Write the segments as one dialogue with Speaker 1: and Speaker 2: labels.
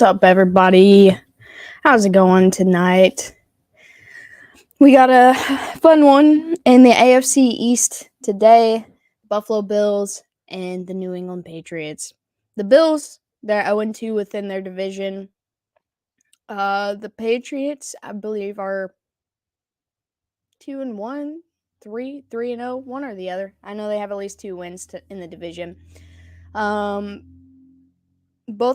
Speaker 1: What's up, everybody? How's it going tonight? We got a fun one in the AFC East today. Buffalo Bills and the New England Patriots. The Bills, they're 0-2 within their division. The Patriots, I believe, are 2-1, 3-0, one or the other. I know they have at least 2 wins in the division. Both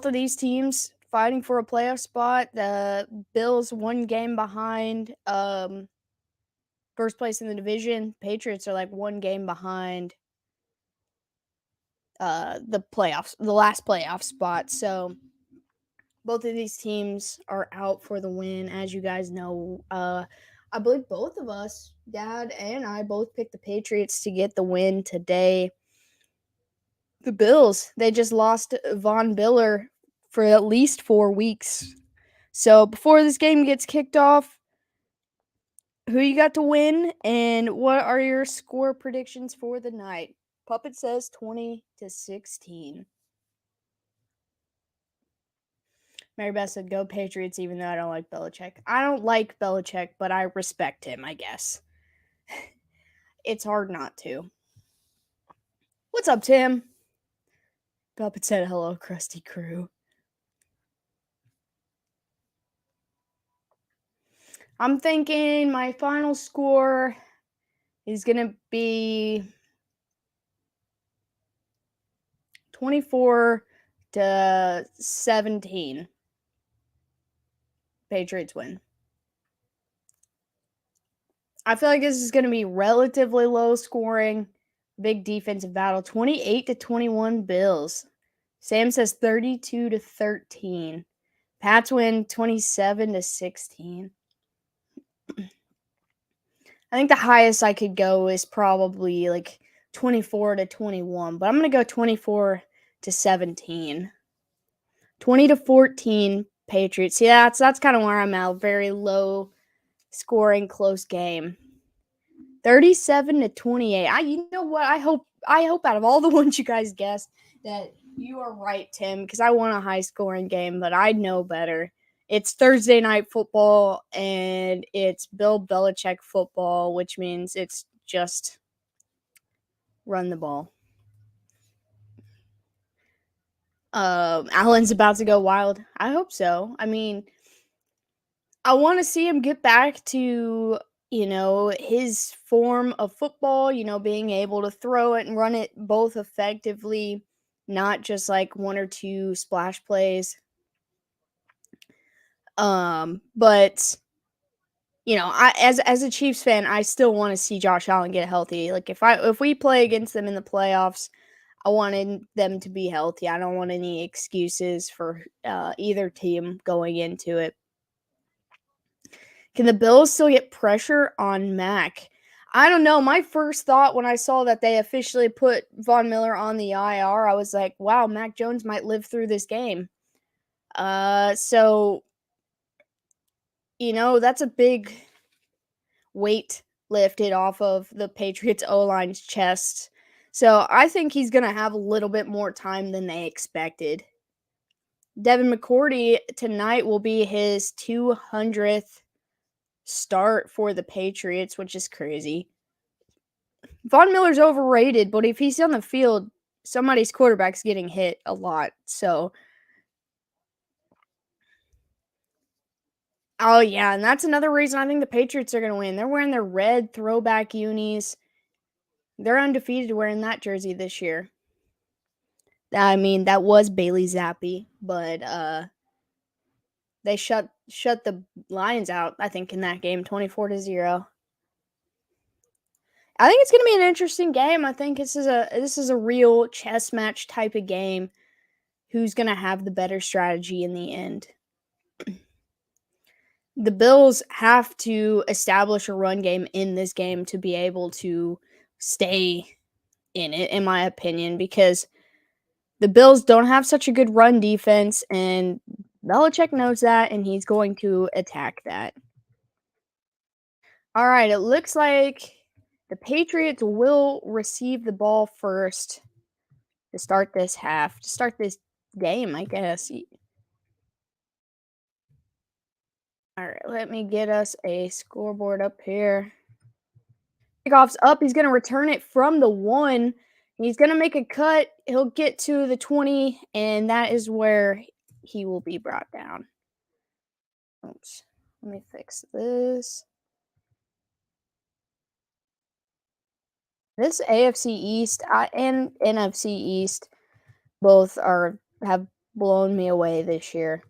Speaker 1: of these teams fighting for a playoff spot. The Bills 1 game behind first place in the division. Patriots are like 1 game behind the last playoff spot. So both of these teams are out for the win. As you guys know, I believe both of us, Dad and I, both picked the Patriots to get the win today. The Bills, they just lost Von Miller for at least 4 weeks. So before this game gets kicked off, who you got to win, and what are your score predictions for the night? Puppet says 20-16. Mary Beth said, go Patriots, even though I don't like Belichick. I don't like Belichick, but I respect him, I guess. It's hard not to. What's up, Tim? Puppet said, hello, Krusty Crew. I'm thinking my final score is going to be 24-17. Patriots win. I feel like this is going to be relatively low scoring, big defensive battle. 28-21 Bills. Sam says 32-13. Pats win 27-16. I think the highest I could go is probably like 24-21, but I'm going to go 24-17. 20-14 Patriots. See, that's kind of where I'm at. Very low scoring, close game. 37-28. You know what? I hope out of all the ones you guys guessed that you are right, Tim, because I want a high scoring game, but I know better. It's Thursday night football, and it's Bill Belichick football, which means it's just run the ball. Allen's about to go wild. I hope so. I mean, I want to see him get back to, his form of football, being able to throw it and run it both effectively, not just like 1 or 2 splash plays. But I as a Chiefs fan, I still want to see Josh Allen get healthy. Like if we play against them in the playoffs, I wanted them to be healthy. I don't want any excuses for either team going into it. Can the Bills still get pressure on Mac? I don't know. My first thought when I saw that they officially put Von Miller on the IR, I was like, wow, Mac Jones might live through this game. So, that's a big weight lifted off of the Patriots O-line's chest. So I think he's going to have a little bit more time than they expected. Devin McCourty tonight will be his 200th start for the Patriots, which is crazy. Von Miller's overrated, but if he's on the field, somebody's quarterback's getting hit a lot. So, oh yeah, and that's another reason I think the Patriots are going to win. They're wearing their red throwback unis. They're undefeated wearing that jersey this year. I mean, that was Bailey Zappi, but they shut the Lions out, I think, in that game, 24-0. I think it's going to be an interesting game. I think this is a real chess match type of game. Who's going to have the better strategy in the end? The Bills have to establish a run game in this game to be able to stay in it, in my opinion, because the Bills don't have such a good run defense, and Belichick knows that, and he's going to attack that. All right, it looks like the Patriots will receive the ball first to start this game, I guess. All right, let me get us a scoreboard up here. Kickoff's up. He's going to return it from the 1. He's going to make a cut. He'll get to the 20, and that is where he will be brought down. Oops. Let me fix this. This AFC East and NFC East both have blown me away this year.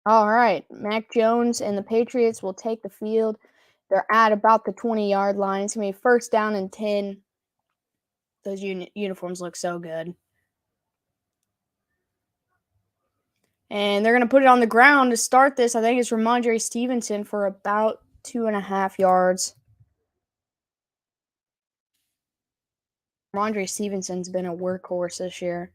Speaker 1: All right, Mac Jones and the Patriots will take the field. They're at about the 20-yard line. It's going to be first down and 10. Those uniforms look so good. And they're going to put it on the ground to start this. I think it's Ramondre Stevenson for about 2.5 yards. Ramondre Stevenson's been a workhorse this year.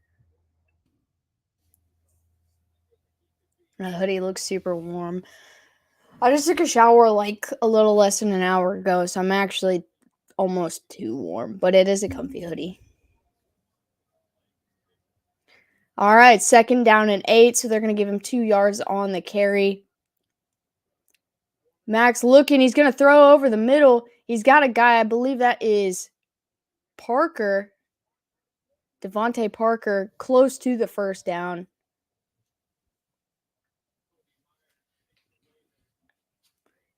Speaker 1: The hoodie looks super warm. I just took a shower like a little less than an hour ago, so I'm actually almost too warm, but it is a comfy hoodie. All right, second down and 8, so they're going to give him 2 yards on the carry. Max looking, he's going to throw over the middle. He's got a guy, I believe that is Parker, Devontae Parker, close to the first down.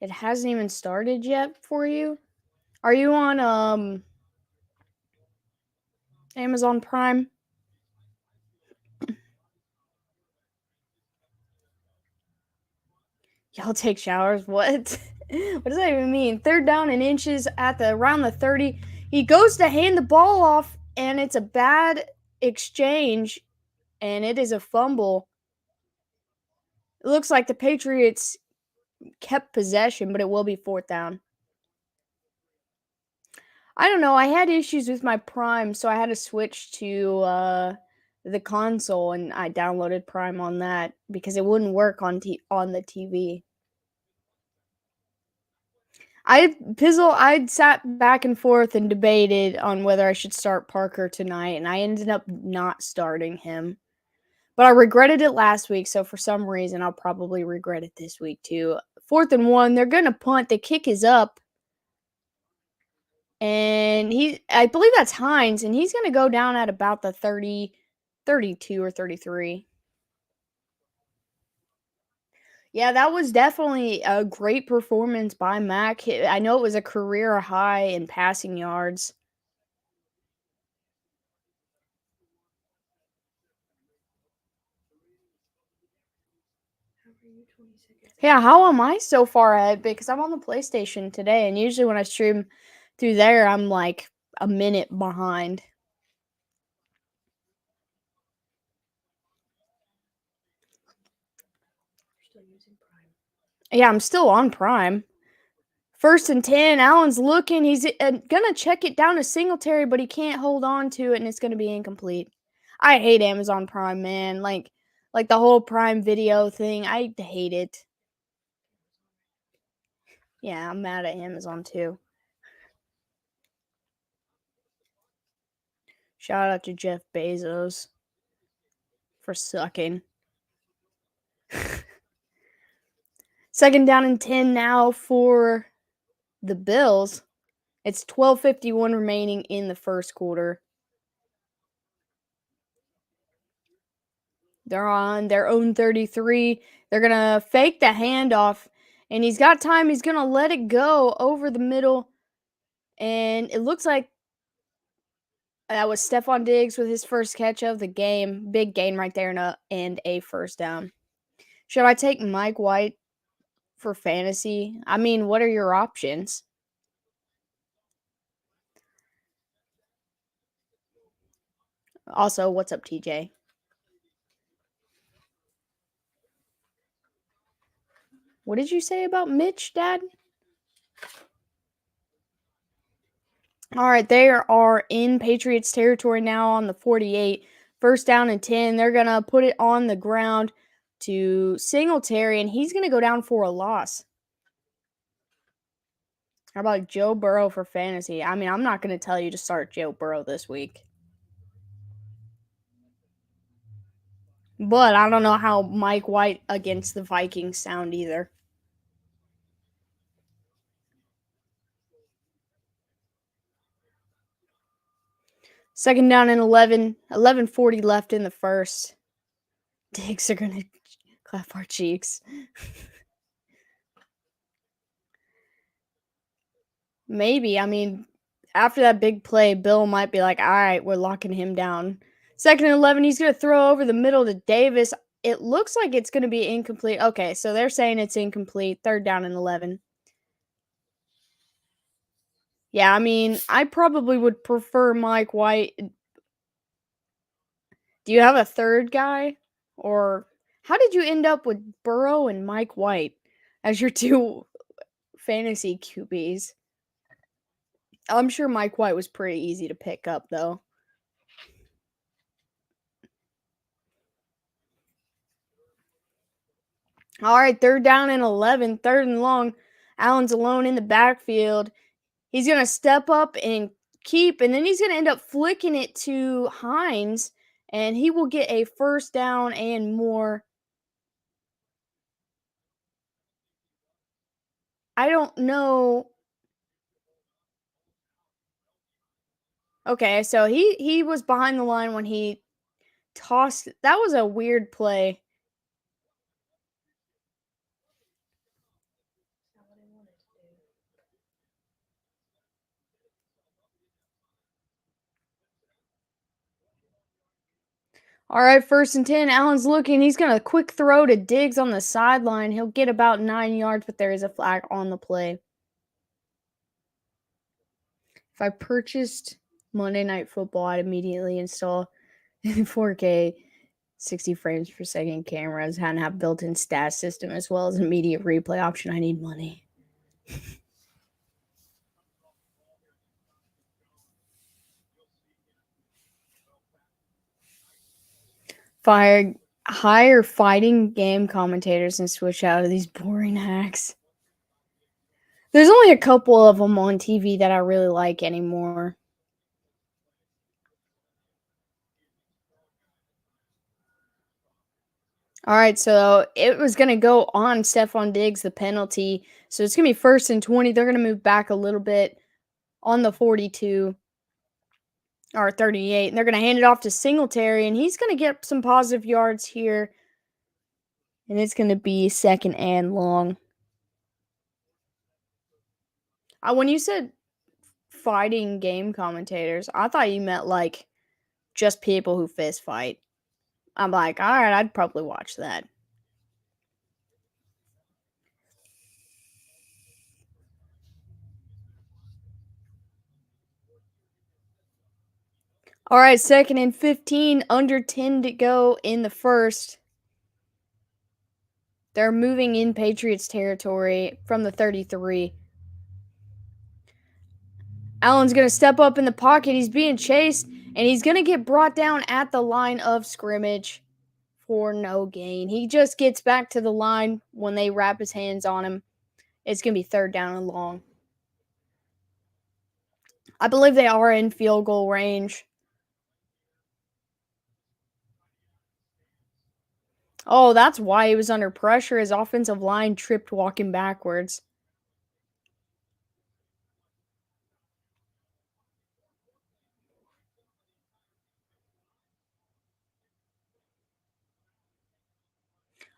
Speaker 1: It hasn't even started yet for you. Are you on Amazon Prime? Y'all take showers? What? What does that even mean? Third down and inches at around the 30. He goes to hand the ball off, and it's a bad exchange, and it is a fumble. It looks like the Patriots kept possession, but it will be fourth down. I don't know. I had issues with my Prime, so I had to switch to the console, and I downloaded Prime on that because it wouldn't work on the TV. I'd sat back and forth and debated on whether I should start Parker tonight, and I ended up not starting him. But I regretted it last week, so for some reason I'll probably regret it this week too. Fourth and 1, they're gonna punt. The kick is up. And I believe that's Hines, and he's gonna go down at about the 30, 32 or 33. Yeah, that was definitely a great performance by Mac. I know it was a career high in passing yards. Yeah, how am I so far ahead? Because I'm on the PlayStation today, and usually when I stream through there, I'm like a minute behind. Yeah, I'm still on Prime. First and 10, Allen's looking. He's gonna check it down to Singletary, but he can't hold on to it, and it's gonna be incomplete. I hate Amazon Prime, man. Like the whole Prime Video thing. I hate it. Yeah, I'm mad at Amazon too. Shout out to Jeff Bezos for sucking. Second down and 10 now for the Bills. It's 12:51 remaining in the first quarter. They're on their own 33. They're going to fake the handoff, and he's got time. He's going to let it go over the middle, and it looks like that was Stephon Diggs with his first catch of the game. Big gain right there and a first down. Should I take Mike White for fantasy? I mean, what are your options? Also, what's up, TJ? What did you say about Mitch, Dad? All right, they are in Patriots territory now on the 48. First down and 10. They're going to put it on the ground to Singletary, and he's going to go down for a loss. How about Joe Burrow for fantasy? I mean, I'm not going to tell you to start Joe Burrow this week. But I don't know how Mike White against the Vikings sound either. Second down and 11, 11:40 left in the first. Diggs are going to clap our cheeks. Maybe. I mean, after that big play, Bill might be like, all right, we're locking him down. Second and 11, he's going to throw over the middle to Davis. It looks like it's going to be incomplete. Okay, so they're saying it's incomplete. Third down and 11. Yeah, I mean, I probably would prefer Mike White. Do you have a third guy? Or how did you end up with Burrow and Mike White as your two fantasy QBs? I'm sure Mike White was pretty easy to pick up, though. All right, third down and 11, third and long. Allen's alone in the backfield. He's going to step up and keep, and then he's going to end up flicking it to Hines, and he will get a first down and more. I don't know. Okay, so he was behind the line when he tossed. That was a weird play. All right, first and 10. Allen's looking. He's going to quick throw to Diggs on the sideline. He'll get about 9 yards, but there is a flag on the play. If I purchased Monday Night Football, I'd immediately install 4K 60 frames per second cameras and have built-in stat system as well as an immediate replay option. I need money. Hire fighting game commentators and switch out of these boring hacks. There's only a couple of them on TV that I really like anymore. All right, so it was going to go on Stephon Diggs, the penalty. So it's going to be first and 20. They're going to move back a little bit on the 42 or 38. And they're going to hand it off to Singletary, and he's going to get some positive yards here. And it's going to be second and long. When you said fighting game commentators, I thought you meant like just people who fist fight. I'm like, all right, I'd probably watch that. All right, second and 15, under 10 to go in the first. They're moving in Patriots territory from the 33. Allen's going to step up in the pocket. He's being chased, and he's going to get brought down at the line of scrimmage for no gain. He just gets back to the line when they wrap his hands on him. It's going to be third down and long. I believe they are in field goal range. Oh, that's why he was under pressure. His offensive line tripped walking backwards.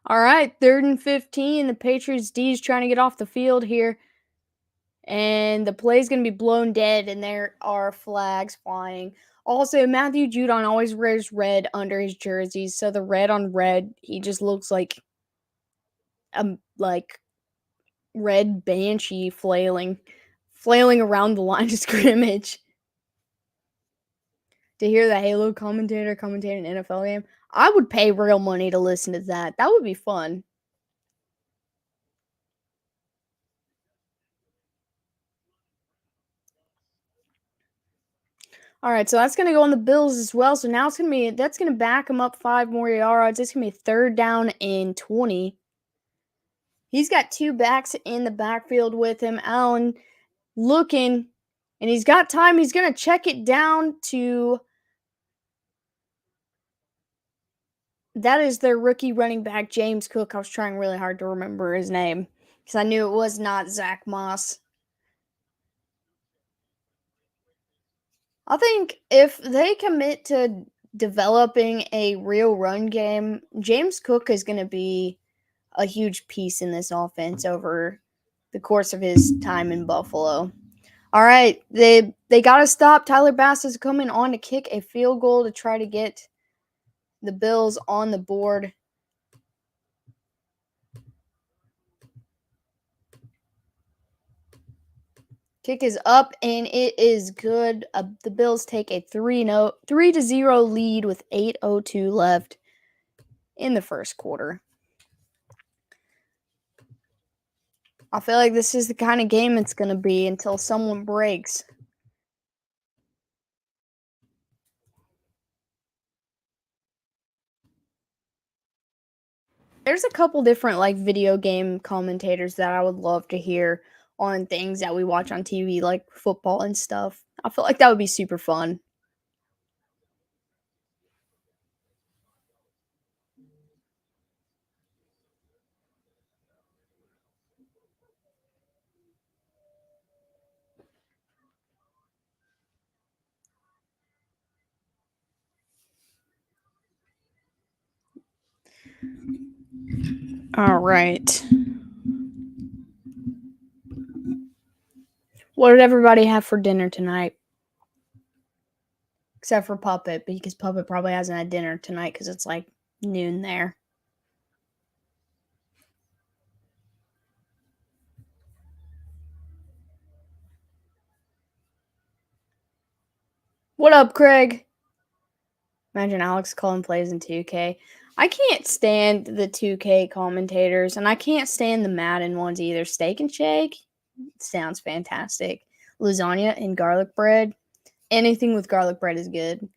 Speaker 1: All right, third and 15. The Patriots D is trying to get off the field here. And the play's going to be blown dead, and there are flags flying. Also, Matthew Judon always wears red under his jerseys, so the red on red, he just looks like red banshee flailing around the line of scrimmage. To hear the Halo commentator commentate an NFL game, I would pay real money to listen to that. That would be fun. All right, so that's going to go on the Bills as well. So now that's going to back him up 5 more yards. It's going to be third down and 20. He's got 2 backs in the backfield with him. Allen looking, and he's got time. He's going to check it down to That is their rookie running back, James Cook. I was trying really hard to remember his name because I knew it was not Zach Moss. I think if they commit to developing a real run game, James Cook is going to be a huge piece in this offense over the course of his time in Buffalo. All right, they got to stop. Tyler Bass is coming on to kick a field goal to try to get the Bills on the board. Kick is up and it is good. The Bills take a 3-0 lead with 8:02 left in the first quarter. I feel like this is the kind of game it's going to be until someone breaks. There's a couple different like video game commentators that I would love to hear on things that we watch on TV like football and stuff. I feel like that would be super fun. All right. What did everybody have for dinner tonight? Except for Puppet, because Puppet probably hasn't had dinner tonight because it's like noon there. What up, Craig? Imagine Alex calling plays in 2K. I can't stand the 2K commentators, and I can't stand the Madden ones either. Steak and Shake sounds fantastic. Lasagna and garlic bread. Anything with garlic bread is good.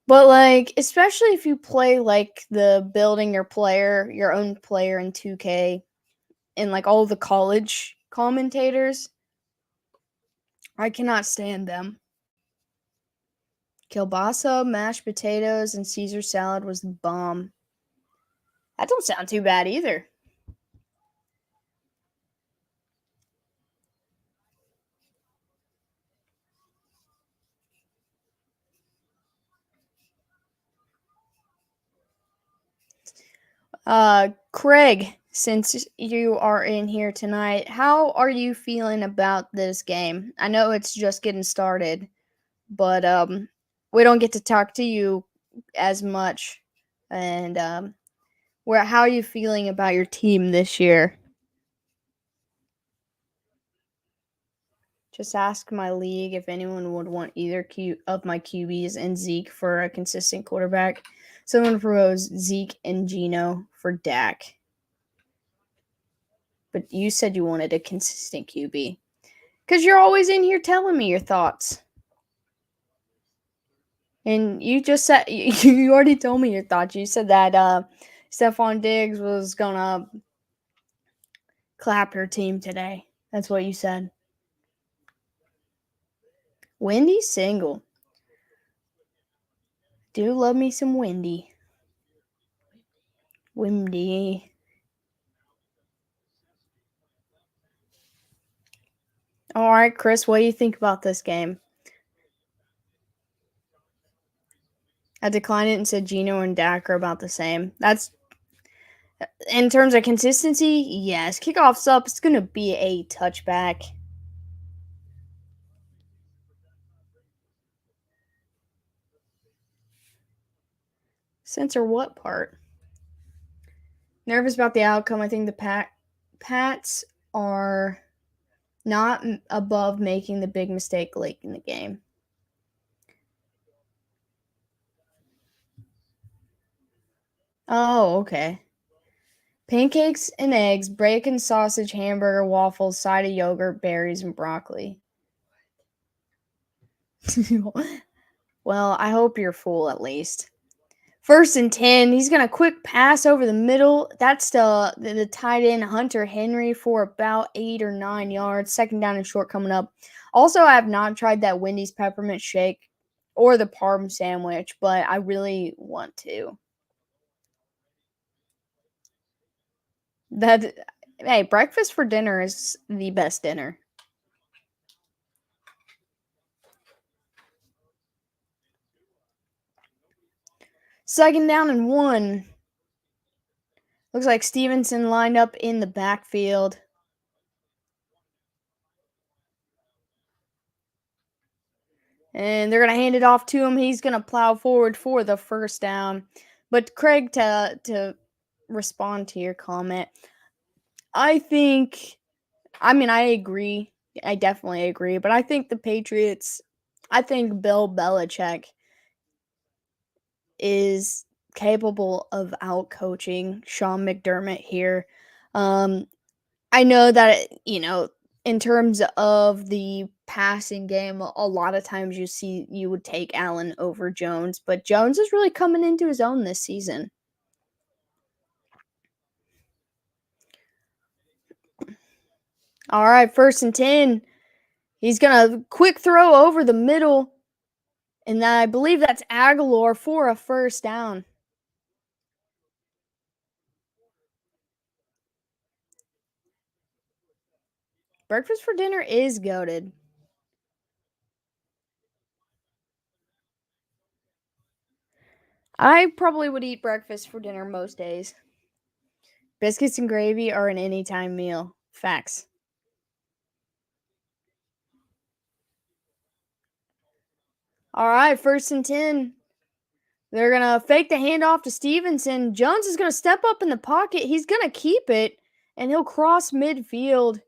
Speaker 1: But like, especially if you play like the building your own player in 2K, and like all the college commentators, I cannot stand them. Kielbasa, mashed potatoes, and Caesar salad was the bomb. That don't sound too bad either. Craig, since you are in here tonight, how are you feeling about this game? I know it's just getting started, but we don't get to talk to you as much. And how are you feeling about your team this year? Just ask my league if anyone would want either of my QBs and Zeke for a consistent quarterback. Someone proposed Zeke and Geno for Dak. But you said you wanted a consistent QB. Because you're always in here telling me your thoughts. And you just said, you already told me your thoughts. You said that Stephon Diggs was going to clap your team today. That's what you said. Wendy single. Do love me some Wendy. Windy. All right, Chris, what do you think about this game? I declined it and said Geno and Dak are about the same. That's in terms of consistency, yes. Kickoff's up. It's going to be a touchback. Censor what part? Nervous about the outcome. I think the Pats are not above making the big mistake late in the game. Oh, okay. Pancakes and eggs, bacon, sausage, hamburger, waffles, side of yogurt, berries, and broccoli. Well, I hope you're full at least. 1st and 10. He's gonna quick pass over the middle. That's the tight end Hunter Henry for about 8 or 9 yards. 2nd down and short coming up. Also, I have not tried that Wendy's peppermint shake or the parm sandwich, but I really want to. That hey, breakfast for dinner is the best dinner. Second down and 1. Looks like Stevenson lined up in the backfield. And they're going to hand it off to him. He's going to plow forward for the first down. But Craig, to respond to your comment, I think, I mean, I agree. I definitely agree. But I think the Patriots, I think Bill Belichick is capable of out coaching Sean McDermott here. Um, I know that, in terms of the passing game, a lot of times you would take Allen over Jones, but Jones is really coming into his own this season. All right, 1st and 10. He's gonna quick throw over the middle, and I believe that's Aguilar for a first down. Breakfast for dinner is goated. I probably would eat breakfast for dinner most days. Biscuits and gravy are an anytime meal. Facts. All right, 1st and 10. They're going to fake the handoff to Stevenson. Jones is going to step up in the pocket. He's going to keep it, and he'll cross midfield.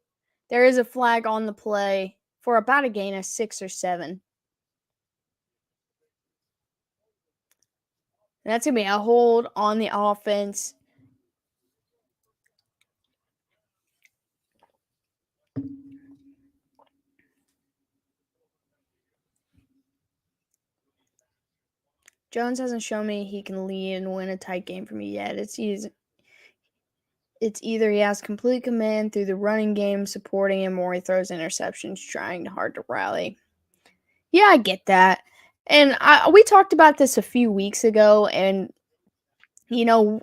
Speaker 1: There is a flag on the play for about a gain of 6 or 7. And that's going to be a hold on the offense. Jones hasn't shown me he can lead and win a tight game for me yet. It's either he has complete command through the running game supporting him, or he throws interceptions trying hard to rally. Yeah, I get that. And we talked about this a few weeks ago, and you know,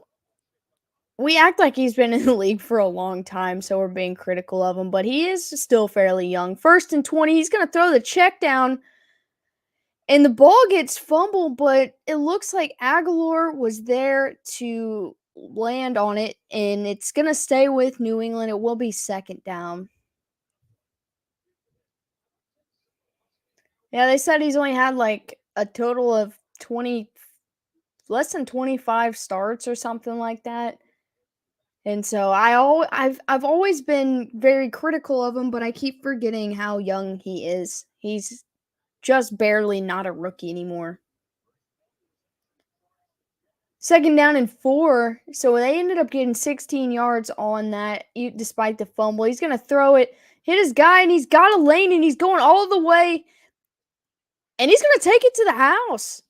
Speaker 1: we act like he's been in the league for a long time, so we're being critical of him, but he is still fairly young. 1st and 20, he's going to throw the check down, and the ball gets fumbled, but it looks like Aguilar was there to land on it, and it's going to stay with New England. It will be 2nd down. Yeah, they said he's only had like a total of 20, less than 25 starts or something like that. And so I've always been very critical of him, but I keep forgetting how young he is. He's just barely not a rookie anymore. 2nd down and 4. So they ended up getting 16 yards on that, despite the fumble. He's going to throw it, hit his guy, and he's got a lane, and he's going all the way, and he's going to take it to the house.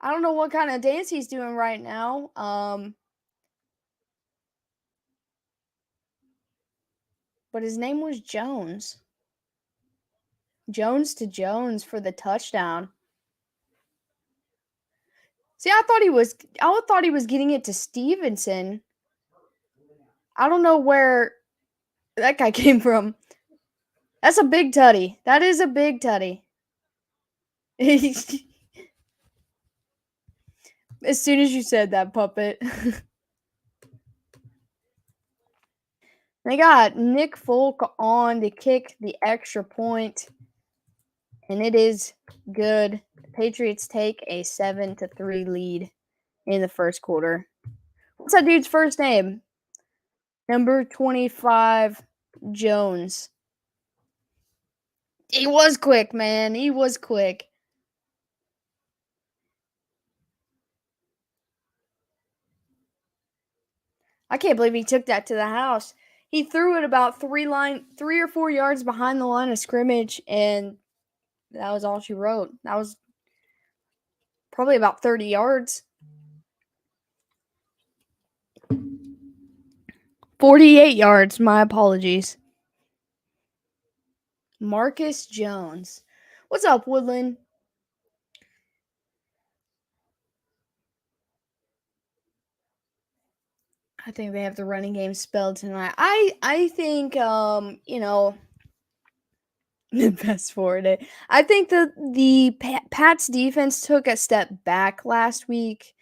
Speaker 1: I don't know what kind of dance he's doing right now. But his name was Jones. Jones to Jones for the touchdown. See, I thought he was getting it to Stevenson. I don't know where that guy came from. That's a big tutty. That is a big tutty. As soon as you said that, puppet. They got Nick Folk on to kick the extra point, and it is good. The Patriots take a 7-3 lead in the first quarter. What's that dude's first name? Number 25, Jones. He was quick, man. He was quick. I can't believe he took that to the house. He threw it about 3 or 4 yards behind the line of scrimmage, and that was all she wrote. That was probably about 30 yards. 48 yards. My apologies. Marcus Jones. What's up, Woodland? I think they have the running game spelled tonight. I think fast forward it. I think that the Pats defense took a step back last week,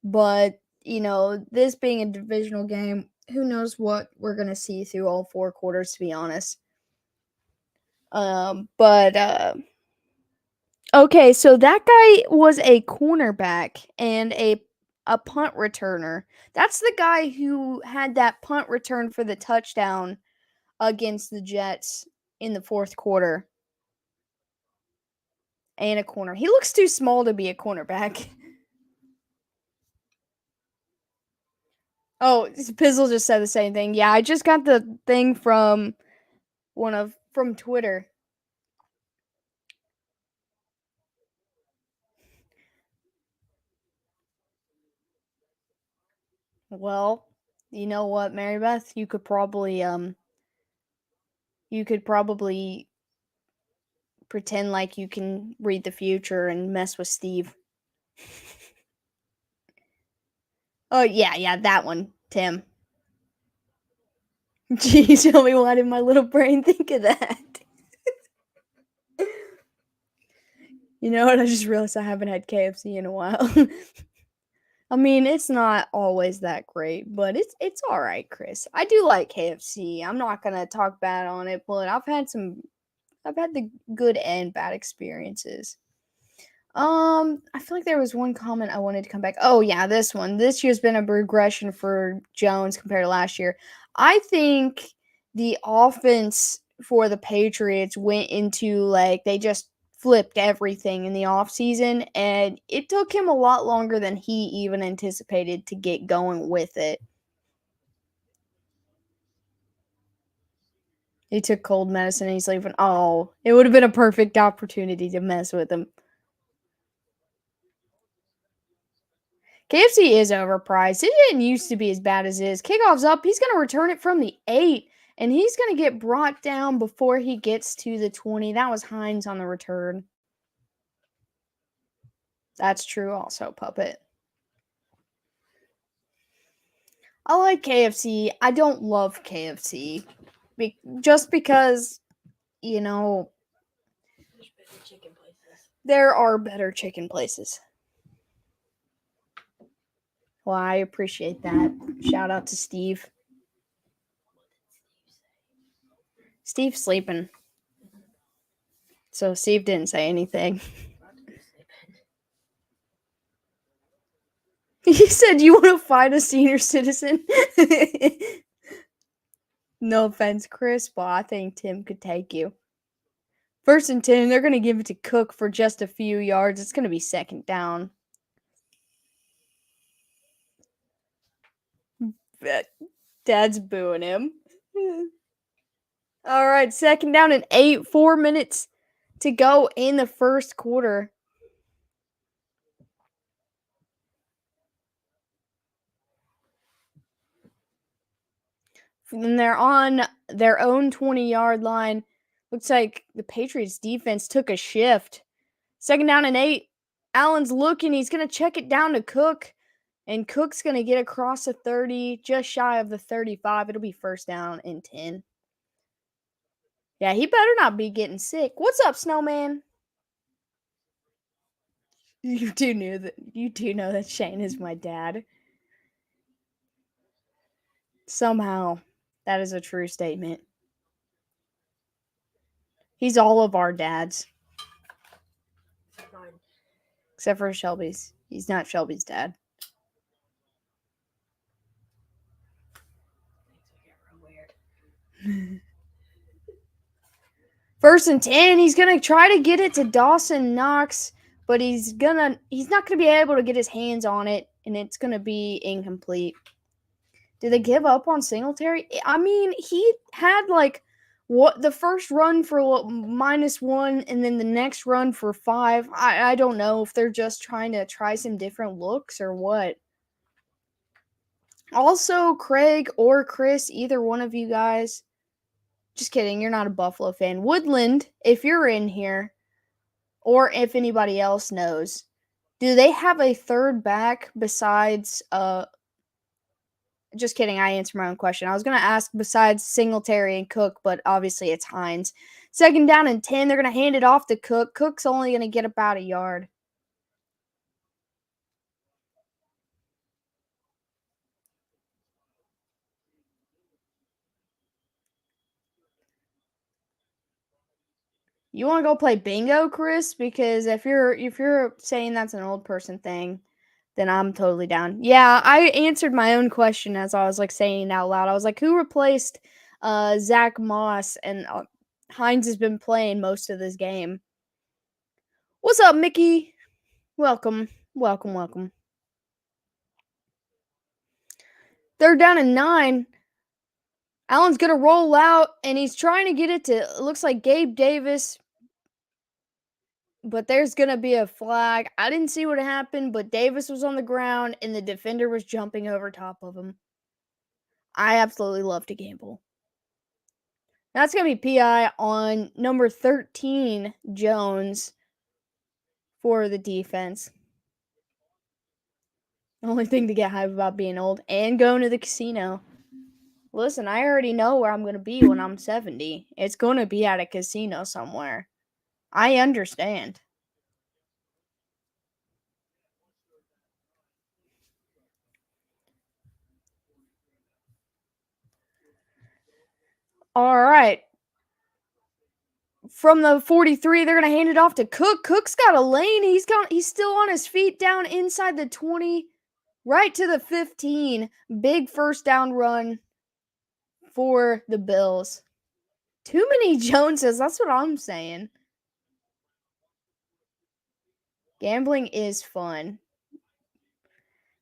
Speaker 1: but this being a divisional game, who knows what we're gonna see through all 4 quarters, to be honest. But okay, so that guy was a cornerback and a punt returner. That's the guy who had that punt return for the touchdown against the Jets in the fourth quarter. And a corner. He looks too small to be a cornerback. Oh, Pizzle just said the same thing. Yeah, I just got the thing from from Twitter. Well, you know what, Mary Beth? You could probably pretend like you can read the future and mess with Steve. Oh yeah, that one, Tim. Geez, tell me, why did my little brain think of that? You know what? I just realized I haven't had KFC in a while. I mean, it's not always that great, but it's all right, Chris. I do like KFC. I'm not gonna talk bad on it, but I've had the good and bad experiences. I feel like there was one comment I wanted to come back. Oh yeah, this one. This year's been a regression for Jones compared to last year. I think the offense for the Patriots went into like they just flipped everything in the offseason, and it took him a lot longer than he even anticipated to get going with it. He took cold medicine and he's leaving. Oh, it would have been a perfect opportunity to mess with him. KFC is overpriced. It didn't used to be as bad as it is. Kickoff's up. He's going to return it from the 8, and he's going to get brought down before he gets to the 20. That was Hines on the return. That's true also, Puppet. I like KFC. I don't love KFC. Just because, you know, there are better chicken places. Well, I appreciate that. Shout out to Steve. Steve's sleeping. So Steve didn't say anything. He said, "You want to fight a senior citizen?" No offense, Chris, but I think Tim could take you. 1st and 10, they're going to give it to Cook for just a few yards. It's going to be 2nd down. Dad's booing him. All right, 2nd down and 8, 4 minutes to go in the first quarter. And they're on their own 20-yard line. Looks like the Patriots defense took a shift. 2nd down and 8. Allen's looking. He's going to check it down to Cook. And Cook's going to get across the 30, just shy of the 35. It'll be 1st down and 10. Yeah, he better not be getting sick. What's up, Snowman? You do know that Shane is my dad. Somehow, that is a true statement. He's all of our dads. Except for Shelby's. He's not Shelby's dad. First and 10. He's gonna try to get it to Dawson Knox, but he's not gonna be able to get his hands on it, and it's gonna be incomplete. Did they give up on Singletary? I mean, he had like the first run for -1, and then the next run for 5. I don't know if they're just trying to try some different looks or what. Also, Craig or Chris, either one of you guys. Just kidding, you're not a Buffalo fan. Woodland, if you're in here, or if anybody else knows, do they have a third back besides Just kidding. I answered my own question. I was going to ask besides Singletary and Cook, but obviously it's Hines. Second down and 10. They're going to hand it off to Cook. Cook's only going to get about a yard. You want to go play bingo, Chris? Because if you're saying that's an old person thing, then I'm totally down. Yeah, I answered my own question as I was like saying it out loud. I was like, who replaced Zach Moss? And Hines has been playing most of this game. What's up, Mickey? Welcome, welcome, welcome. Third down and 9. Allen's gonna roll out, and he's trying to get it to. It looks like Gabe Davis, but there's gonna be a flag. I didn't see what happened, but Davis was on the ground, and the defender was jumping over top of him. I absolutely love to gamble. That's gonna be PI on number 13, Jones, for the defense. The only thing to get hype about being old and going to the casino. Listen, I already know where I'm gonna be when I'm 70. It's gonna be at a casino somewhere. I understand. All right. From the 43, they're going to hand it off to Cook. Cook's got a lane. He's still on his feet down inside the 20, right to the 15. Big first down run for the Bills. Too many Joneses. That's what I'm saying. Gambling is fun.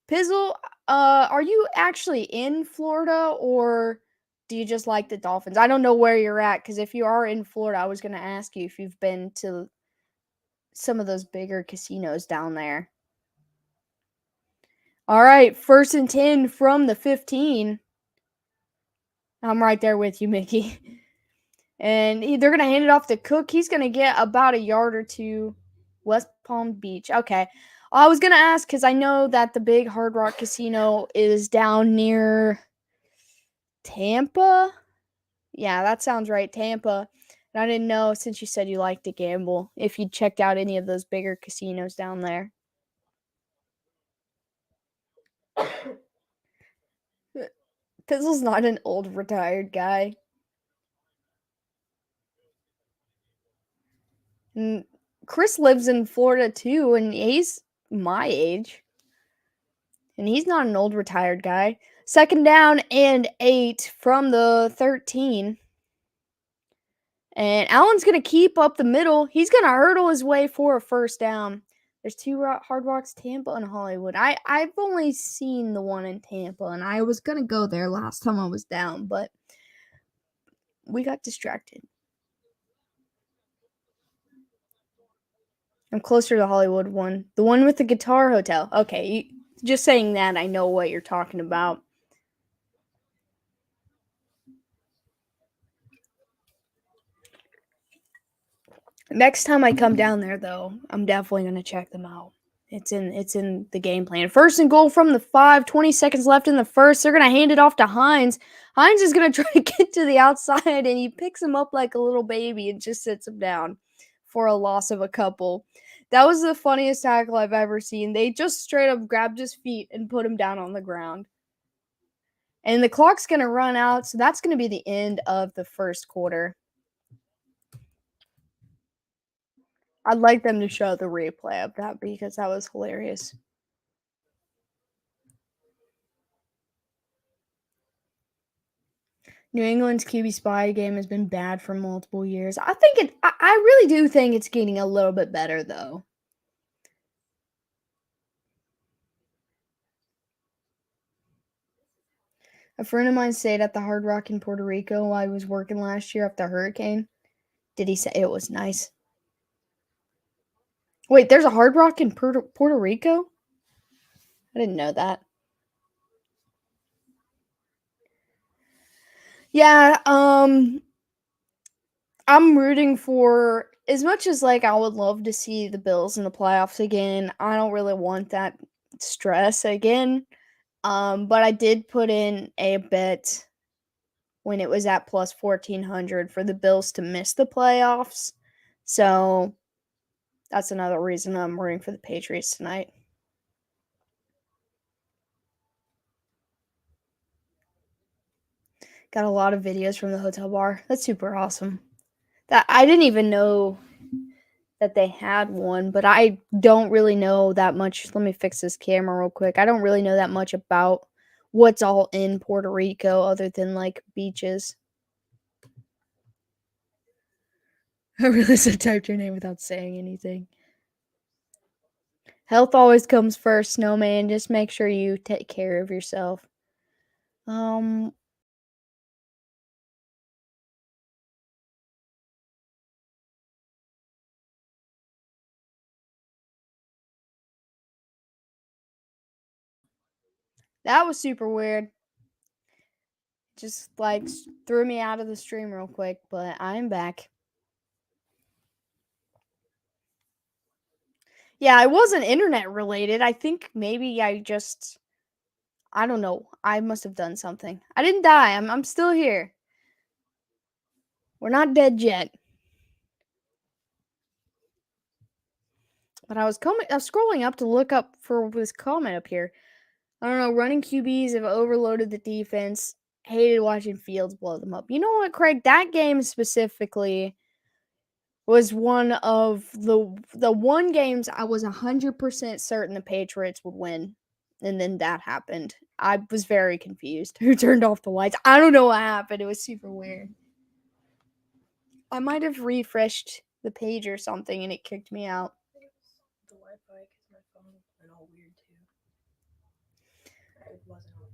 Speaker 1: Pizzle, are you actually in Florida or do you just like the Dolphins? I don't know where you're at because if you are in Florida, I was going to ask you if you've been to some of those bigger casinos down there. All right, first and 10 from the 15. I'm right there with you, Mickey. And they're going to hand it off to Cook. He's going to get about a yard or two. West Palm Beach. Okay. I was going to ask because I know that the big Hard Rock Casino is down near Tampa. Yeah, that sounds right. Tampa. And I didn't know, since you said you like to gamble, if you checked out any of those bigger casinos down there. Pizzle's not an old retired guy. And Chris lives in Florida too, and he's my age. And he's not an old retired guy. Second down and 8 from the 13. And Allen's going to keep up the middle. He's going to hurdle his way for a first down. There's two Hard Rocks, Tampa and Hollywood. I've only seen the one in Tampa, and I was going to go there last time I was down, but we got distracted. I'm closer to the Hollywood one. The one with the Guitar Hotel. Okay, just saying that, I know what you're talking about. Next time I come down there, though, I'm definitely gonna check them out. It's in the game plan. First and goal from the 5. 20 seconds left in the first. They're gonna hand it off to Hines. Hines is gonna try to get to the outside, and he picks him up like a little baby and just sits him down for a loss of a couple. That was the funniest tackle I've ever seen. They just straight up grabbed his feet and put him down on the ground. And the clock's gonna run out, so that's gonna be the end of the first quarter. I'd like them to show the replay of that because that was hilarious. New England's QB spy game has been bad for multiple years. I really do think it's getting a little bit better though. A friend of mine stayed at the Hard Rock in Puerto Rico while he was working last year after the hurricane. Did he say it was nice? Wait, there's a Hard Rock in Puerto Rico? I didn't know that. Yeah, I'm rooting for, as much as like I would love to see the Bills in the playoffs again. I don't really want that stress again. But I did put in a bet when it was at plus 1400 for the Bills to miss the playoffs. So that's another reason I'm rooting for the Patriots tonight. Got a lot of videos from the hotel bar. That's super awesome. That I didn't even know that they had one, but I don't really know that much. Let me fix this camera real quick. I don't really know that much about what's all in Puerto Rico other than like beaches. I realized I typed your name without saying anything. Health always comes first, Snowman. Just make sure you take care of yourself. Um, that was super weird. Just like threw me out of the stream real quick, but I'm back. Yeah, it wasn't internet related. I think maybe I don't know. I must have done something. I didn't die. I'm still here. We're not dead yet. But I was scrolling up to look up for this comment up here. I don't know, running QBs have overloaded the defense. Hated watching Fields blow them up. You know what, Craig? That game specifically was one of the one games I was 100% certain the Patriots would win. And then that happened. I was very confused. Who turned off the lights? I don't know what happened. It was super weird. I might have refreshed the page or something and it kicked me out.
Speaker 2: The Wi-Fi because my phone went all weird too. It wasn't on.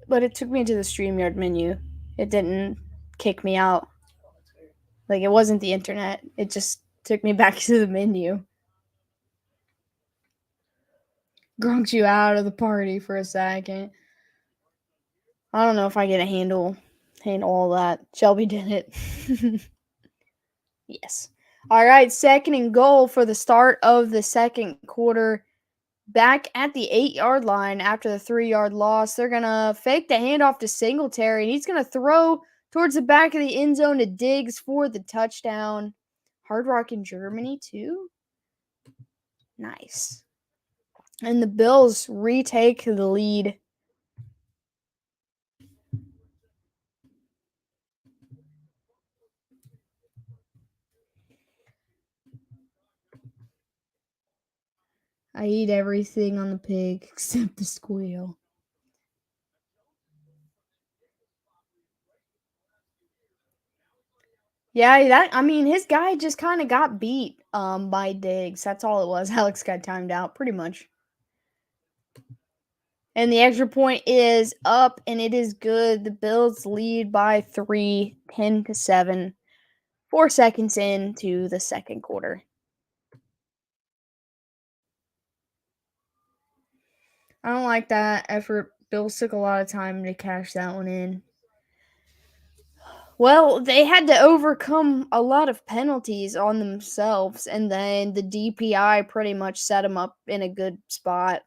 Speaker 1: But it took me to the StreamYard menu. It didn't kick me out.
Speaker 2: Oh, that's weird.
Speaker 1: Like it wasn't the internet. It just took me back to the menu. Grunked you out of the party for a second. I don't know if I can handle all that. Shelby did it. Yes. All right, second and goal for the start of the second quarter. Back at the 8-yard line after the 3-yard loss. They're going to fake the handoff to Singletary, and he's going to throw towards the back of the end zone to Diggs for the touchdown. Hard Rock in Germany, too. Nice. And the Bills retake the lead. I eat everything on the pig except the squeal. Yeah, his guy just kind of got beat by Diggs. That's all it was. Alex got timed out pretty much. And the extra point is up and it is good. The Bills lead by 3, 10-7. 4 seconds into the second quarter. I don't like that effort. Bills took a lot of time to cash that one in. Well, they had to overcome a lot of penalties on themselves, and then the DPI pretty much set them up in a good spot.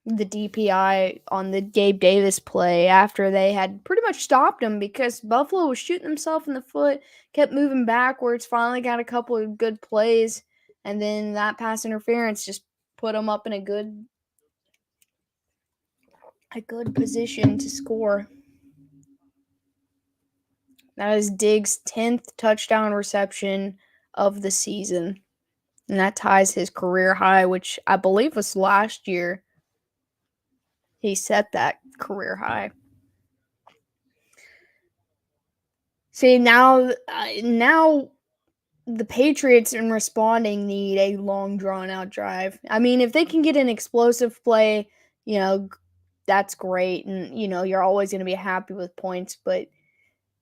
Speaker 1: The DPI on the Gabe Davis play after they had pretty much stopped him because Buffalo was shooting himself in the foot, kept moving backwards, finally got a couple of good plays, and then that pass interference just put them up in a good position to score. That is Diggs' 10th touchdown reception of the season. And that ties his career high, which I believe was last year. He set that career high. See, now the Patriots in responding need a long drawn out drive. I mean, if they can get an explosive play, that's great. And, you're always going to be happy with points, but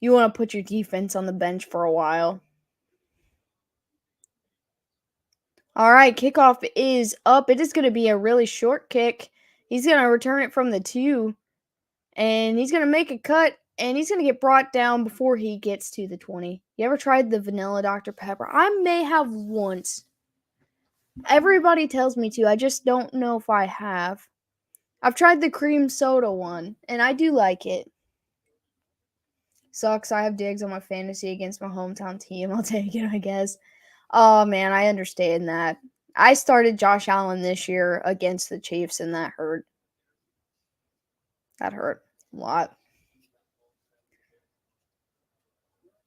Speaker 1: you want to put your defense on the bench for a while. All right, kickoff is up. It is going to be a really short kick. He's going to return it from the 2, and he's going to make a cut, and he's going to get brought down before he gets to the 20. You ever tried the vanilla Dr. Pepper? I may have once. Everybody tells me to. I just don't know if I have. I've tried the cream soda one, and I do like it. Sucks. I have digs on my fantasy against my hometown team. I'll take it, I guess. Oh man, I understand that. I started Josh Allen this year against the Chiefs, and that hurt. That hurt a lot.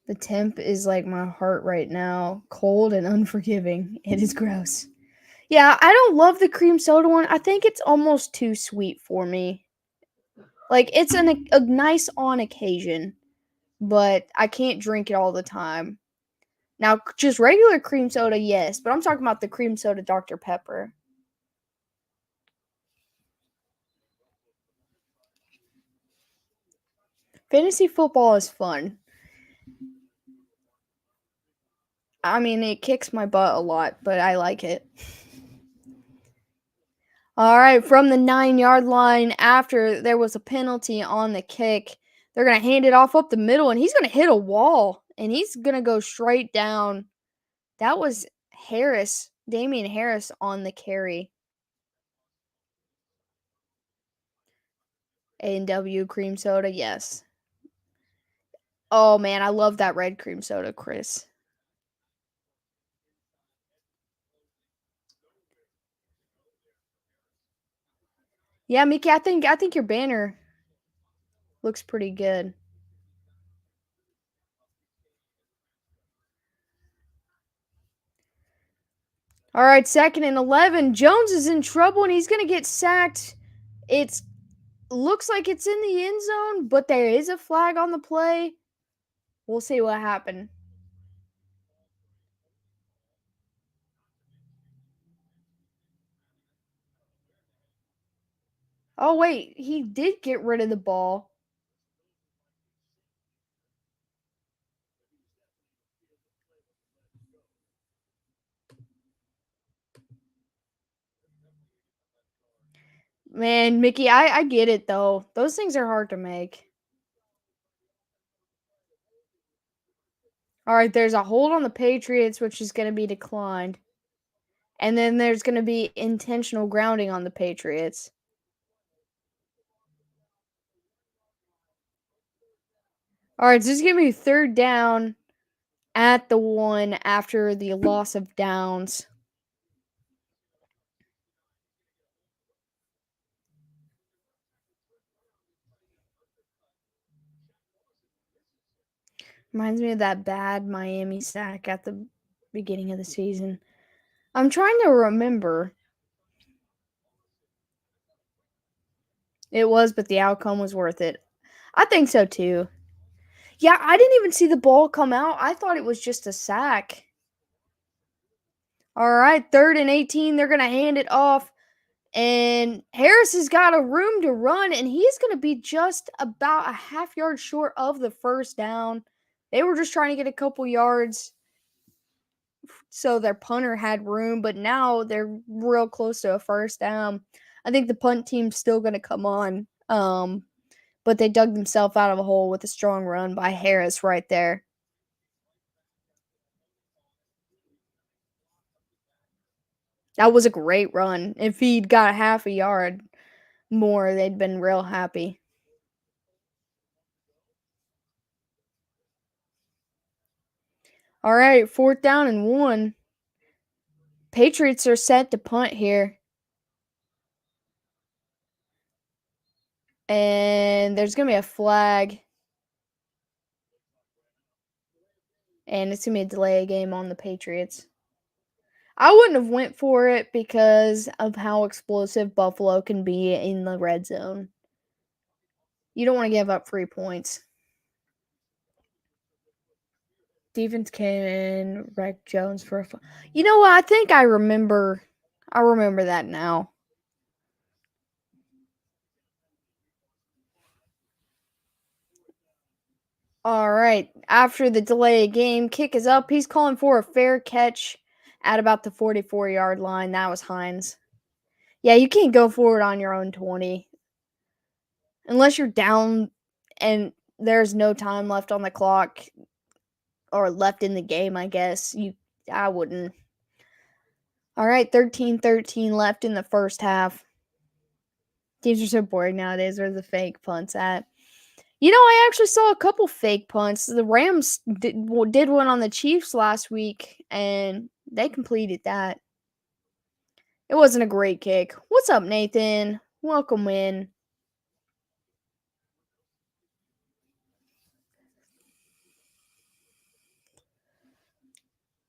Speaker 1: The temp is like my heart right now, cold and unforgiving. It is gross. Yeah, I don't love the cream soda one. I think it's almost too sweet for me. Like it's a nice on occasion, but I can't drink it all the time. Now, just regular cream soda, yes, but I'm talking about the cream soda Dr. Pepper. Fantasy football is fun. I mean, it kicks my butt a lot, but I like it. All right, from the 9 yard line, after there was a penalty on the kick, they're going to hand it off up the middle, and he's going to hit a wall, and he's going to go straight down. That was Harris, Damian Harris on the carry. A&W cream soda, yes. Oh man, I love that red cream soda, Chris. Yeah, Mickey, I think your banner looks pretty good. All right, 2nd and 11. Jones is in trouble and he's going to get sacked. It's looks like it's in the end zone, but there is a flag on the play. We'll see what happened. Oh wait, he did get rid of the ball. Man, Mickey, I get it though. Those things are hard to make. All right, there's a hold on the Patriots, which is going to be declined. And then there's going to be intentional grounding on the Patriots. All right, so this is going to be 3rd down at the 1 after the loss of downs. Reminds me of that bad Miami sack at the beginning of the season. I'm trying to remember. It was, but the outcome was worth it. I think so too. Yeah, I didn't even see the ball come out. I thought it was just a sack. All right, 3rd and 18. They're going to hand it off. And Harris has got a room to run, and he's going to be just about a half yard short of the 1st down. They were just trying to get a couple yards so their punter had room, but now they're real close to a 1st down. I think the punt team's still going to come on, but they dug themselves out of a hole with a strong run by Harris right there. That was a great run. If he'd got a half a yard more, they'd been real happy. All right, 4th down and 1. Patriots are set to punt here. And there's going to be a flag. And it's going to be a delay game on the Patriots. I wouldn't have went for it because of how explosive Buffalo can be in the red zone. You don't want to give up 3 points. Defense came in, wrecked Jones for a You know what? I think I remember that now. All right. After the delay game, kick is up. He's calling for a fair catch at about the 44-yard line. That was Hines. Yeah, you can't go forward on your own 20. Unless you're down and there's no time left on the clock or left in the game, I guess. I wouldn't. All right, 13-13 left in the 1st half. Teams are so boring nowadays. Where the fake punts at? You know, I actually saw a couple fake punts. The Rams did one on the Chiefs last week, and they completed that. It wasn't a great kick. What's up, Nathan? Welcome in.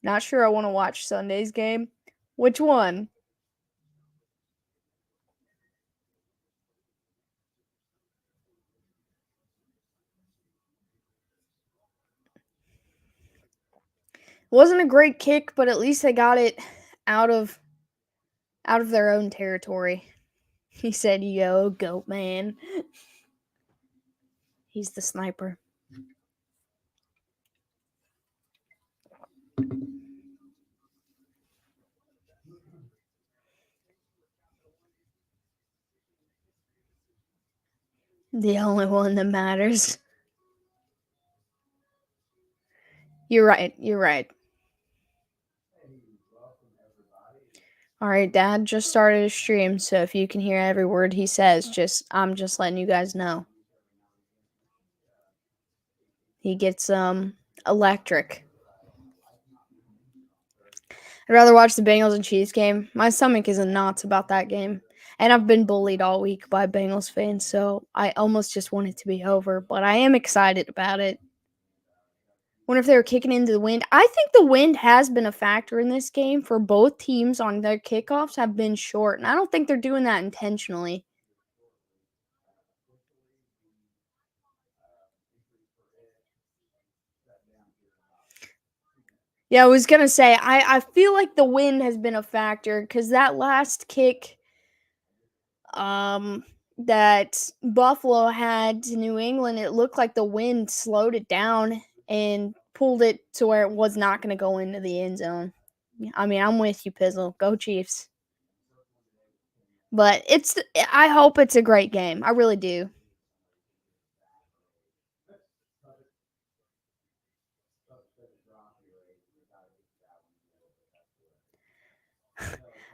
Speaker 1: Not sure I want to watch Sunday's game. Which one? Wasn't a great kick, but at least they got it out of out of their own territory. He said, "Yo, goat man." He's the sniper. The only one that matters. You're right. You're right. All right, Dad just started a stream, so if you can hear every word he says, I'm just letting you guys know. He gets electric. I'd rather watch the Bengals and Chiefs game. My stomach is in knots about that game. And I've been bullied all week by Bengals fans, so I almost just want it to be over, but I am excited about it. Wonder if they were kicking into the wind. I think the wind has been a factor in this game for both teams on their kickoffs have been short, and I don't think they're doing that intentionally. Yeah, I was gonna say I feel like the wind has been a factor because that last kick, um, that Buffalo had to New England, it looked like the wind slowed it down and pulled it to where it was not gonna go into the end zone. I mean, I'm with you, Pizzle. Go Chiefs. But I hope it's a great game. I really do.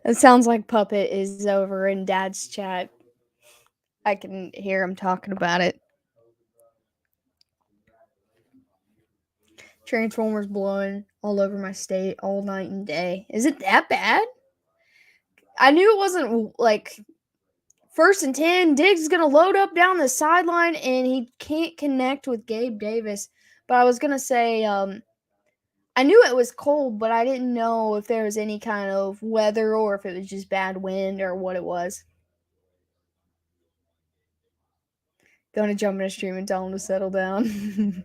Speaker 1: It sounds like Puppet is over in Dad's chat. I can hear him talking about it. Transformers blowing all over my state all night and day. Is it that bad? I knew it wasn't like 1st and 10. Diggs is gonna load up down the sideline and he can't connect with Gabe Davis. But I was gonna say, I knew it was cold, but I didn't know if there was any kind of weather or if it was just bad wind or what it was. Going to jump in a stream and tell him to settle down.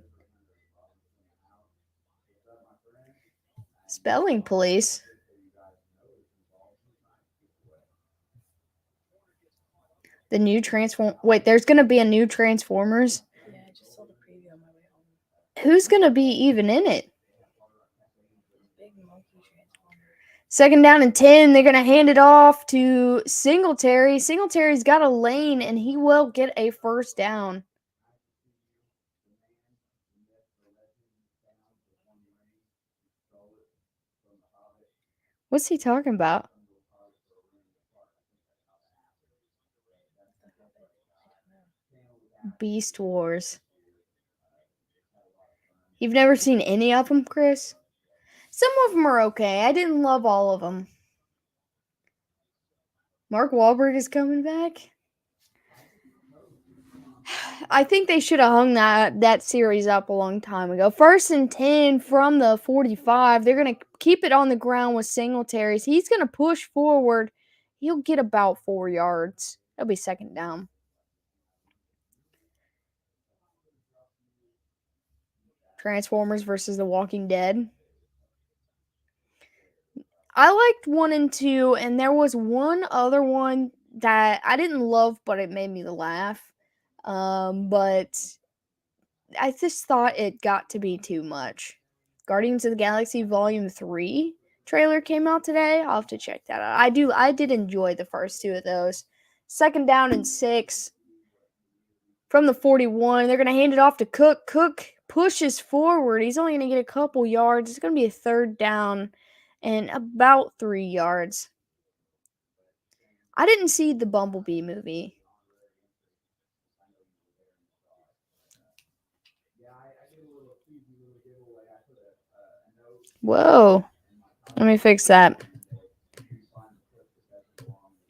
Speaker 1: Spelling police. The new transform. Wait, there's gonna be a new Transformers.
Speaker 2: Yeah, I just saw the preview on my way home.
Speaker 1: Who's gonna be even in it?
Speaker 2: Big monkey transformer.
Speaker 1: 2nd down and 10. They're gonna hand it off to Singletary. Singletary's got a lane, and he will get a 1st down. What's he talking about? Beast Wars. You've never seen any of them, Chris? Some of them are okay. I didn't love all of them. Mark Wahlberg is coming back. I think they should have hung that series up a long time ago. 1st and 10 from the 45. They're gonna keep it on the ground with Singletaries. He's gonna push forward. He'll get about 4 yards. That'll be 2nd down. Transformers versus The Walking Dead. I liked 1 and 2, and there was one other one that I didn't love, but it made me laugh. But I just thought it got to be too much. Guardians of the Galaxy Volume 3 trailer came out today. I'll have to check that out. I did enjoy the first 2 of those. 2nd down and 6 from the 41. They're going to hand it off to Cook. Cook pushes forward. He's only going to get a couple yards. It's going to be a 3rd down and about 3 yards. I didn't see the Bumblebee movie. Whoa. Let me fix that.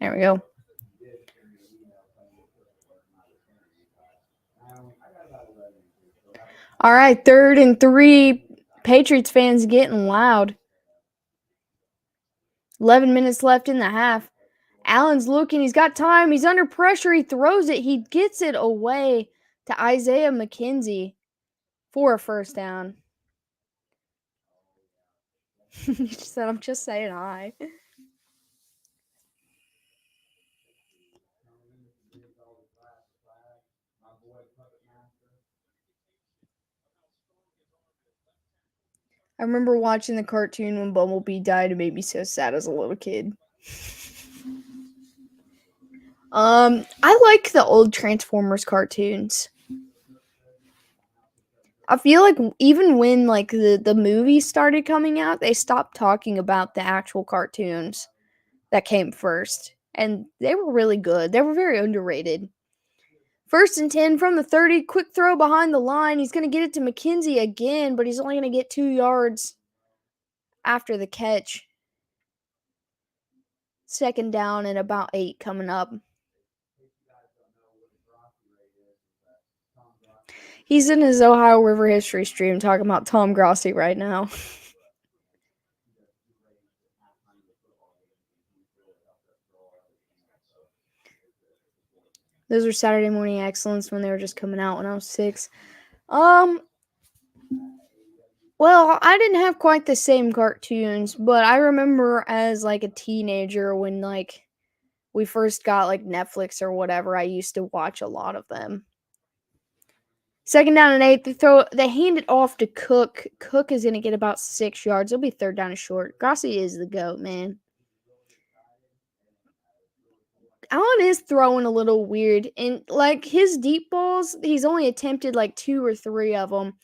Speaker 1: There we go. All right, 3rd and 3. Patriots fans getting loud. 11 minutes left in the half. Allen's looking. He's got time. He's under pressure. He throws it. He gets it away to Isaiah McKenzie for a first down. He said, I'm just saying hi. I remember watching the cartoon when Bumblebee died. It made me so sad as a little kid. I like the old Transformers cartoons. I feel like even when like the movies started coming out, they stopped talking about the actual cartoons that came first. And they were really good. They were very underrated. 1st and 10 from the 30. Quick throw behind the line. He's going to get it to McKenzie again, but he's only going to get 2 yards after the catch. 2nd down and about 8 coming up. He's in his Ohio River history stream talking about Tom Grossi right now. Those were Saturday Morning Excellence when they were just coming out when I was 6. Well, I didn't have quite the same cartoons, but I remember as like a teenager when like we first got like Netflix or whatever, I used to watch a lot of them. 2nd down and 8. They hand it off to Cook. Cook is gonna get about 6 yards. It'll be 3rd down and short. Grossi is the GOAT, man. Allen is throwing a little weird, and like his deep balls, he's only attempted like 2 or 3 of them.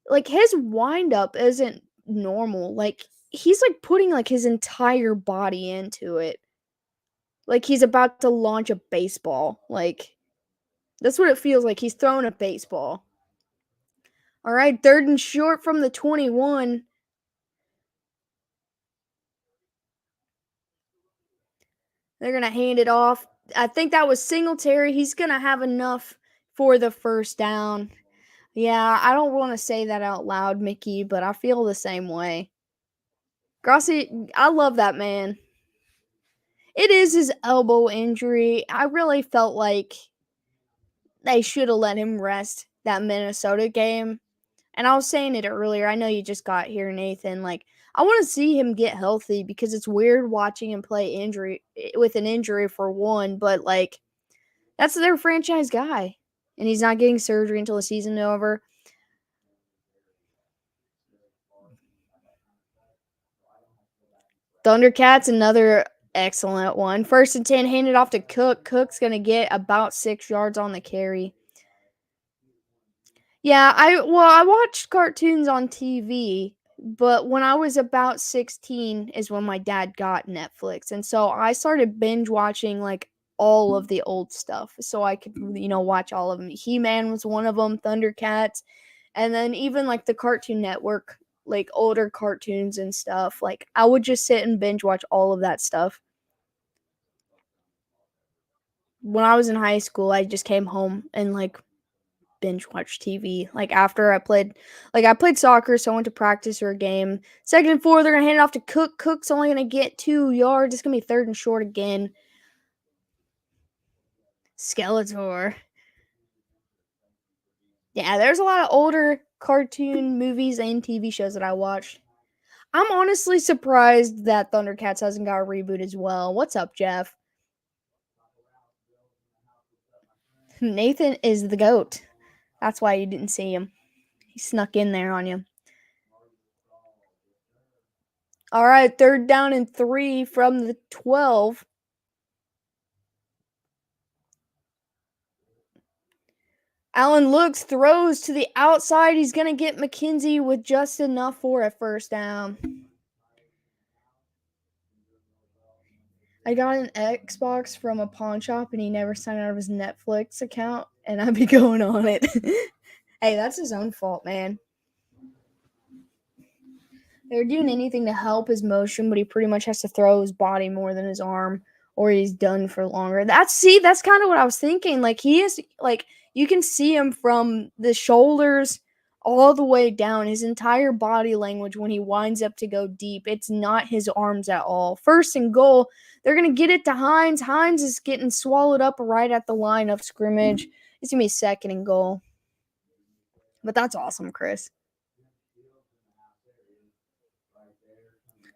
Speaker 1: Like his windup isn't normal. Like he's like putting like his entire body into it. Like he's about to launch a baseball. Like that's what it feels like. He's throwing a baseball. All right, 3rd and short from the 21. They're going to hand it off. I think that was Singletary. He's going to have enough for the first down. Yeah, I don't want to say that out loud, Mickey, but I feel the same way. Grossi, I love that man. It is his elbow injury. I really felt like they should have let him rest that Minnesota game. And I was saying it earlier. I know you just got here, Nathan. Like, I want to see him get healthy because it's weird watching him play injury with an injury for one, but like that's their franchise guy. And he's not getting surgery until the season's over. Thundercats, another excellent one. 1st and 10, handed off to Cook. Cook's going to get about 6 yards on the carry. Yeah, I watched cartoons on TV, but when I was about 16 is when my dad got Netflix. And so I started binge watching like all of the old stuff so I could watch all of them. He-Man was one of them, Thundercats, and then even like the Cartoon Network, like older cartoons and stuff. Like I would just sit and binge watch all of that stuff. When I was in high school, I just came home and like binge watch TV. Like after I played soccer, so I went to practice or a game. 2nd and 4, they're gonna hand it off to Cook. Cook's only gonna get 2 yards. It's gonna be 3rd and short again. Skeletor. Yeah, there's a lot of older cartoon movies and TV shows that I watched. I'm honestly surprised that Thundercats hasn't got a reboot as well. What's up, Jeff? Nathan is the GOAT. That's why you didn't see him. He snuck in there on you. All right, 3rd down and 3 from the 12. Allen looks, throws to the outside. He's going to get McKenzie with just enough for a first down. I got an Xbox from a pawn shop and he never signed out of his Netflix account, and I'd be going on it. Hey, that's his own fault, man. They're doing anything to help his motion, but he pretty much has to throw his body more than his arm, or he's done for longer. That's kind of what I was thinking. Like he is like you can see him from the shoulders all the way down, his entire body language when he winds up to go deep. It's not his arms at all. First and goal, they're gonna get it to Hines. Hines is getting swallowed up right at the line of scrimmage. It's gonna be second and goal. But that's awesome, Chris.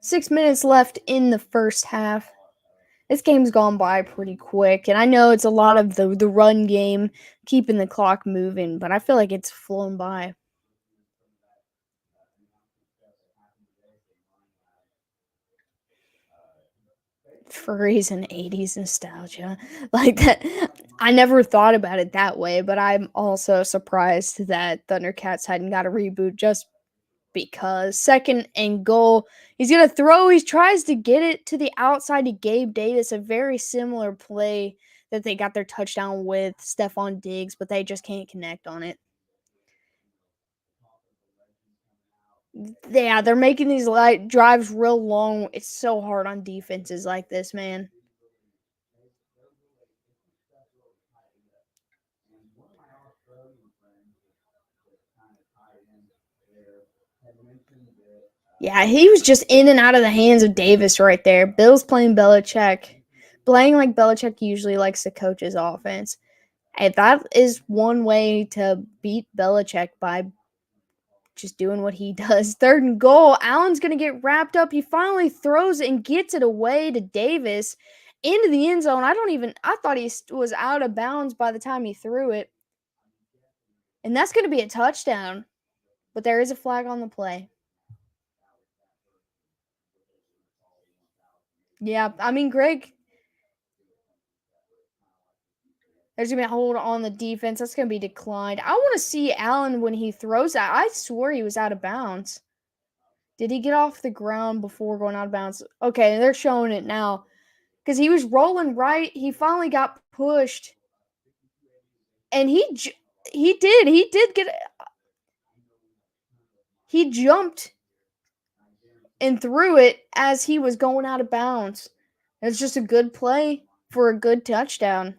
Speaker 1: 6 minutes left in the first half. This game's gone by pretty quick, and I know it's a lot of the run game, keeping the clock moving, but I feel like it's flown by. For reason 80s nostalgia. Like that I never thought about it that way, but I'm also surprised that Thundercats hadn't got a reboot just because. Second and goal. He's gonna throw. He tries to get it to the outside to Gabe Davis. A very similar play that they got their touchdown with Stephon Diggs, but they just can't connect on it. Yeah, they're making these light drives real long. It's so hard on defenses like this, man. Yeah, he was just in and out of the hands of Davis right there. Bill's playing Belichick. Playing like Belichick usually likes to coach his offense. Hey, that is one way to beat Belichick by just doing what he does. Third and goal. Allen's going to get wrapped up. He finally throws it and gets it away to Davis into the end zone. I thought he was out of bounds by the time he threw it. And that's going to be a touchdown. But there is a flag on the play. Yeah, I mean, Greg, there's going to be a hold on the defense. That's going to be declined. I want to see Allen when he throws that. I swore he was out of bounds. Did he get off the ground before going out of bounds? Okay, they're showing it now. Because he was rolling right. He finally got pushed. And he did get, he jumped and threw it as he was going out of bounds. It's just a good play for a good touchdown.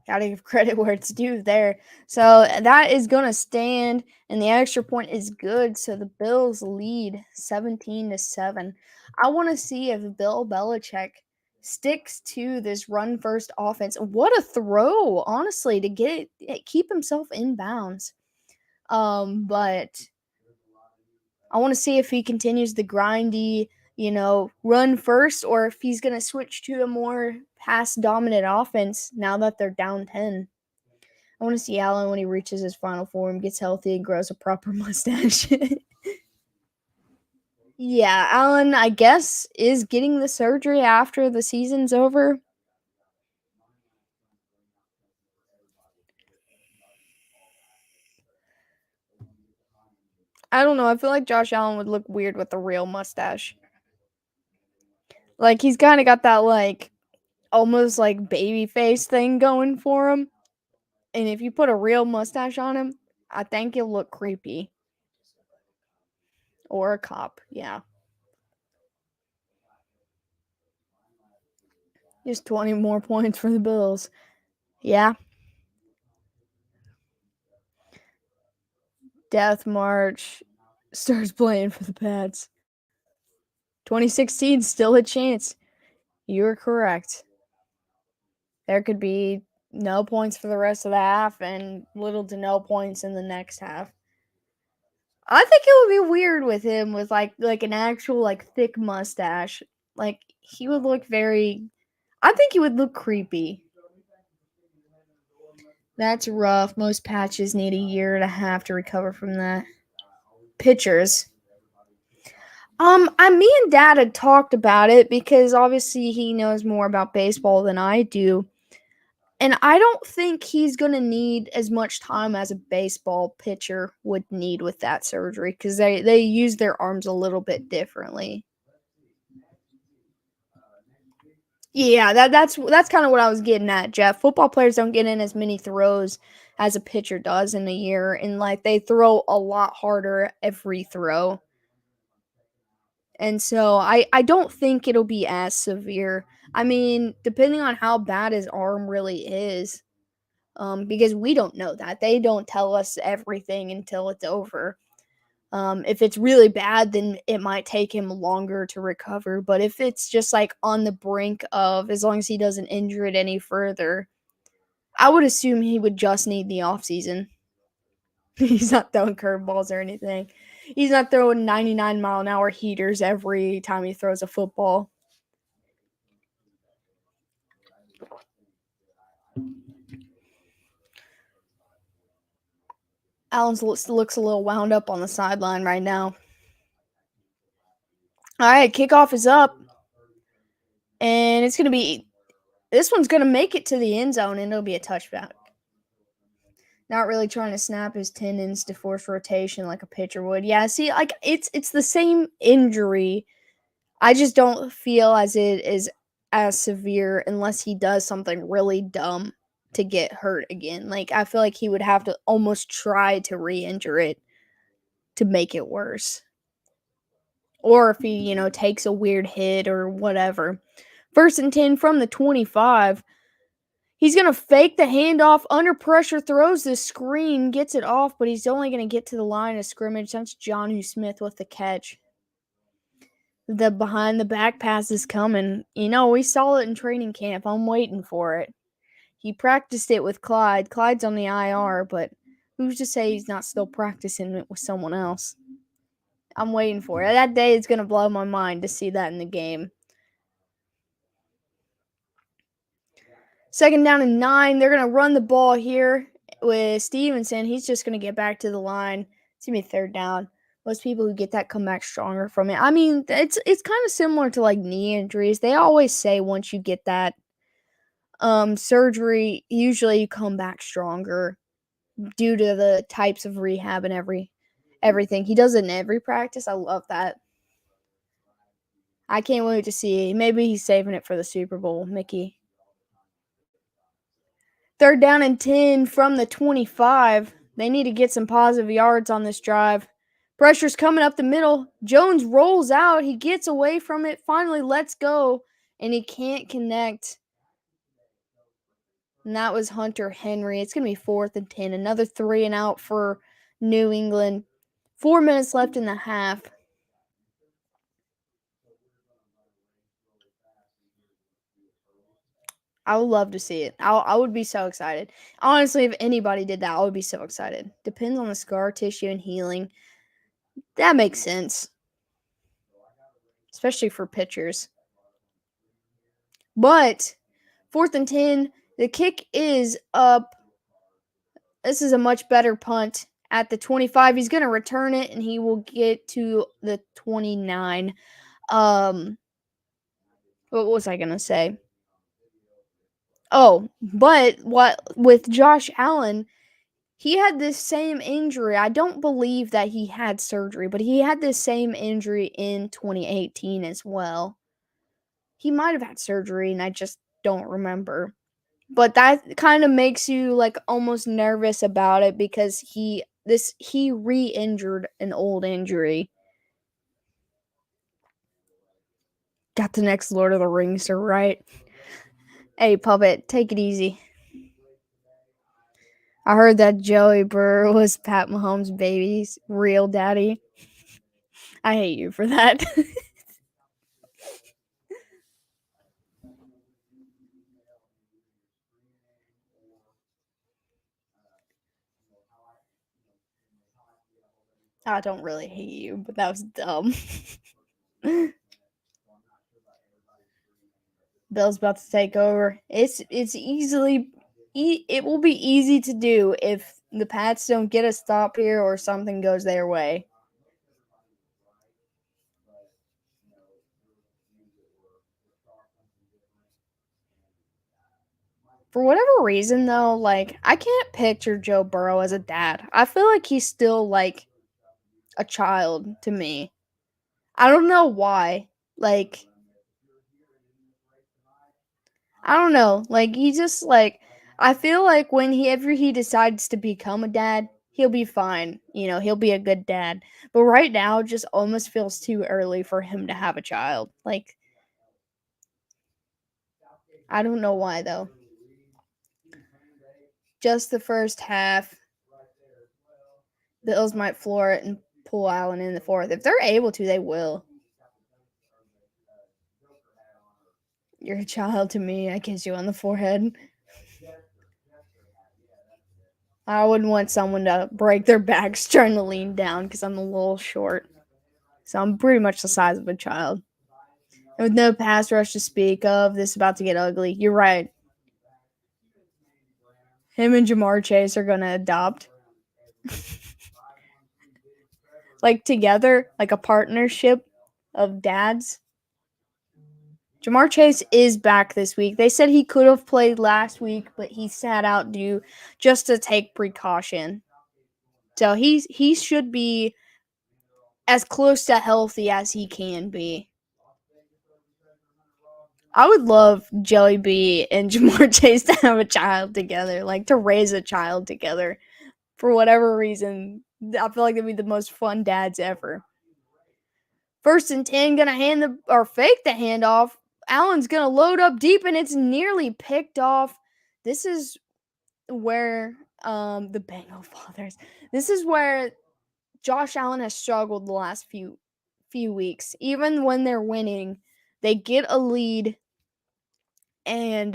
Speaker 1: Gotta give credit where it's due there. So that is gonna stand, and the extra point is good. So the Bills lead 17-7. I want to see if Bill Belichick sticks to this run first offense. What a throw, honestly, to keep himself in bounds. But I want to see if he continues the grindy, run first, or if he's going to switch to a more pass dominant offense now that they're down 10. I want to see Allen when he reaches his final form, gets healthy, and grows a proper mustache. Yeah, Allen, I guess, is getting the surgery after the season's over. I don't know. I feel like Josh Allen would look weird with a real mustache. Like, he's kind of got that, like, almost like baby face thing going for him. And if you put a real mustache on him, I think he'll look creepy. Or a cop, yeah. Just 20 more points for the Bills. Yeah. Death March starts playing for the Pats. 2016, still a chance. You're correct. There could be no points for the rest of the half and little to no points in the next half. I think it would be weird with him with like an actual like thick mustache. Like he would look very I think he would look creepy. That's rough. Most patches need a year and a half to recover from that. Pitchers. Me and Dad had talked about it because obviously he knows more about baseball than I do. And I don't think he's going to need as much time as a baseball pitcher would need with that surgery because they use their arms a little bit differently. Yeah, that's kind of what I was getting at, Jeff. Football players don't get in as many throws as a pitcher does in a year, and like they throw a lot harder every throw. And so I don't think it'll be as severe. I mean, depending on how bad his arm really is, because we don't know that. They don't tell us everything until it's over. If it's really bad, then it might take him longer to recover. But if it's just like on the brink of, as long as he doesn't injure it any further, I would assume he would just need the off season. He's not throwing curveballs or anything. He's not throwing 99-mile-an-hour heaters every time he throws a football. Allen's looks a little wound up on the sideline right now. All right, kickoff is up. And it's going to be, this one's going to make it to the end zone, and it'll be a touchback. Not really trying to snap his tendons to force rotation like a pitcher would. Yeah, see, like it's the same injury. I just don't feel as it is as severe unless he does something really dumb to get hurt again. Like I feel like he would have to almost try to re-injure it to make it worse. Or if he, takes a weird hit or whatever. 1st and 10 from the 25. He's going to fake the handoff under pressure, throws the screen, gets it off, but he's only going to get to the line of scrimmage. That's Jonnu Smith with the catch. The behind the back pass is coming. We saw it in training camp. I'm waiting for it. He practiced it with Clyde. Clyde's on the IR, but who's to say he's not still practicing it with someone else? I'm waiting for it. That day is going to blow my mind to see that in the game. 2nd down and 9. They're going to run the ball here with Stevenson. He's just going to get back to the line. It's going to be 3rd down. Most people who get that come back stronger from it. I mean, it's kind of similar to like knee injuries. They always say once you get that surgery, usually you come back stronger due to the types of rehab and everything. He does it in every practice. I love that. I can't wait to see. Maybe he's saving it for the Super Bowl, Mickey. 3rd down and 10 from the 25. They need to get some positive yards on this drive. Pressure's coming up the middle. Jones rolls out. He gets away from it. Finally lets go. And he can't connect. And that was Hunter Henry. It's going to be 4th and 10. Another 3 and out for New England. 4 minutes left in the half. I would love to see it. I would be so excited. Honestly, if anybody did that, I would be so excited. Depends on the scar tissue and healing. That makes sense. Especially for pitchers. But 4th and 10, the kick is up. This is a much better punt. At the 25, he's going to return it, and he will get to the 29. What was I going to say? Oh, but what with Josh Allen, he had this same injury. I don't believe that he had surgery, but he had this same injury in 2018 as well. He might have had surgery, and I just don't remember. But that kind of makes you like almost nervous about it because he re-injured an old injury. Got the next Lord of the Rings to right. Hey, Puppet, take it easy. I heard that Joey Burr was Pat Mahomes' baby's real daddy. I hate you for that. I don't really hate you, but that was dumb. Bill's about to take over. It will be easy to do if the Pats don't get a stop here or something goes their way. For whatever reason, though, like, I can't picture Joe Burrow as a dad. I feel like he's still, like, a child to me. I don't know why. Like, I don't know. Like, he just, like, I feel like whenever he decides to become a dad, he'll be fine. He'll be a good dad. But right now, just almost feels too early for him to have a child. Like, I don't know why though. Just the first half, the Bills might floor it and pull Allen in the fourth. If they're able to, they will. You're a child to me. I kiss you on the forehead. I wouldn't want someone to break their backs trying to lean down because I'm a little short. So I'm pretty much the size of a child. And with no pass rush to speak of, this is about to get ugly. You're right. Him and Jamar Chase are going to adopt. Like together, like a partnership of dads. Jamar Chase is back this week. They said he could have played last week, but he sat out due just to take precaution. So he should be as close to healthy as he can be. I would love Jelly B and Jamar Chase to have a child together, like to raise a child together. For whatever reason, I feel like they'd be the most fun dads ever. 1st and 10, gonna fake the handoff. Allen's gonna load up deep, and it's nearly picked off. This is where the Bengal fathers. This is where Josh Allen has struggled the last few weeks. Even when they're winning, they get a lead, and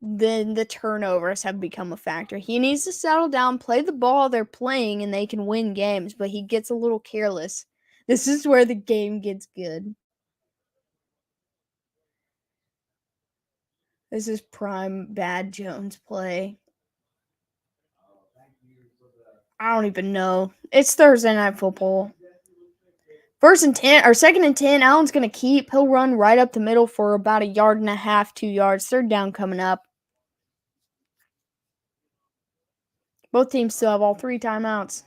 Speaker 1: then the turnovers have become a factor. He needs to settle down, play the ball they're playing, and they can win games, but he gets a little careless. This is where the game gets good. This is prime bad Jones play. I don't even know. It's Thursday Night Football. 1st and 10 or 2nd and 10, Allen's gonna keep. He'll run right up the middle for about 1.5 yards, 2 yards. 3rd down coming up. Both teams still have all 3 timeouts.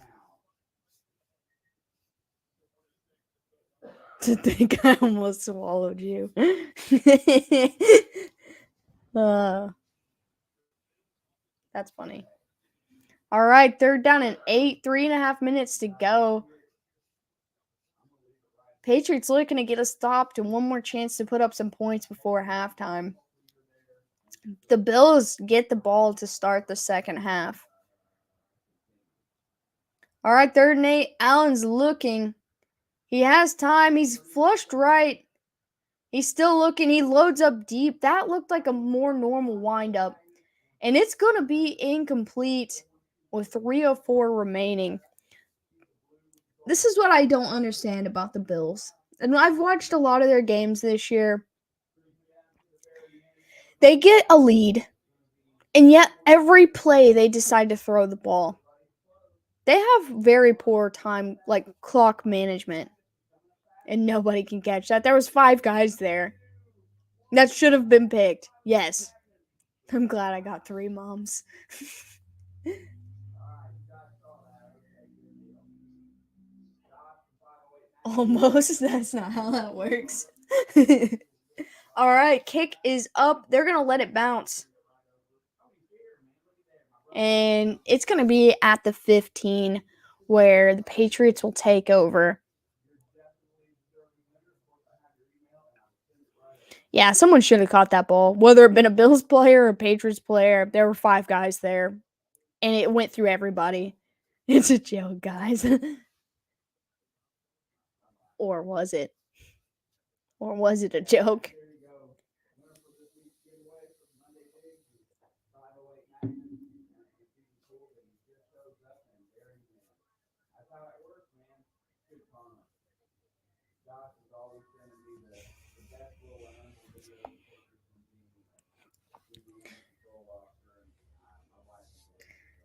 Speaker 1: To think I almost swallowed you. That's funny. All right, 3rd down and 8, 3.5 minutes to go. Patriots looking to get a stop and one more chance to put up some points before halftime. The Bills get the ball to start the second half. All right, 3rd and 8. Allen's looking. He has time. He's flushed right. He's still looking. He loads up deep. That looked like a more normal windup. And it's going to be incomplete with 3:04 remaining. This is what I don't understand about the Bills. And I've watched a lot of their games this year. They get a lead, and yet every play they decide to throw the ball. They have very poor clock management, and nobody can catch that. There was 5 guys there. That should have been picked. Yes. I'm glad I got 3 moms. Almost. That's not how that works. All right, kick is up. They're going to let it bounce. And it's going to be at the 15 where the Patriots will take over. Yeah, someone should have caught that ball. Whether it been a Bills player or a Patriots player, there were 5 guys there. And it went through everybody. It's a joke, guys. Or was it? Or was it a joke?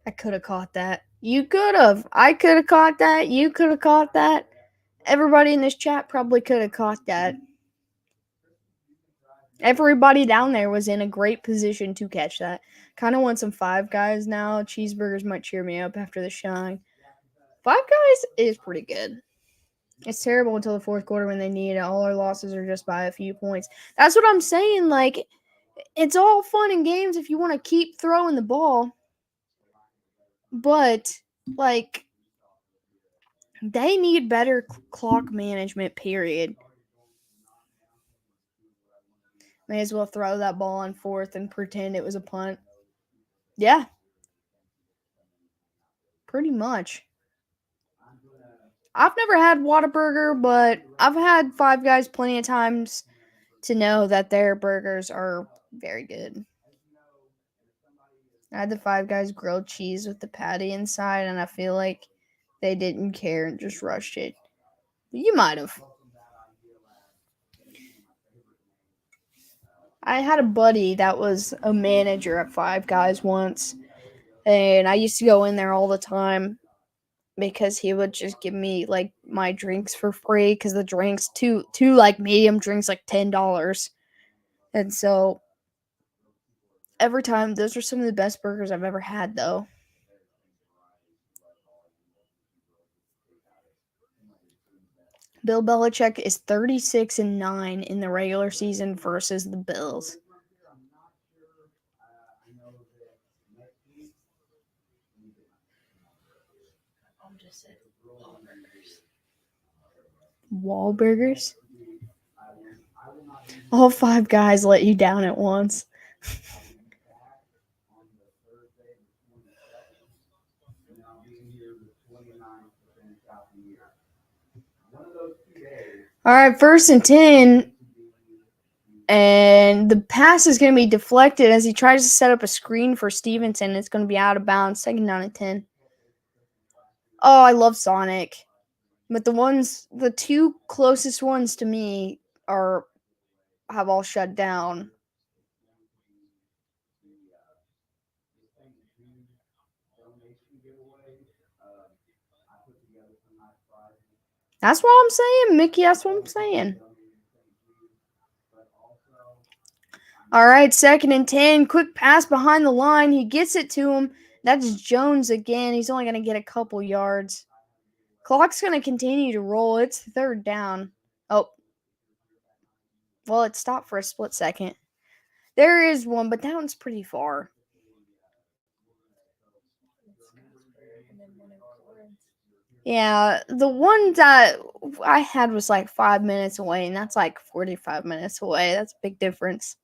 Speaker 1: I could have caught that. You could have. I could have caught that. You could have caught that. Everybody in this chat probably could have caught that. Everybody down there was in a great position to catch that. Kind of want some Five Guys now. Cheeseburgers might cheer me up after the shine. Five Guys is pretty good. It's terrible until the 4th quarter when they need it. All our losses are just by a few points. That's what I'm saying. Like, It's all fun and games if you want to keep throwing the ball, but like they need better clock management. Period. May as well throw that ball on fourth and pretend it was a punt. Yeah, pretty much. I've never had Whataburger, but I've had Five Guys plenty of times to know that their burgers are very good. I had the Five Guys grilled cheese with the patty inside, and I feel like they didn't care and just rushed it. You might have. I had a buddy that was a manager at Five Guys once, and I used to go in there all the time because he would just give me like my drinks for free because the drinks two like medium drinks like $10, and so every time those are some of the best burgers I've ever had though. Bill Belichick is 36-9 in the regular season versus the Bills.
Speaker 2: I'm just saying, Wahlburgers.
Speaker 1: Wahlburgers. All Five Guys let you down at once. All right, 1st and 10. And the pass is going to be deflected as he tries to set up a screen for Stevenson. It's going to be out of bounds. 2nd down and 10. Oh, I love Sonic. But the two closest ones to me have all shut down. That's what I'm saying, Mickey. That's what I'm saying. All right, 2nd and 10. Quick pass behind the line. He gets it to him. That's Jones again. He's only going to get a couple yards. Clock's going to continue to roll. It's 3rd down. Oh. Well, it stopped for a split second. There is one, but that one's pretty far.
Speaker 2: And then one in Florence.
Speaker 1: Yeah, the one that I had was like 5 minutes away, and that's like 45 minutes away. That's a big difference.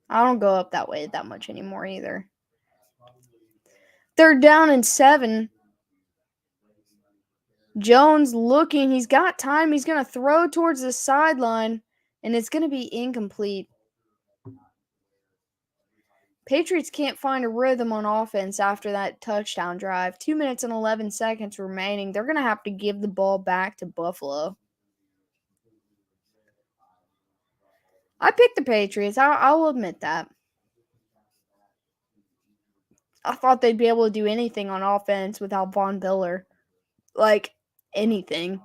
Speaker 1: I don't go up that way that much anymore either. 3rd down and 7. Jones looking. He's got time. He's going to throw towards the sideline, and it's going to be incomplete. Patriots can't find a rhythm on offense after that touchdown drive. 2 minutes and 11 seconds remaining. They're going to have to give the ball back to Buffalo. I picked the Patriots. I'll admit that. I thought they'd be able to do anything on offense without Von Miller. Like, anything.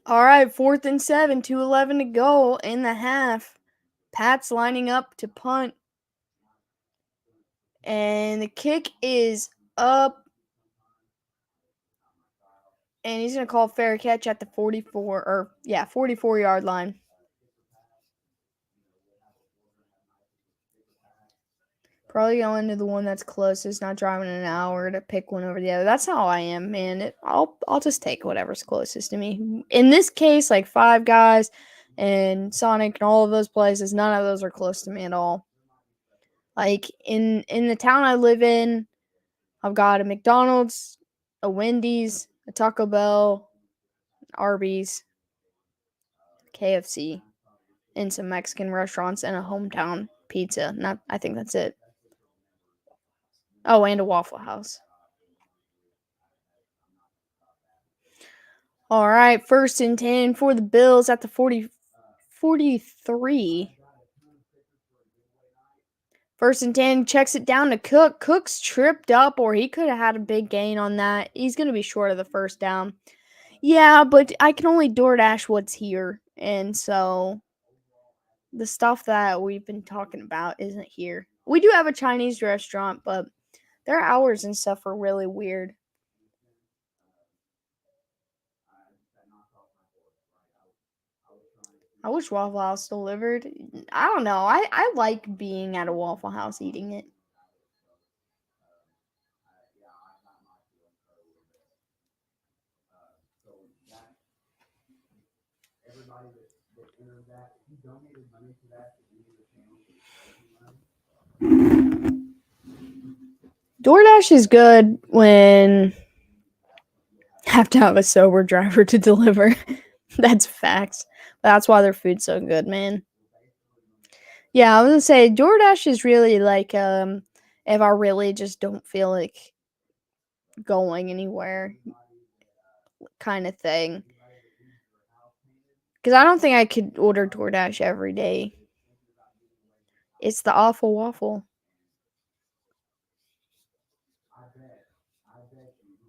Speaker 1: All right, 4th and 7, 2:11 to go in the half. Pat's lining up to punt. And the kick is up. And he's going to call fair catch at the 44-yard line. Probably going to the one that's closest, not driving an hour to pick one over the other. That's how I am, man. I'll just take whatever's closest to me. In this case, like Five Guys and Sonic and all of those places, none of those are close to me at all. Like in the town I live in, I've got a McDonald's, a Wendy's, a Taco Bell, Arby's, KFC, and some Mexican restaurants and a hometown pizza. I think that's it. Oh, and a Waffle House. All right, 1st and 10 for the Bills at the 43. 1st and 10, checks it down to Cook. Cook's tripped up, or he could have had a big gain on that. He's going to be short of the 1st down. Yeah, but I can only DoorDash what's here. And so the stuff that we've been talking about isn't here. We do have a Chinese restaurant, but their hours and stuff are really weird. I wish Waffle House delivered. I don't know. I like being at a Waffle House eating it. DoorDash is good when have to have a sober driver to deliver. That's facts. That's why their food's so good, man. Yeah, I was gonna say DoorDash is really like if I really just don't feel like going anywhere kind of thing. Because I don't think I could order DoorDash every day. It's the awful waffle.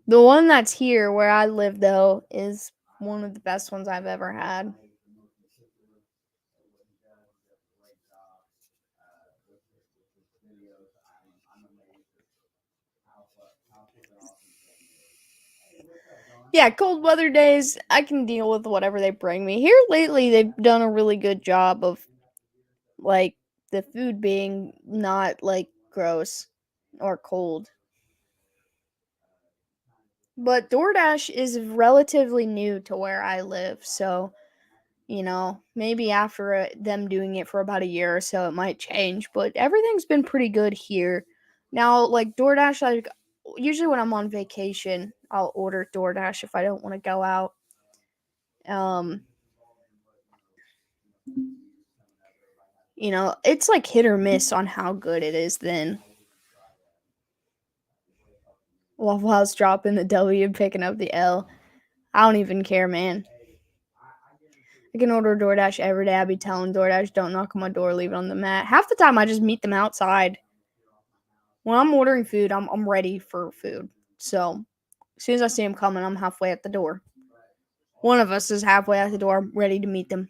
Speaker 1: The one that's here where I live though is one of the best ones I've ever had. Yeah, cold weather days, I can deal with whatever they bring me. Here lately, they've done a really good job of like the food being not like gross or cold. But DoorDash is relatively new to where I live, so maybe after them doing it for about a year or so, it might change. But everything's been pretty good here. Now, like DoorDash, like usually when I'm on vacation, I'll order DoorDash if I don't want to go out. Um, it's like hit or miss on how good it is. Then Waffle House dropping the W, picking up the L. I don't even care, man. I can order DoorDash every day. I'd be telling DoorDash, don't knock on my door, leave it on the mat. Half the time, I just meet them outside. When I'm ordering food, I'm ready for food. So as soon as I see them coming, I'm halfway at the door. One of us is halfway at the door, ready to meet them.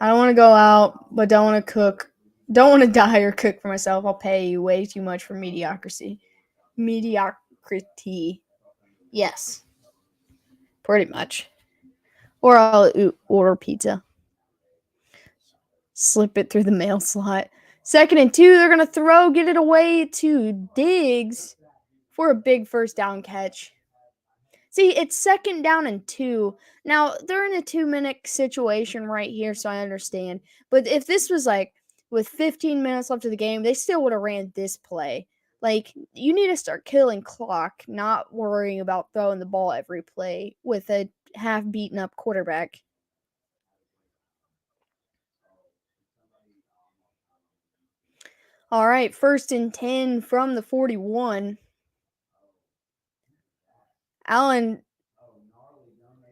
Speaker 1: I don't want to go out, but don't want to cook. Don't want to die or cook for myself. I'll pay you way too much for mediocrity. Mediocrity. Yes, pretty much. Or I'll order pizza. Slip it through the mail slot. 2nd and 2, they're going to throw, get it away to Diggs for a big first down catch. See, it's 2nd down and 2. Now, they're in a 2-minute situation right here, so I understand. But if this was like with 15 minutes left of the game, they still would have ran this play. Like, you need to start killing clock, not worrying about throwing the ball every play with a half beaten up quarterback. All right, 1st and 10 from the 41. Allen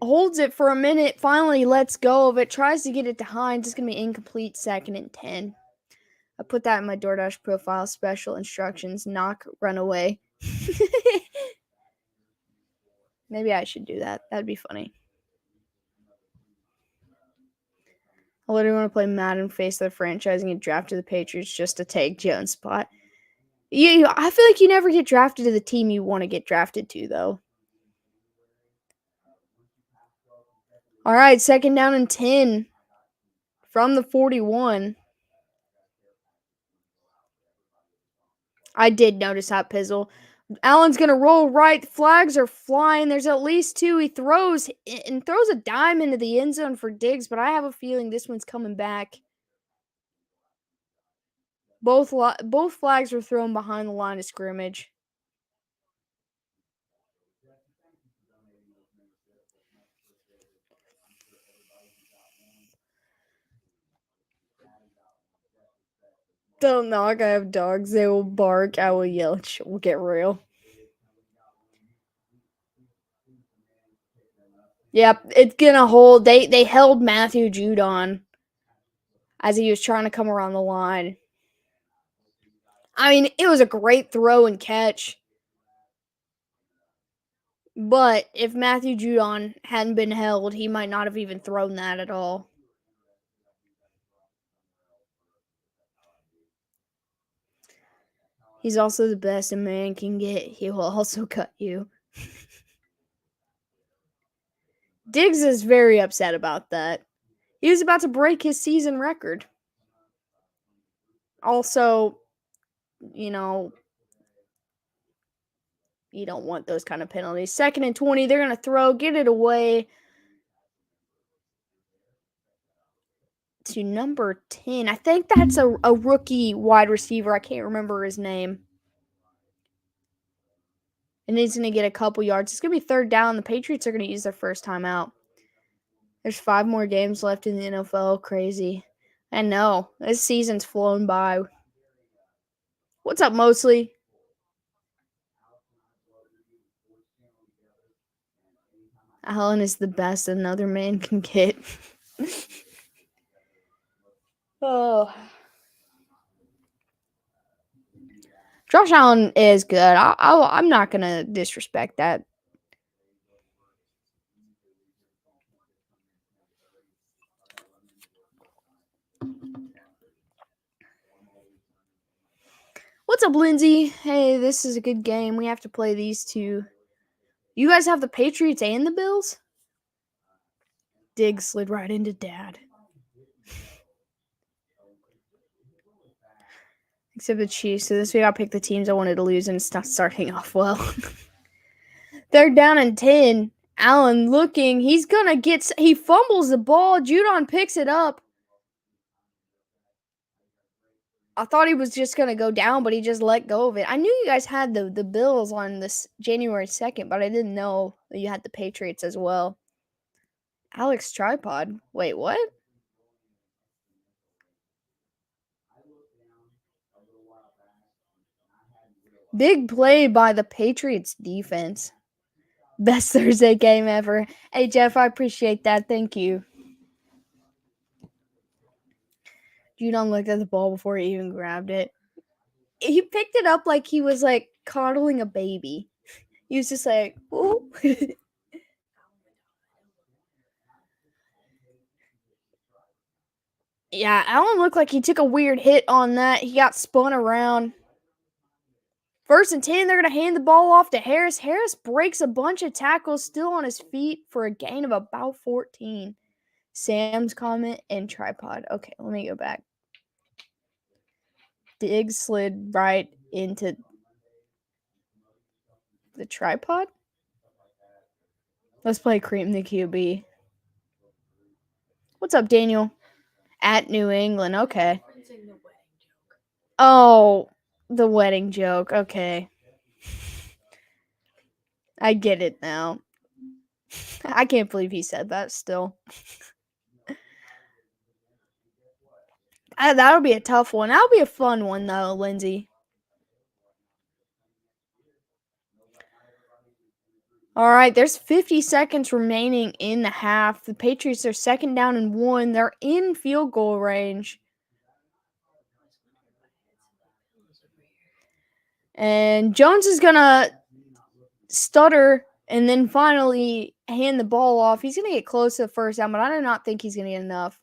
Speaker 1: holds it for a minute, finally lets go of it, tries to get it to Hines. It's going to be incomplete, 2nd and 10. I put that in my DoorDash profile, special instructions, knock, run away. Maybe I should do that. That'd be funny. I literally want to play Madden, face the franchise, and get drafted to the Patriots just to take Jones' spot. I feel like you never get drafted to the team you want to get drafted to, though. All right, 2nd down and 10 from the 41. I did notice that, Pizzle. Allen's going to roll right. Flags are flying. There's at least 2. He throws a dime into the end zone for Diggs, but I have a feeling this one's coming back. Both flags were thrown behind the line of scrimmage. Don't knock. I have dogs. They will bark. I will yell. Shit will get real. Yep, it's gonna hold. They held Matthew Judon as he was trying to come around the line. I mean, it was a great throw and catch. But if Matthew Judon hadn't been held, he might not have even thrown that at all. He's also the best a man can get. He will also cut you. Diggs is very upset about that. He was about to break his season record. Also, you know, you don't want those kind of penalties. 2nd and 20, they're going to throw, get it away to number 10. I think that's a rookie wide receiver. I can't remember his name. And he's going to get a couple yards. It's going to be 3rd down. The Patriots are going to use their first timeout. There's 5 more games left in the NFL. Crazy. I know. This season's flown by. What's up, Mosley? Allen is the best another man can get. Oh. Josh Allen is good. I'm not going to disrespect that. What's up, Lindsay? Hey, this is a good game. We have to play these two. You guys have the Patriots and the Bills? Diggs slid right into Dad. Except the Chiefs. So this week I'll pick the teams I wanted to lose, and it's not starting off well. They're down in 10. Allen looking. He's going to get... He fumbles the ball. Judon picks it up. I thought he was just going to go down, but he just let go of it. I knew you guys had the Bills on this January 2nd, but I didn't know that you had the Patriots as well. Alex Tripod. Wait, what? Big play by the Patriots defense. Best Thursday game ever. Hey, Jeff, I appreciate that. Thank you. Judon looked at the ball before he even grabbed it. He picked it up like he was like coddling a baby. He was just like, ooh. Yeah, Allen looked like he took a weird hit on that. He got spun around. 1st and 10, they're going to hand the ball off to Harris. Harris breaks a bunch of tackles, still on his feet for a gain of about 14. Sam's comment and Tripod. Okay, let me go back. Diggs slid right into the Tripod. Let's play Cream the QB. What's up, Daniel? At New England. Okay. Oh, the wedding joke. Okay. I get it now. I can't believe he said that still. That'll be a tough one. That'll be a fun one, though, Lindsay. All right, there's 50 seconds remaining in the half. The Patriots are 2nd down and 1. They're in field goal range. And Jones is going to stutter and then finally hand the ball off. He's going to get close to the 1st down, but I do not think he's going to get enough.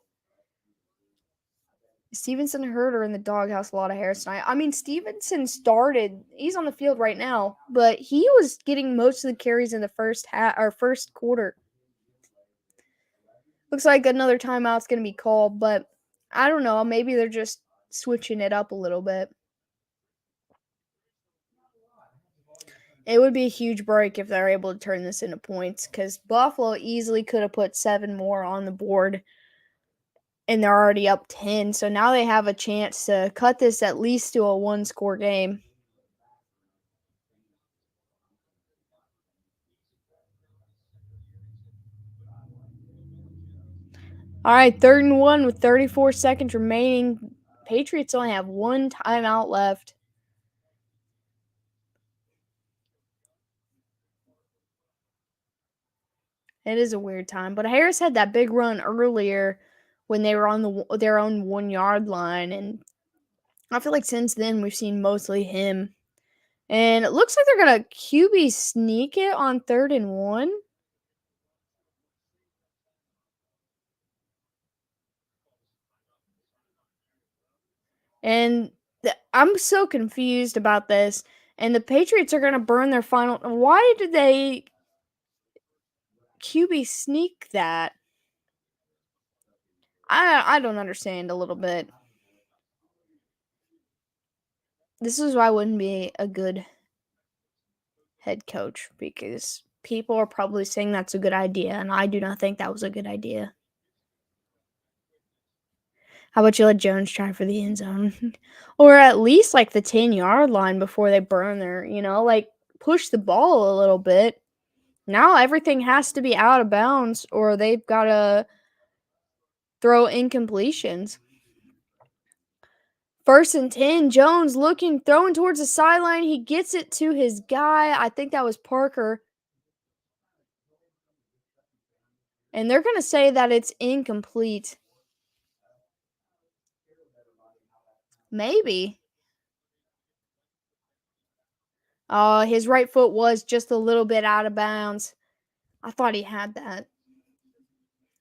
Speaker 1: Stevenson and Hurd are in the doghouse a lot of Harris tonight. I mean, Stevenson started. He's on the field right now, but he was getting most of the carries in the first quarter. Looks like another timeout's going to be called, but I don't know. Maybe they're just switching it up a little bit. It would be a huge break if they're able to turn this into points, because Buffalo easily could have put 7 more on the board, and they're already up 10. So now they have a chance to cut this at least to a 1-score game. All right, 3rd and 1 with 34 seconds remaining. Patriots only have 1 timeout left. It is a weird time, but Harris had that big run earlier when they were on their own 1-yard line, and I feel like since then we've seen mostly him. And it looks like they're going to QB sneak it on 3rd and 1. And I'm so confused about this. And the Patriots are going to burn their final. Why did they QB sneak that? I don't understand a little bit. This is why I wouldn't be a good head coach because people are probably saying that's a good idea, and I do not think that was a good idea. How about you let Jones try for the end zone? Or at least like the 10-yard line before they burn their, like push the ball a little bit. Now everything has to be out of bounds or they've got to throw incompletions. 1st and 10, Jones looking, throwing towards the sideline. He gets it to his guy. I think that was Parker. And they're going to say that it's incomplete. Maybe. His right foot was just a little bit out of bounds. I thought he had that.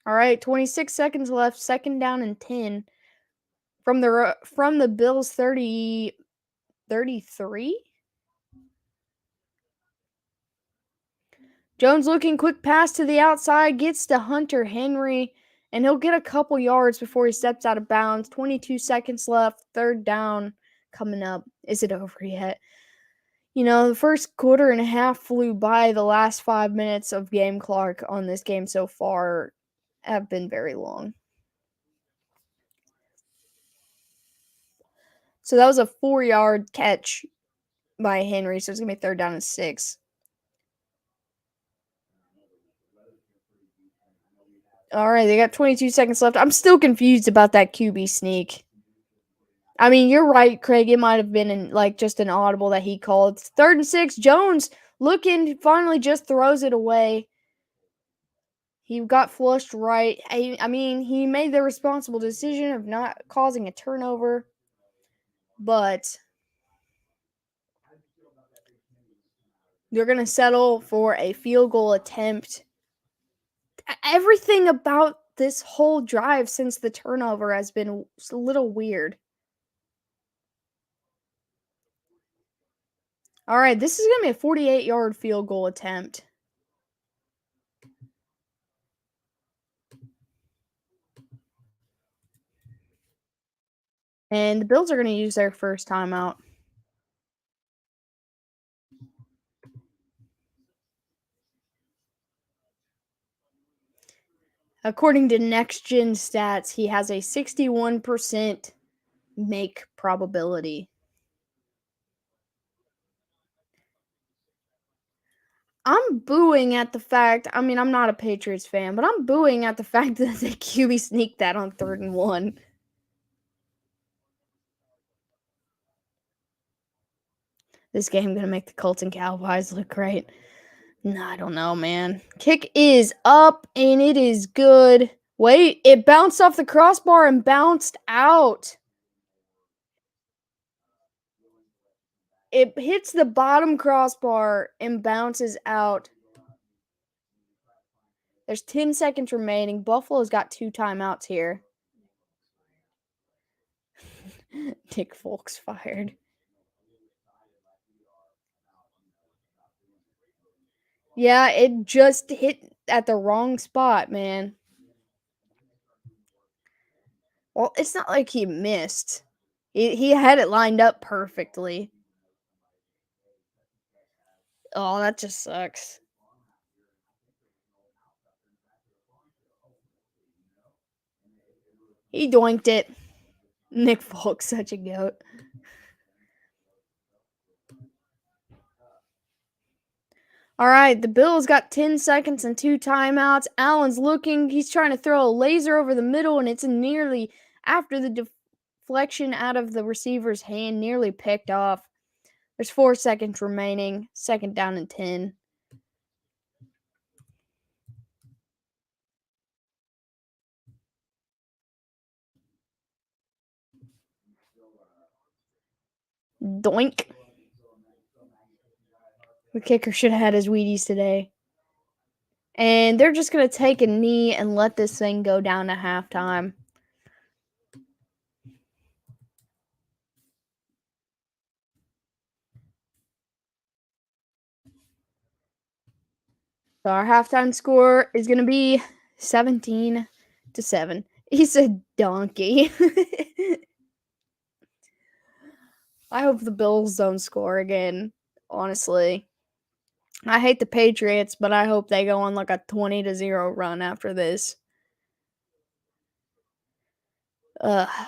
Speaker 1: All right, 26 seconds left, 2nd down and 10 from the Bills 33. Jones looking, quick pass to the outside, gets to Hunter Henry, and he'll get a couple yards before he steps out of bounds. 22 seconds left, 3rd down coming up. Is it over yet? The first quarter and a half flew by. The last 5 minutes of game clock on this game so far have been very long. So that was a 4-yard catch by Henry, so it's going to be 3rd down and 6. All right, they got 22 seconds left. I'm still confused about that QB sneak. I mean, you're right, Craig. It might have been just an audible that he called. It's 3rd and 6. Jones looking, finally just throws it away. He got flushed right. I mean, he made the responsible decision of not causing a turnover, but they're going to settle for a field goal attempt. Everything about this whole drive since the turnover has been a little weird. All right, this is going to be a 48-yard field goal attempt. And the Bills are going to use their first timeout. According to Next Gen Stats, he has a 61% make probability. I'm booing at the fact, I mean, I'm not a Patriots fan, but I'm booing at the fact that they QB sneaked that on 3rd and 1. This game going to make the Colts and Cowboys look great. No, I don't know, man. Kick is up, and it is good. Wait, it bounced off the crossbar and bounced out. It hits the bottom crossbar and bounces out. There's 10 seconds remaining. Buffalo's got 2 timeouts here. Nick Folk's fired. Yeah, it just hit at the wrong spot, man. Well, it's not like he missed. He had it lined up perfectly. Oh, that just sucks. He doinked it. Nick Folk's such a goat. All right, the Bills got 10 seconds and 2 timeouts. Allen's looking. He's trying to throw a laser over the middle, and it's nearly, after the deflection out of the receiver's hand, nearly picked off. There's 4 seconds remaining. 2nd down and 10. Doink. The kicker should have had his Wheaties today. And they're just going to take a knee and let this thing go down to halftime. So our halftime score is gonna be 17-7. He's a donkey. I hope the Bills don't score again. Honestly, I hate the Patriots, but I hope they go on like a 20-0 run after this. Ugh,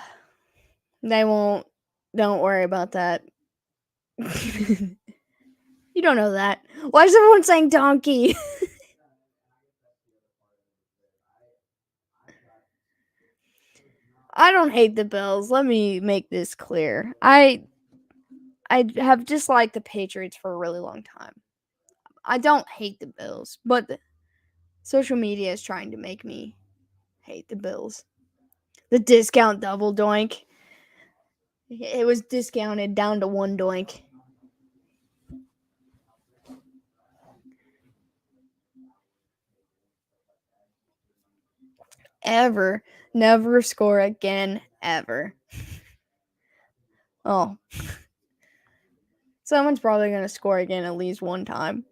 Speaker 1: they won't. Don't worry about that. You don't know that. Why is everyone saying donkey? I don't hate the Bills. Let me make this clear. I have disliked the Patriots for a really long time. I don't hate the Bills, but social media is trying to make me hate the Bills. The discount double doink. It was discounted down to one doink. Ever. Never score again, ever. Oh. Someone's probably going to score again at least one time.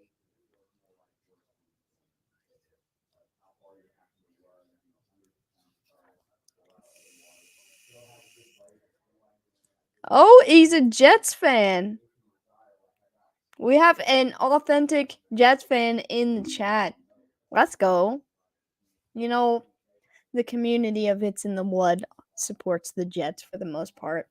Speaker 1: Oh, he's a Jets fan. We have an authentic Jets fan in the chat. Let's go. You know, the community of It's in the Blood supports the Jets for the most part.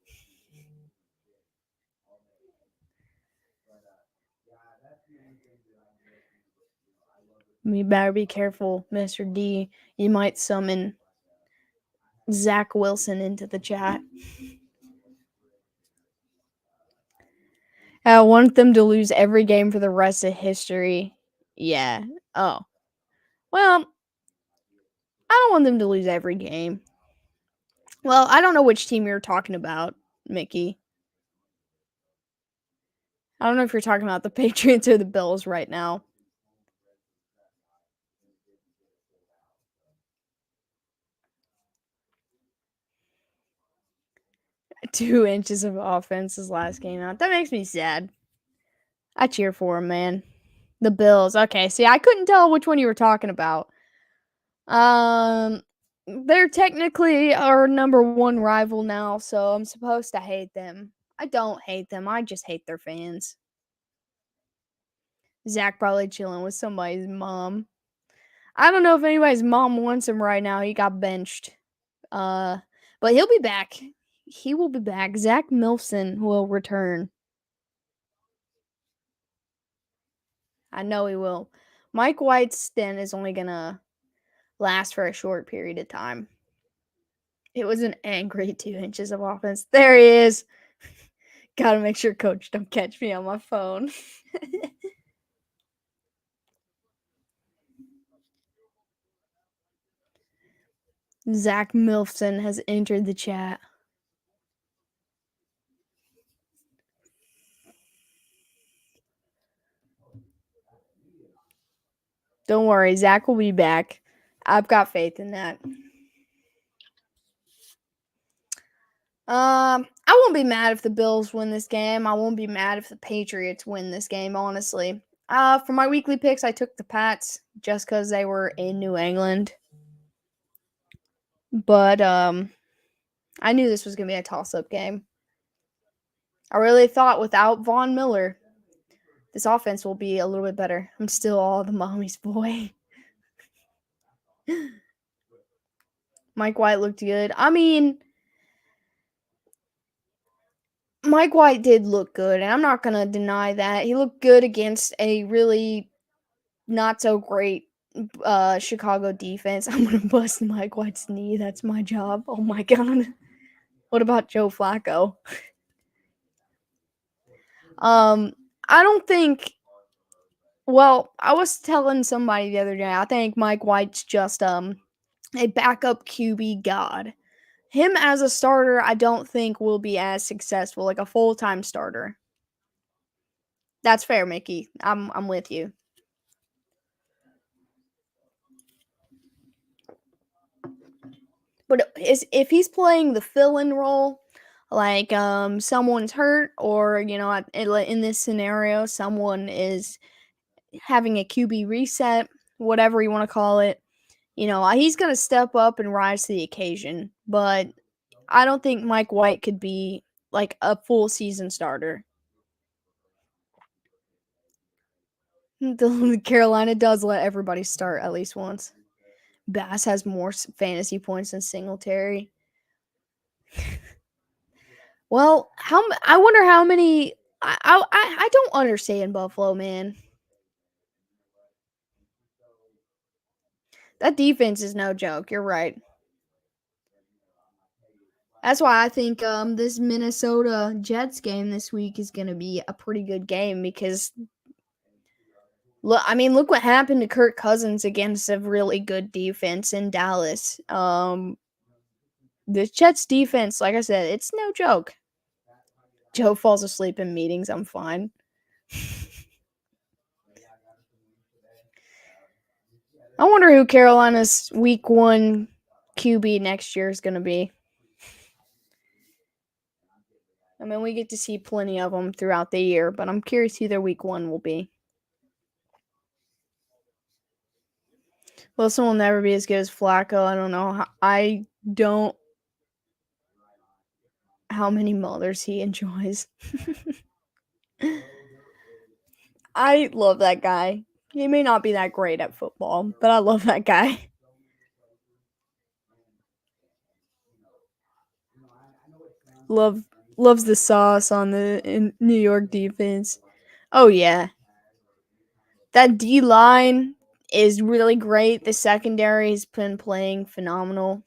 Speaker 1: You better be careful, Mr. D. You might summon Zach Wilson into the chat. I want them to lose every game for the rest of history. Yeah. Oh. Well, I don't want them to lose every game. Well, I don't know which team you're talking about, Mickey. I don't know if you're talking about the Patriots or the Bills right now. 2 inches of offense his last game out. That makes me sad. I cheer for him, man. The Bills. Okay, see, I couldn't tell which one you were talking about. They're technically our number one rival now, so I'm supposed to hate them. I don't hate them. I just hate their fans. Zach probably chilling with somebody's mom. I don't know if anybody's mom wants him right now. He got benched. But he'll be back. He will be back. Zach Milson will return. I know he will. Mike White's stint is only gonna last for a short period of time. It was an angry 2 inches of offense. There he is. Gotta make sure coach don't catch me on my phone. Zach Milson has entered the chat. Don't worry, Zach will be back. I've got faith in that. I won't be mad if the Bills win this game. I won't be mad if the Patriots win this game, honestly. For my weekly picks, I took the Pats just because they were in New England. But I knew this was gonna be a toss-up game. I really thought without Von Miller, this offense will be a little bit better. I'm still all the mommy's boy. Mike White looked good. I mean, Mike White did look good, and I'm not gonna deny that. He looked good against a really not so great Chicago defense. I'm gonna bust Mike White's knee. That's my job. Oh my god. What about Joe Flacco? I don't think. Well, I was telling somebody the other day. I think Mike White's just a backup QB god. Him as a starter, I don't think will be as successful, like a full-time starter. That's fair, Mickey. I'm with you. But if he's playing the fill-in role, like someone's hurt, or in this scenario, someone is having a QB reset, whatever you want to call it. He's going to step up and rise to the occasion, but I don't think Mike White could be like a full season starter. Carolina does let everybody start at least once. Bass has more fantasy points than Singletary. Well, I wonder how many. I don't understand Buffalo, man. That defense is no joke. You're right. That's why I think this Minnesota Jets game this week is going to be a pretty good game because look what happened to Kirk Cousins against a really good defense in Dallas. The Jets defense, like I said, it's no joke. Joe falls asleep in meetings. I'm fine. I wonder who Carolina's week 1 QB next year is going to be. I mean, we get to see plenty of them throughout the year, but I'm curious who their week 1 will be. Wilson will never be as good as Flacco. I don't know. I don't how many mothers he enjoys. I love that guy. He may not be that great at football, but I love that guy. Loves the sauce on the New York defense. Oh yeah. That D line is really great. The secondary's been playing phenomenal.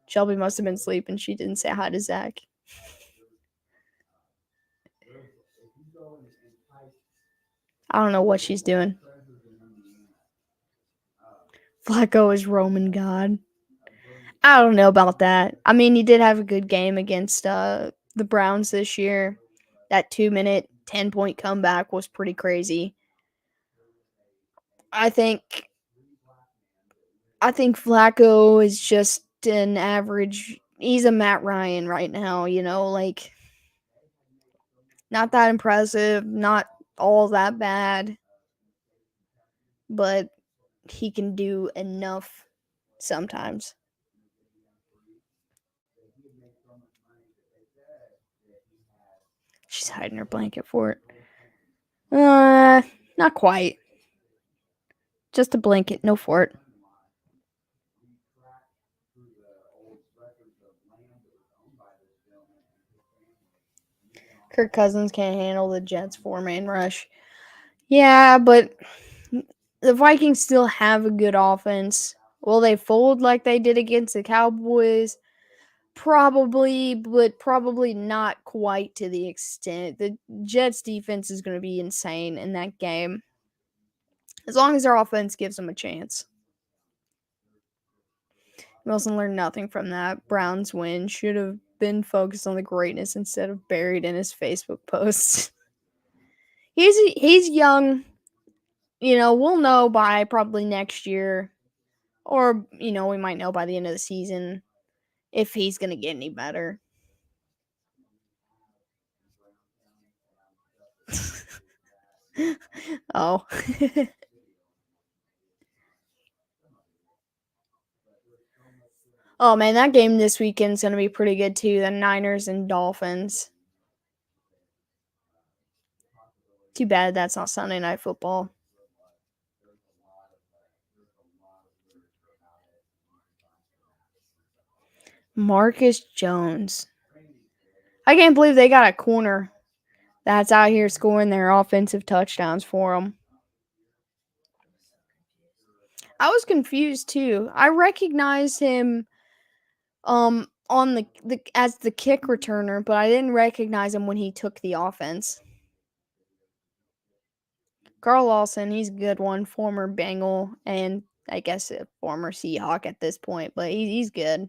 Speaker 1: Shelby must have been sleeping. She didn't say hi to Zach. I don't know what she's doing. Flacco is Roman God. I don't know about that. I mean, he did have a good game against the Browns this year. That 2-minute, 10-point comeback was pretty crazy. I think Flacco is just an average. He's a Matt Ryan right now, like not that impressive, not all that bad, but he can do enough sometimes. She's hiding her blanket for it. Not quite. Just a blanket, no fort. Kirk Cousins can't handle the Jets 4-man rush. Yeah, but the Vikings still have a good offense. Will they fold like they did against the Cowboys? Probably, but probably not quite to the extent. The Jets defense is going to be insane in that game. As long as their offense gives them a chance. Wilson learned nothing from that. Browns win. Should have been focused on the greatness instead of buried in his Facebook posts. He's young. We'll know by probably next year. Or, we might know by the end of the season if he's going to get any better. Oh. Oh, man, that game this weekend's going to be pretty good, too. The Niners and Dolphins. Too bad that's not Sunday Night Football. Marcus Jones. I can't believe they got a corner that's out here scoring their offensive touchdowns for them. I was confused, too. I recognized him on the as the kick returner, but I didn't recognize him when he took the offense. Carl Lawson, he's a good one, former Bengal, and I guess a former Seahawk at this point, but he's good.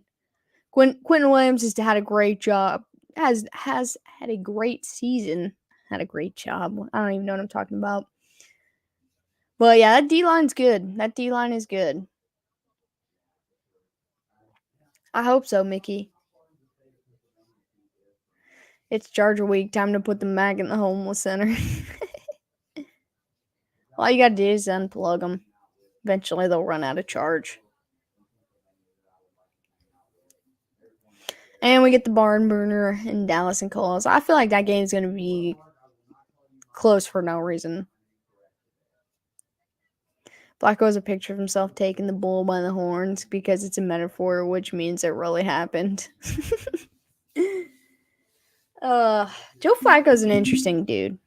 Speaker 1: Quentin Williams has had a great job, has had a great season, had a great job. I don't even know what I'm talking about. But yeah, that D-line's good. That D-line is good. I hope so, Mickey. It's Charger week. Time to put the mag in the homeless center. All you gotta do is unplug them. Eventually, they'll run out of charge. And we get the barn burner in Dallas and Colts. I feel like that game's gonna be close for no reason. Flacco has a picture of himself taking the bull by the horns because it's a metaphor, which means it really happened. Joe Flacco's an interesting dude.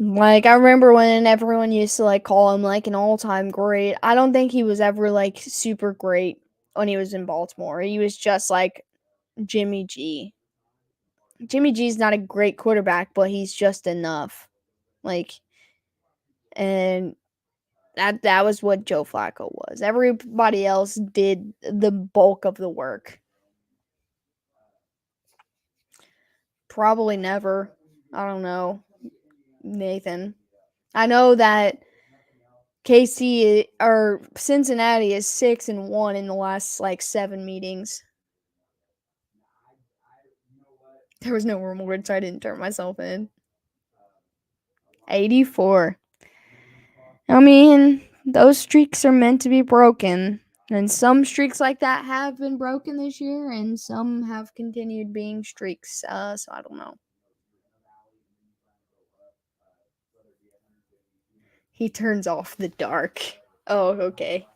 Speaker 1: Like, I remember when everyone used to like call him like an all-time great. I don't think he was ever like super great when he was in Baltimore. He was just like Jimmy G. Jimmy G's not a great quarterback, but he's just enough. Like, and that was what Joe Flacco was. Everybody else did the bulk of the work. Probably never. I don't know, Nathan. I know that KC or Cincinnati is 6-1 in the last like 7 meetings. There was no room word, so I didn't turn myself in. 84. I mean, those streaks are meant to be broken. And some streaks like that have been broken this year, and some have continued being streaks. So I don't know. He turns off the dark. Oh, okay.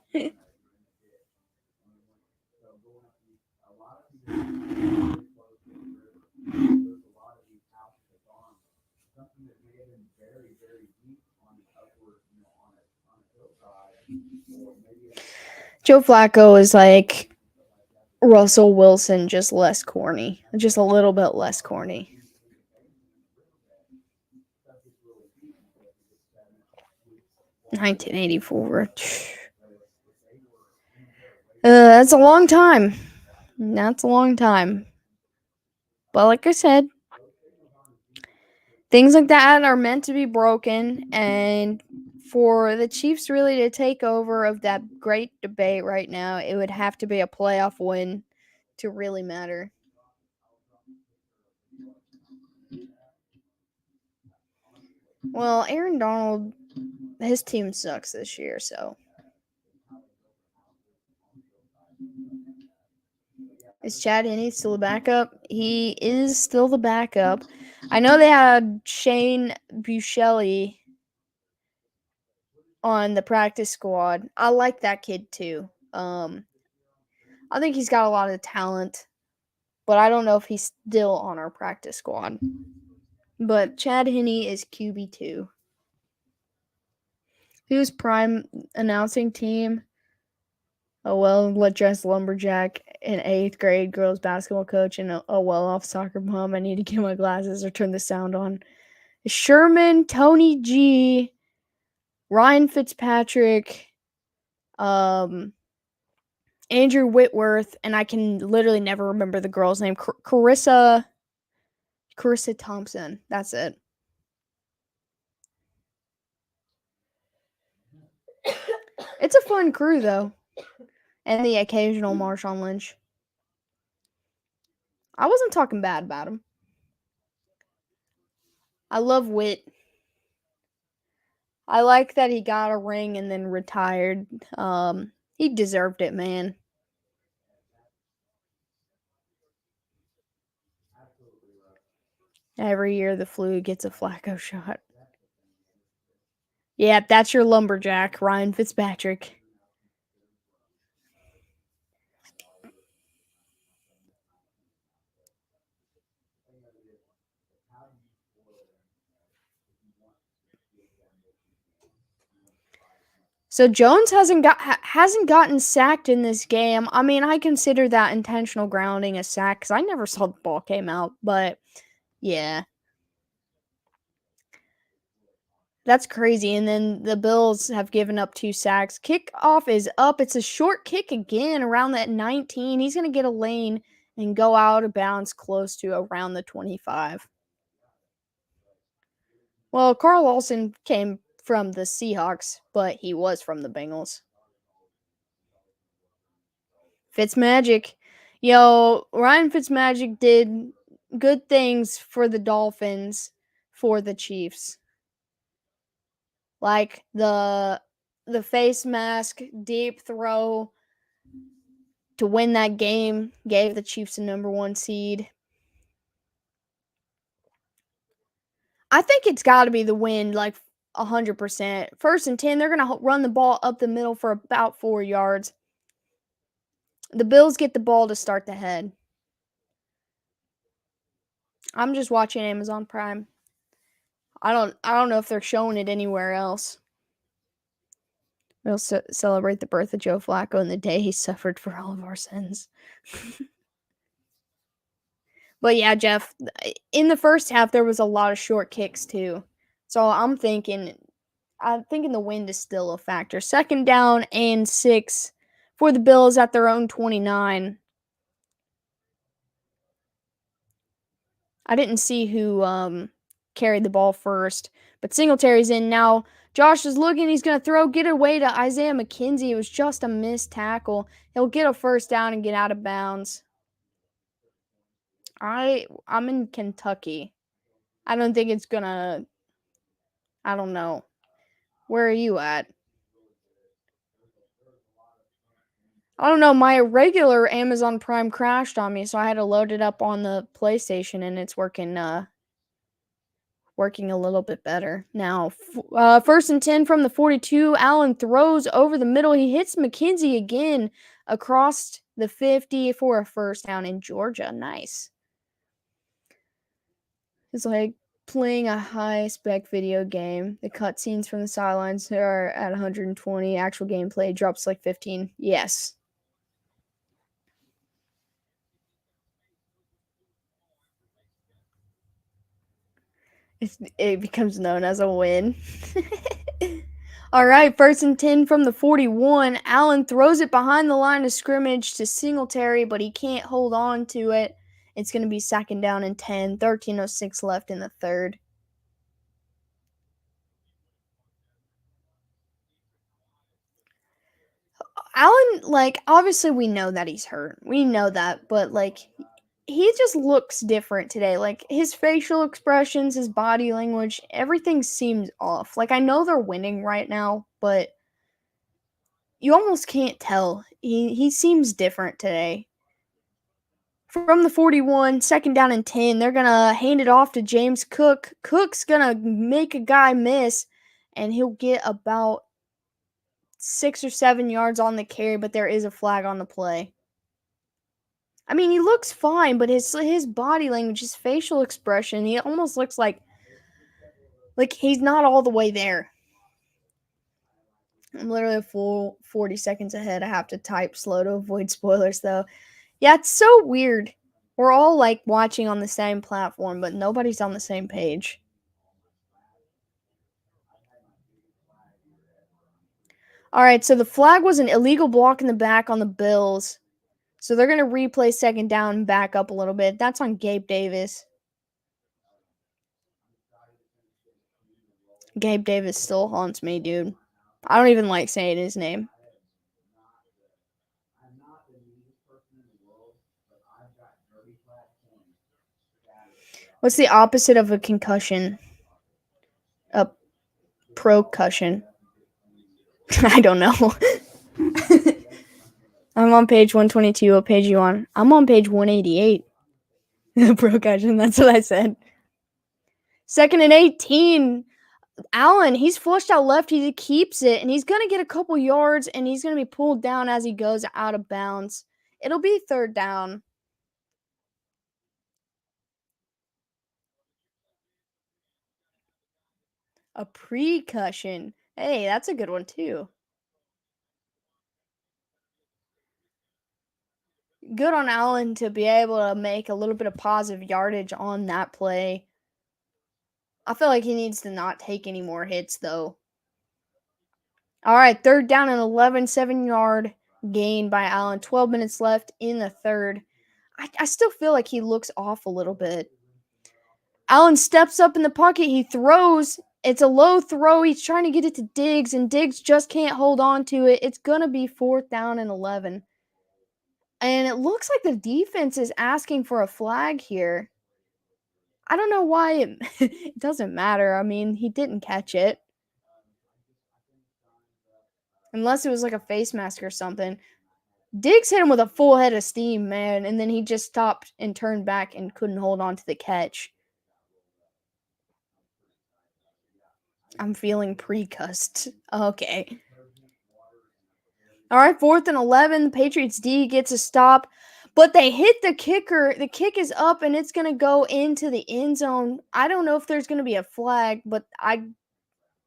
Speaker 1: Joe Flacco is like Russell Wilson, just less corny. Just a little bit less corny. 1984. That's a long time. That's a long time. But like I said, things like that are meant to be broken, and for the Chiefs really to take over of that great debate right now, it would have to be a playoff win to really matter. Well, Aaron Donald, his team sucks this year, so. Is Chad Henne still the backup? He is still the backup. I know they had Shane Buechele on the practice squad. I like that kid too. I think he's got a lot of talent, but I don't know if he's still on our practice squad. But Chad Henne is QB2. Who's prime announcing team? A well-dressed lumberjack, an 8th grade girls basketball coach, and a well-off soccer mom. I need to get my glasses or turn the sound on. Sherman, Tony G, Ryan Fitzpatrick, Andrew Whitworth, and I can literally never remember the girl's name. Carissa Thompson. That's it. It's a fun crew though, and the occasional Marshawn Lynch. I wasn't talking bad about him. I love Whit. I like that he got a ring and then retired. He deserved it, man. Every year the flu gets a Flacco shot. Yeah, that's your lumberjack, Ryan Fitzpatrick. So Jones hasn't gotten sacked in this game. I mean, I consider that intentional grounding a sack because I never saw the ball came out, but yeah. That's crazy. And then the Bills have given up 2 sacks. Kickoff is up. It's a short kick again around that 19. He's going to get a lane and go out of bounds close to around the 25. Well, Carl Lawson came from the Seahawks, but he was from the Bengals. Fitzmagic. Yo, Ryan Fitzmagic did good things for the Dolphins for the Chiefs. like the face mask deep throw to win that game, gave the Chiefs a number 1 seed. I think it's got to be the win, like 100%. First and 10, they're going to run the ball up the middle for about 4 yards. The Bills get the ball to start the head. I'm just watching Amazon Prime. I don't know if they're showing it anywhere else. We'll celebrate the birth of Joe Flacco and the day he suffered for all of our sins. But yeah, Jeff, in the first half there was a lot of short kicks too. So I'm thinking the wind is still a factor. Second down and 6 for the Bills at their own 29. I didn't see who carried the ball first, but Singletary's in now. Josh is looking. He's going to throw, get away to Isaiah McKenzie. It was just a missed tackle. He'll get a first down and get out of bounds. I'm in Kentucky. I don't think it's going to, I don't know. Where are you at? I don't know. My regular Amazon Prime crashed on me, so I had to load it up on the PlayStation, and it's working a little bit better now. First and 10 from the 42. Allen throws over the middle. He hits McKenzie again across the 50 for a first down in Georgia. Nice. It's like playing a high-spec video game. The cutscenes from the sidelines are at 120. Actual gameplay drops like 15. Yes. It becomes known as a win. All right, first and 10 from the 41. Allen throws it behind the line of scrimmage to Singletary, but he can't hold on to it. It's going to be second down and 10, 13:06 left in the third. Allen, like, obviously we know that he's hurt. We know that, but, like, he just looks different today. Like, his facial expressions, his body language, everything seems off. Like, I know they're winning right now, but you almost can't tell. He seems different today. From the 41, second down and 10, they're going to hand it off to James Cook. Cook's going to make a guy miss, and he'll get about 6 or 7 yards on the carry, but there is a flag on the play. I mean, he looks fine, but his body language, his facial expression, he almost looks like he's not all the way there. I'm literally a full 40 seconds ahead. I have to type slow to avoid spoilers, though. Yeah, it's so weird. We're all like watching on the same platform, but nobody's on the same page. All right, so the flag was an illegal block in the back on the Bills. So they're going to replay second down and back up a little bit. That's on Gabe Davis. Gabe Davis still haunts me, dude. I don't even like saying his name. What's the opposite of a concussion? A procussion. I don't know. I'm on page 122. What page are you on? I'm on page 188. Procussion, that's what I said. Second and 18. Allen, he's flushed out left. He keeps it, and he's going to get a couple yards, and he's going to be pulled down as he goes out of bounds. It'll be third down. A precussion. Hey, that's a good one, too. Good on Allen to be able to make a little bit of positive yardage on that play. I feel like he needs to not take any more hits, though. All right, third down and 11, 7-yard gain by Allen. 12 minutes left in the third. I still feel like he looks off a little bit. Allen steps up in the pocket. He throws. It's a low throw. He's trying to get it to Diggs, and Diggs just can't hold on to it. It's going to be fourth down and 11. And it looks like the defense is asking for a flag here. I don't know why it doesn't matter. I mean, he didn't catch it. unless it was like a face mask or something. Diggs hit him with a full head of steam, man, and then he just stopped and turned back and couldn't hold on to the catch. I'm feeling pre-cussed. Okay. All right, 4th and 11. The Patriots D gets a stop, but they hit the kicker. The kick is up, and it's going to go into the end zone. I don't know if there's going to be a flag, but I,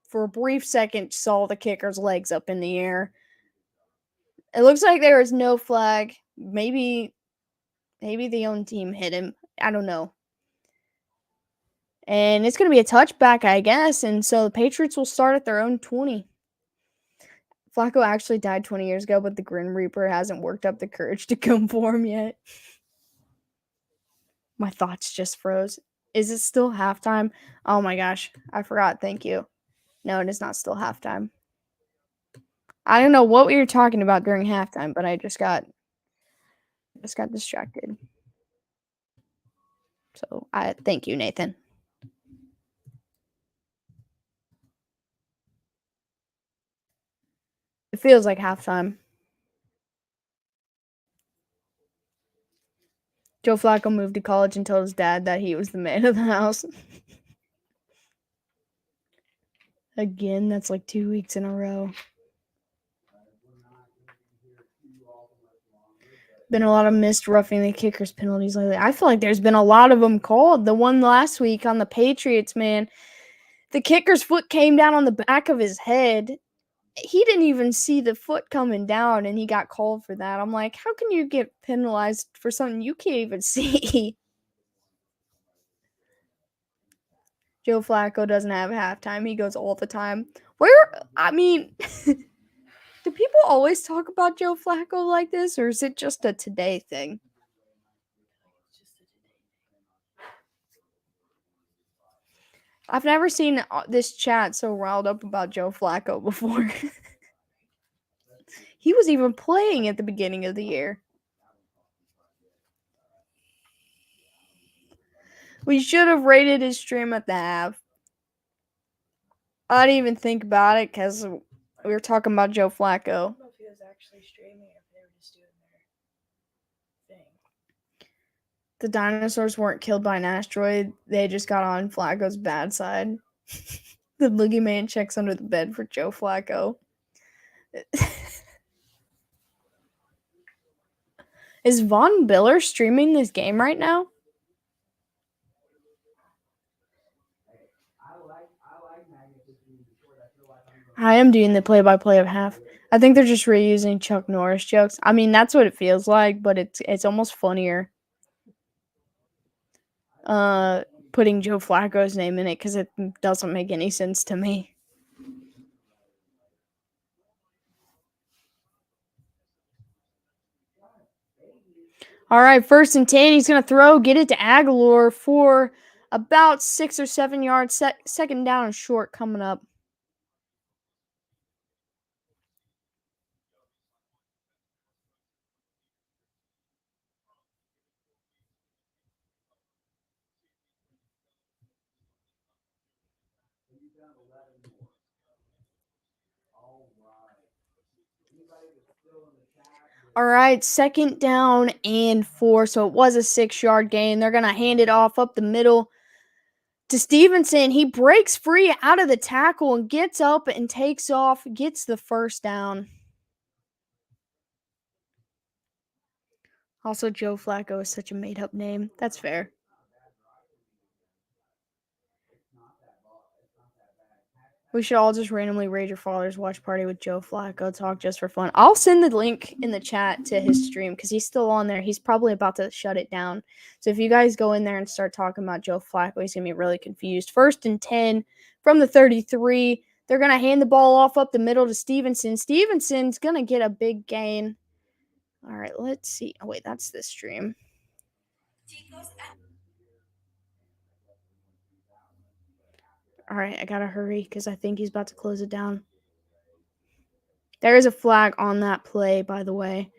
Speaker 1: for a brief second, saw the kicker's legs up in the air. It looks like there is no flag. Maybe the own team hit him. I don't know. And it's going to be a touchback, I guess. And so the Patriots will start at their own 20. Flacco actually died 20 years ago, but the Grim Reaper hasn't worked up the courage to come for him yet. My thoughts just froze. Is it still halftime? Oh my gosh. I forgot. Thank you. No, it is not still halftime. I don't know what we were talking about during halftime, but I just got distracted. So I thank you, Nathan. It feels like halftime. Joe Flacco moved to college and told his dad that he was the man of the house. Again, that's like 2 weeks in a row. Been a lot of missed roughing the kickers penalties lately. I feel like there's been a lot of them called. The one last week on the Patriots, man, the kicker's foot came down on the back of his head. He didn't even see the foot coming down, and he got called for that. I'm like, how can you get penalized for something you can't even see? Joe Flacco doesn't have halftime. He goes all the time. I mean, do people always talk about Joe Flacco like this, or is it just a today thing? I've never seen this chat so riled up about Joe Flacco before. He was even playing at the beginning of the year. We should have rated his stream at the half. I didn't even think about it because we were talking about Joe Flacco.
Speaker 2: I don't know if he was actually streaming or if they were just doing their thing.
Speaker 1: The dinosaurs weren't killed by an asteroid. They just got on Flacco's bad side. The boogeyman checks under the bed for Joe Flacco. Is Von Miller streaming this game right now? I am doing the play-by-play of half. I think they're just reusing Chuck Norris jokes. I mean, that's what it feels like, but it's almost funnier. Putting Joe Flacco's name in it because it doesn't make any sense to me. All right, 1st and 10. He's going to throw, get it to Aguilar for about 6 or 7 yards. Second down and short coming up. All right, 2nd down and 4. So it was a 6-yard gain. They're going to hand it off up the middle to Stevenson. He breaks free out of the tackle and gets up and takes off, gets the 1st down. Also, Joe Flacco is such a made-up name. That's fair. We should all just randomly raid your father's watch party with Joe Flacco talk just for fun. I'll send the link in the chat to his stream because he's still on there. He's probably about to shut it down. So if you guys go in there and start talking about Joe Flacco, he's going to be really confused. 1st and 10 from the 33. They're going to hand the ball off up the middle to Stevenson. Stevenson's going to get a big gain. All right, let's see. Oh, wait, that's this stream. All right, I got to hurry because I think he's about to close it down. There is a flag on that play, by the way.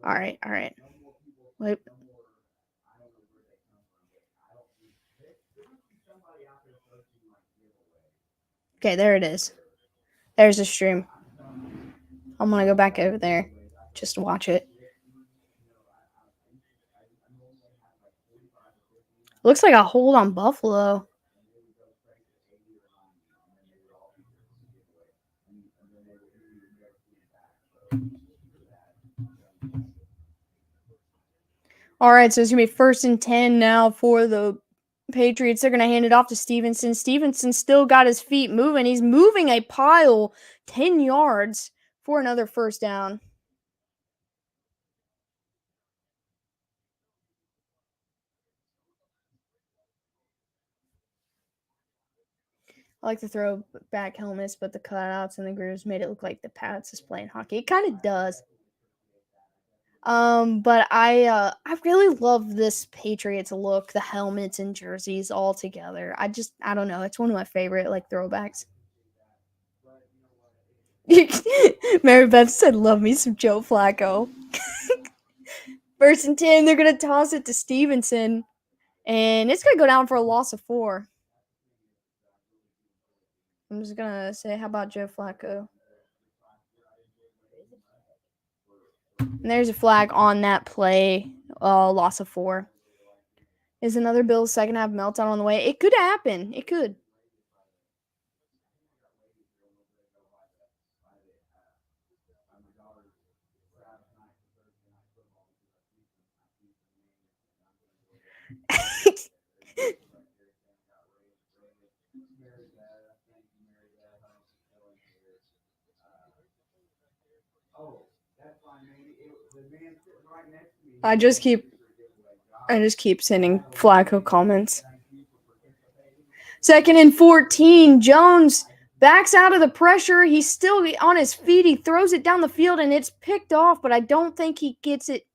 Speaker 1: All right. Wait. Okay, there it is. There's the stream. I'm gonna go back over there just to watch it. Looks like a hold on Buffalo. All right, so it's gonna be 1st and 10 now for the Patriots. They're gonna hand it off to Stevenson. Stevenson still got his feet moving. He's moving a pile 10 yards for another first down. I like to throw back helmets, but the cutouts and the grooves made it look like the Pats is playing hockey. It kind of does. But I really love this Patriots look, the helmets and jerseys all together. I don't know, it's one of my favorite like throwbacks. Mary Beth said, "Love me some Joe Flacco." 1st and 10, they're gonna toss it to Stevenson, and it's gonna go down for a loss of 4. I'm just gonna say, how about Joe Flacco? And there's a flag on that play. Loss of 4. Is another Bills second half meltdown on the way? It could happen. It could. I just keep sending Flacco comments. 2nd and 14. Jones backs out of the pressure. He's still on his feet. He throws it down the field and it's picked off, but I don't think he gets it.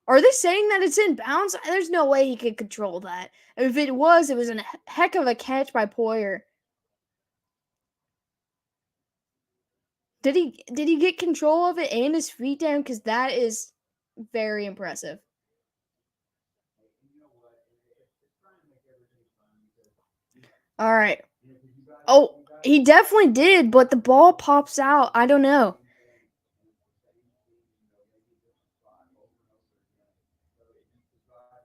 Speaker 1: Are they saying that it's in bounds? There's no way he could control that. If it was a heck of a catch by Poyer. Did he get control of it and his feet down? Because that is very impressive. All right. Oh, he definitely did, but the ball pops out. I don't know.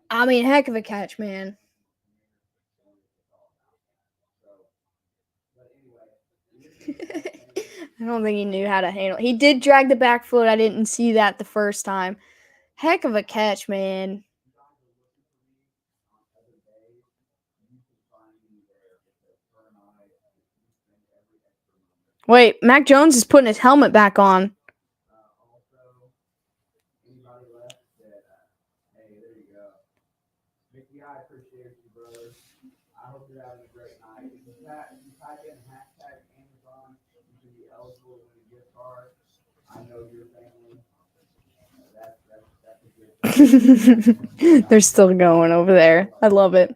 Speaker 1: I mean, heck of a catch, man. I don't think he knew how to handle. He did drag the back foot. I didn't see that the first time. Heck of a catch, man. Wait, Mac Jones is putting his helmet back on. They're still going over there. I love it.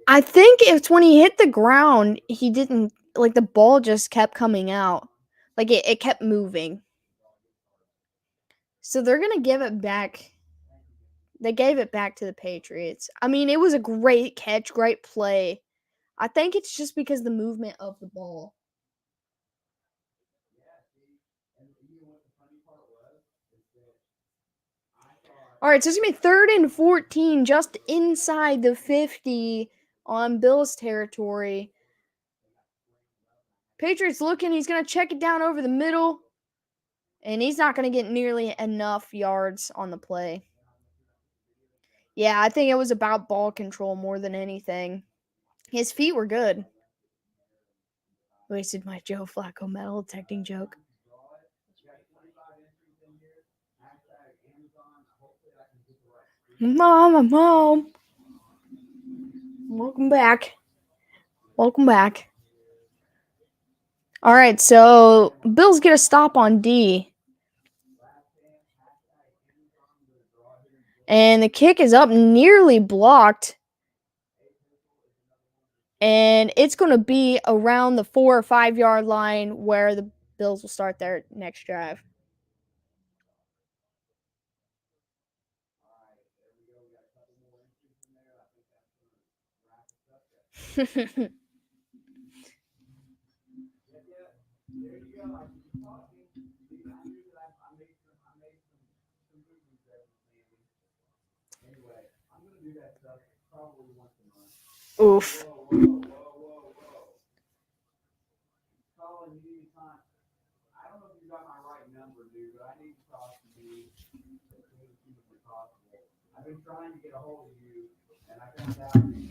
Speaker 1: I think it's when he hit the ground, he didn't like the ball just kept coming out. Like it kept moving. So they're gonna give it back. They gave it back to the Patriots. I mean, it was a great catch, great play. I think it's just because the movement of the ball. All right, so it's gonna be 3rd and 14, just inside the 50 on Bills territory. Patriots looking, he's gonna check it down over the middle, and he's not gonna get nearly enough yards on the play. Yeah, I think it was about ball control more than anything. His feet were good. Wasted my Joe Flacco metal detecting joke. Mom. Welcome back. Welcome back. All right, so Bills get a stop on D. And the kick is up, nearly blocked. And it's going to be around the 4 or 5 yard line where the Bills will start their next drive. Oof.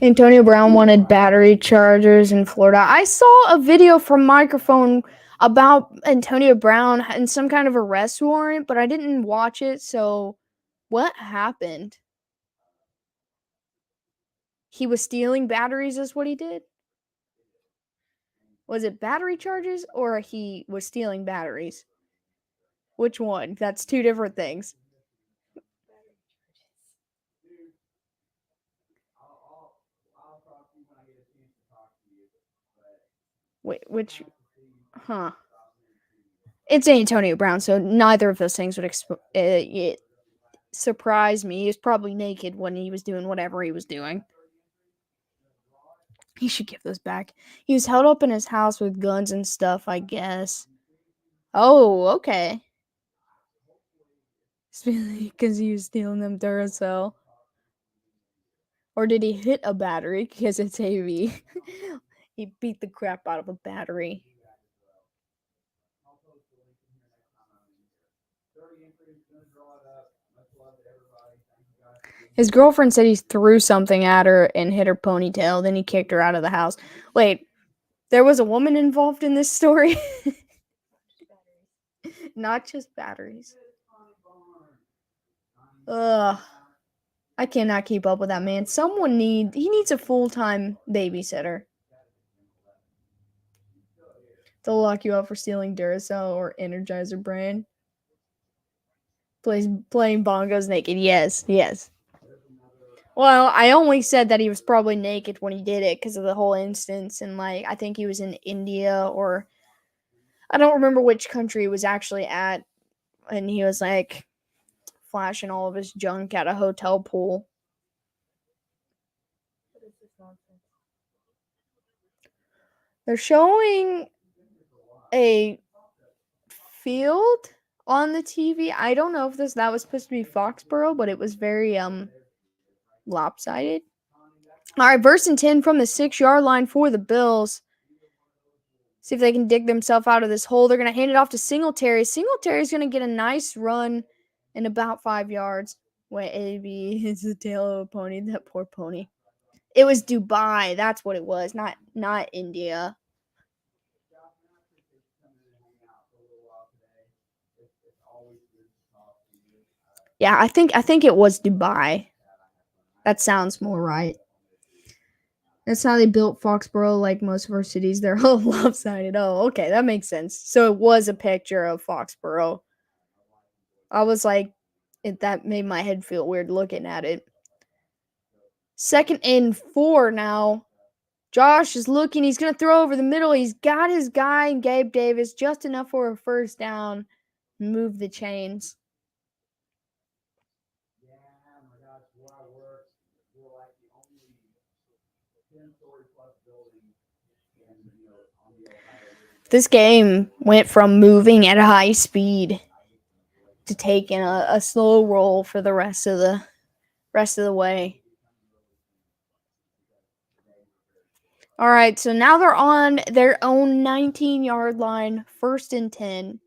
Speaker 1: Antonio Brown wanted battery chargers in Florida. I saw a video from Microphone about Antonio Brown and some kind of arrest warrant, but I didn't watch it. So, what happened? He was stealing batteries, is what he did? Was it battery charges or he was stealing batteries? Which one? That's two different things. Wait, which? Huh. It's Antonio Brown, so neither of those things would surprise me. He was probably naked when he was doing whatever he was doing. He should give those back. He was held up in his house with guns and stuff, I guess. Oh, okay. Because he was stealing them Duracell. Or did he hit a battery because it's heavy? He beat the crap out of a battery. His girlfriend said he threw something at her and hit her ponytail, then he kicked her out of the house. Wait, there was a woman involved in this story? Not just batteries. Ugh. I cannot keep up with that man. He needs a full-time babysitter. They'll lock you up for stealing Duracell or Energizer brand. Playing bongos naked. Yes, yes. Well, I only said that he was probably naked when he did it because of the whole instance, and like I think he was in India or I don't remember which country he was actually at, and he was like flashing all of his junk at a hotel pool.
Speaker 2: What is this nonsense?
Speaker 1: They're showing a field on the TV. I don't know if that was supposed to be Foxborough, but it was very lopsided. All right, 1st and 10 from the 6-yard line for the Bills. See if they can dig themselves out of this hole. They're going to hand it off to Singletary. Singletary's going to get a nice run in about 5 yards. Wait, AB is the tail of a pony. That poor pony. It was Dubai. That's what it was. Not India. Yeah, I think it was Dubai. That sounds more right. That's how they built Foxborough, like most of our cities. They're all lopsided. Oh, okay, that makes sense. So it was a picture of Foxborough. I was like, that made my head feel weird looking at it. 2nd and 4 now. Josh is looking. He's going to throw over the middle. He's got his guy, Gabe Davis, just enough for a first down. Move the chains. This game went from moving at a high speed to taking a slow roll for the rest of the way. All right, so now they're on their own 19-yard line, 1st and 10.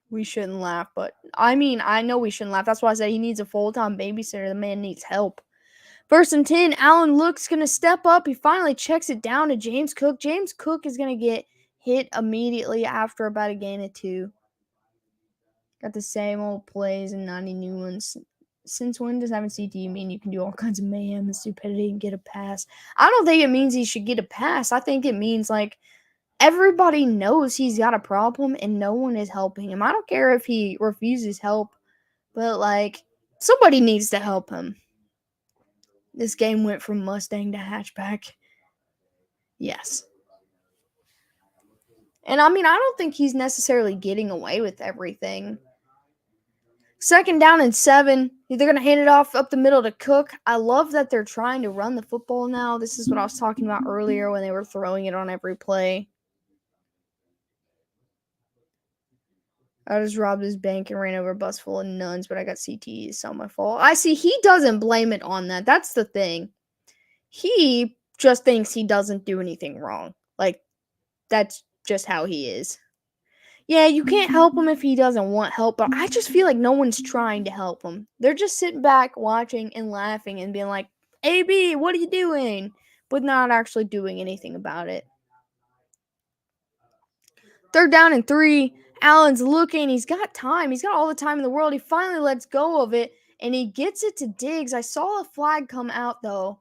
Speaker 1: We shouldn't laugh, but I mean, I know we shouldn't laugh. That's why I said he needs a full-time babysitter. The man needs help. 1st and 10, Allen Luke's going to step up. He finally checks it down to James Cook. James Cook is going to get hit immediately after about a gain of 2. Got the same old plays and 90 new ones. Since when does having CTE mean you can do all kinds of mayhem and stupidity and get a pass? I don't think it means he should get a pass. I think it means, like, everybody knows he's got a problem and no one is helping him. I don't care if he refuses help, but, like, somebody needs to help him. This game went from Mustang to hatchback. Yes. And, I mean, I don't think he's necessarily getting away with everything. 2nd down and 7. They're going to hand it off up the middle to Cook. I love that they're trying to run the football now. This is what I was talking about earlier when they were throwing it on every play. I just robbed his bank and ran over a bus full of nuns, but I got CTE. It's not my fault. I see. He doesn't blame it on that. That's the thing. He just thinks he doesn't do anything wrong. Like, that's just how he is. Yeah, you can't help him if he doesn't want help, but I just feel like no one's trying to help him. They're just sitting back, watching and laughing and being like, AB, what are you doing? But not actually doing anything about it. 3rd down and 3. Allen's looking. He's got time. He's got all the time in the world. He finally lets go of it, and he gets it to Diggs. I saw a flag come out, though.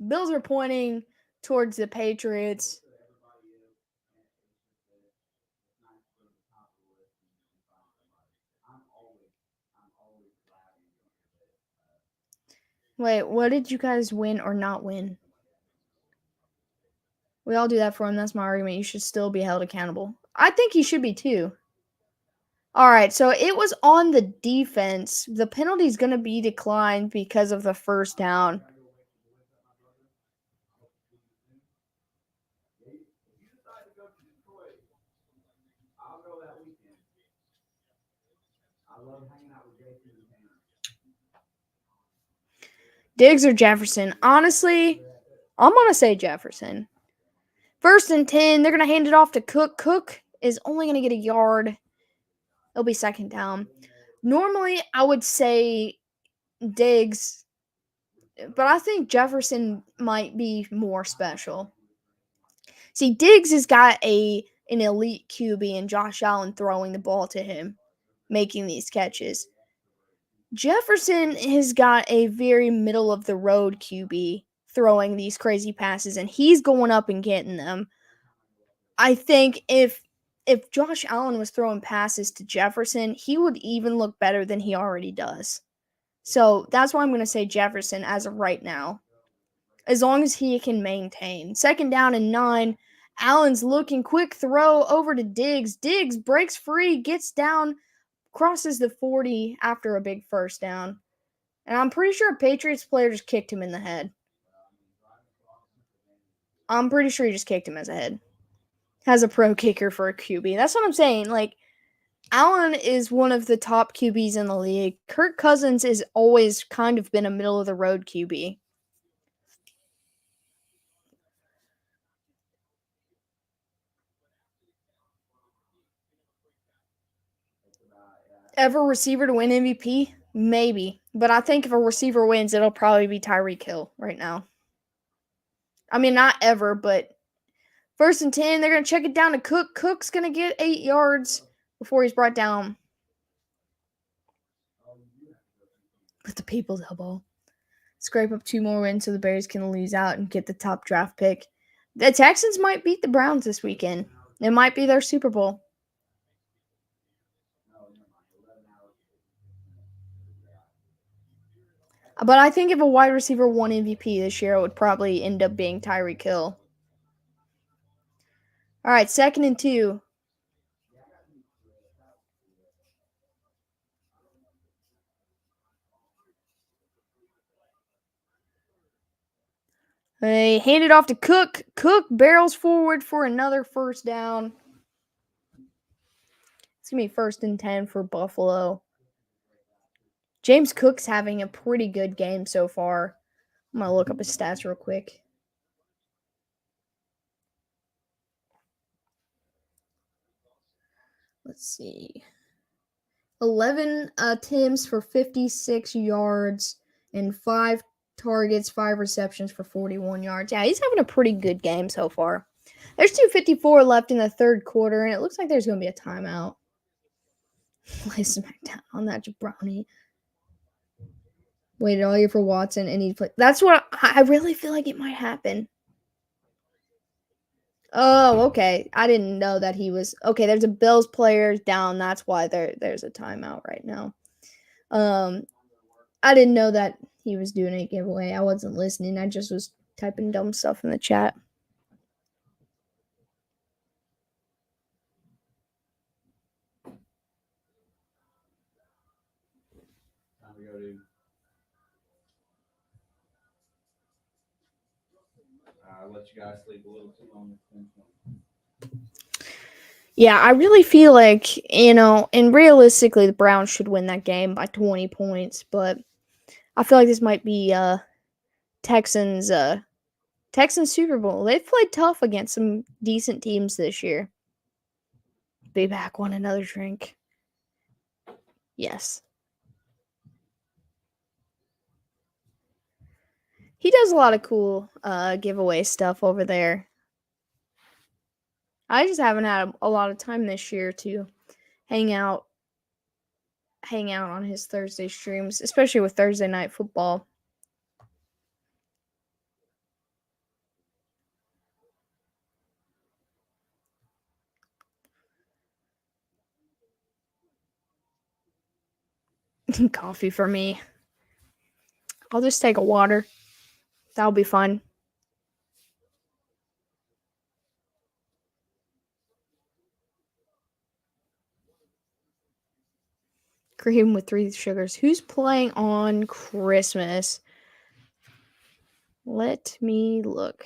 Speaker 1: Bills are pointing towards the Patriots. Wait, what did you guys win or not win? We all do that for him. That's my argument. You should still be held accountable. I think he should be too. All right, so it was on the defense. The penalty is going to be declined because of the 1st down. Diggs or Jefferson? Honestly, I'm going to say Jefferson. 1st and 10, they're going to hand it off to Cook. Cook is only going to get a yard. It'll be 2nd down. Normally, I would say Diggs, but I think Jefferson might be more special. See, Diggs has got an elite QB and Josh Allen throwing the ball to him, making these catches. Jefferson has got a very middle of the road QB throwing these crazy passes, and he's going up and getting them. I think if Josh Allen was throwing passes to Jefferson, he would even look better than he already does. So that's why I'm going to say Jefferson as of right now, as long as he can maintain. 2nd down and 9. Allen's looking, quick throw over to Diggs. Diggs breaks free, gets down, crosses the 40 after a big 1st down. And I'm pretty sure a Patriots player just kicked him in the head. I'm pretty sure he just kicked him as a head. Has a pro kicker for a QB. That's what I'm saying. Like, Allen is one of the top QBs in the league. Kirk Cousins has always kind of been a middle of the road QB. Ever receiver to win MVP? Maybe. But I think if a receiver wins, it'll probably be Tyreek Hill right now. I mean, not ever, but 1st and 10, they're going to check it down to Cook. Cook's going to get 8 yards before he's brought down with the people's elbow. Scrape up 2 more wins so the Bears can lose out and get the top draft pick. The Texans might beat the Browns this weekend. It might be their Super Bowl. But I think if a wide receiver won MVP this year, it would probably end up being Tyreek Hill. All right, 2nd and 2. They hand it off to Cook. Cook barrels forward for another 1st down. It's going to be 1st and 10 for Buffalo. James Cook's having a pretty good game so far. I'm going to look up his stats real quick. Let's see. 11 attempts for 56 yards and 5 targets, 5 receptions for 41 yards. Yeah, he's having a pretty good game so far. There's 2:54 left in the 3rd quarter, and it looks like there's going to be a timeout. Play SmackDown on that jabroni. Waited all year for Watson, and he played. That's what I really feel like it might happen. Oh, okay. I didn't know that he was okay. There's a Bills player down. That's why there's a timeout right now. I didn't know that he was doing a giveaway. I wasn't listening. I just was typing dumb stuff in the chat.
Speaker 3: Time to go, dude. I let you guys sleep a little too long.
Speaker 1: Yeah, I really feel like, and realistically, the Browns should win that game by 20 points, but I feel like this might be Texans Texans Super Bowl. They've played tough against some decent teams this year. Be back, want another drink? Yes. He does a lot of cool giveaway stuff over there. I just haven't had a lot of time this year to hang out on his Thursday streams, especially with Thursday night football. Coffee for me. I'll just take a water. That'll be fun. Cream with 3 sugars. Who's playing on Christmas? Let me look.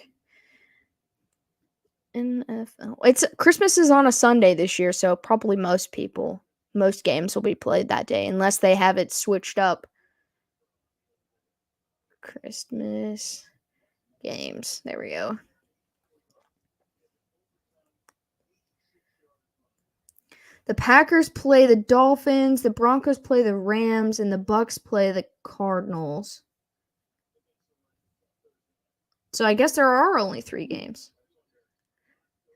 Speaker 1: NFL. It's Christmas is on a Sunday this year, so probably most games will be played that day unless they have it switched up. Christmas games. There we go. The Packers play the Dolphins, the Broncos play the Rams, and the Bucks play the Cardinals. So I guess there are only 3 games.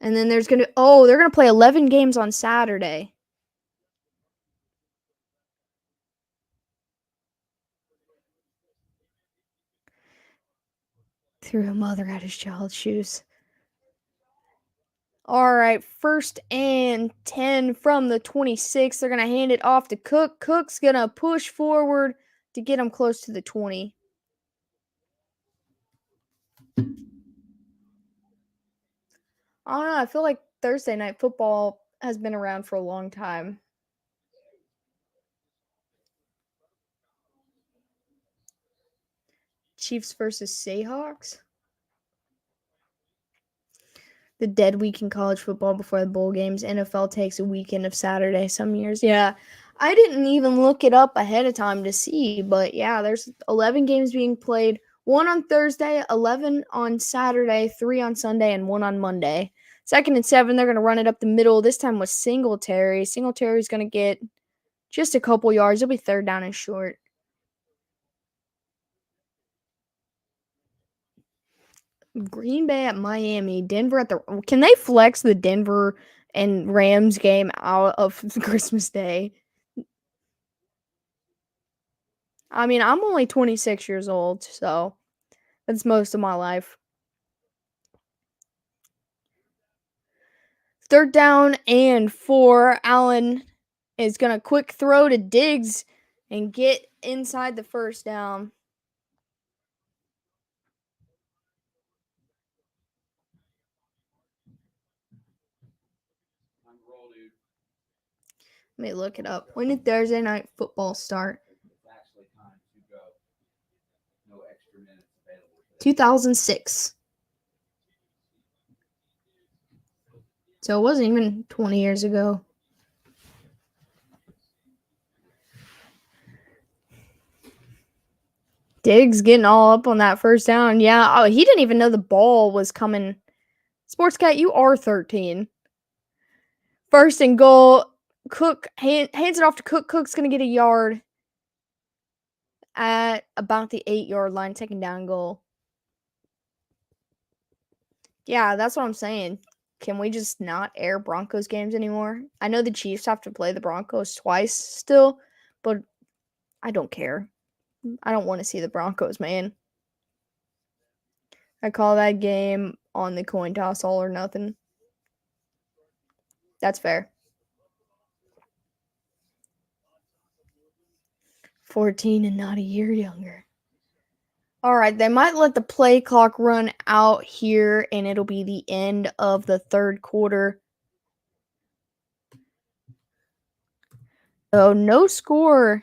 Speaker 1: And then they're going to play 11 games on Saturday. Threw a mother at his child's shoes. All right, 1st and 10 from the 26. They're going to hand it off to Cook. Cook's going to push forward to get him close to the 20. I don't know. I feel like Thursday night football has been around for a long time. Chiefs versus Seahawks. The dead week in college football before the bowl games. NFL takes a weekend of Saturday some years. Yeah. I didn't even look it up ahead of time to see, but yeah, there's 11 games being played. 1 on Thursday, 11 on Saturday, 3 on Sunday, and 1 on Monday. 2nd and 7, they're going to run it up the middle. This time with Singletary. Singletary's going to get just a couple yards. It'll be 3rd down and short. Green Bay at Miami. Denver at the... Can they flex the Denver and Rams game out of Christmas Day? I mean, I'm only 26 years old, so that's most of my life. 3rd down and 4. Allen is going to quick throw to Diggs and get inside the 1st down. Let me look it up. When did Thursday night football start?
Speaker 3: It's actually time to go. No extra minutes available.
Speaker 1: 2006. So it wasn't even 20 years ago. Diggs getting all up on that 1st down. Yeah. Oh, he didn't even know the ball was coming. Sports Cat, you are 13. 1st and goal. Cook hands it off to Cook. Cook's going to get a yard at about the 8-yard line. 2nd down goal. Yeah, that's what I'm saying. Can we just not air Broncos games anymore? I know the Chiefs have to play the Broncos twice still, but I don't care. I don't want to see the Broncos, man. I call that game on the coin toss, all or nothing. That's fair. 14 and not a year younger. All right, they might let the play clock run out here, and it'll be the end of the 3rd quarter. So no score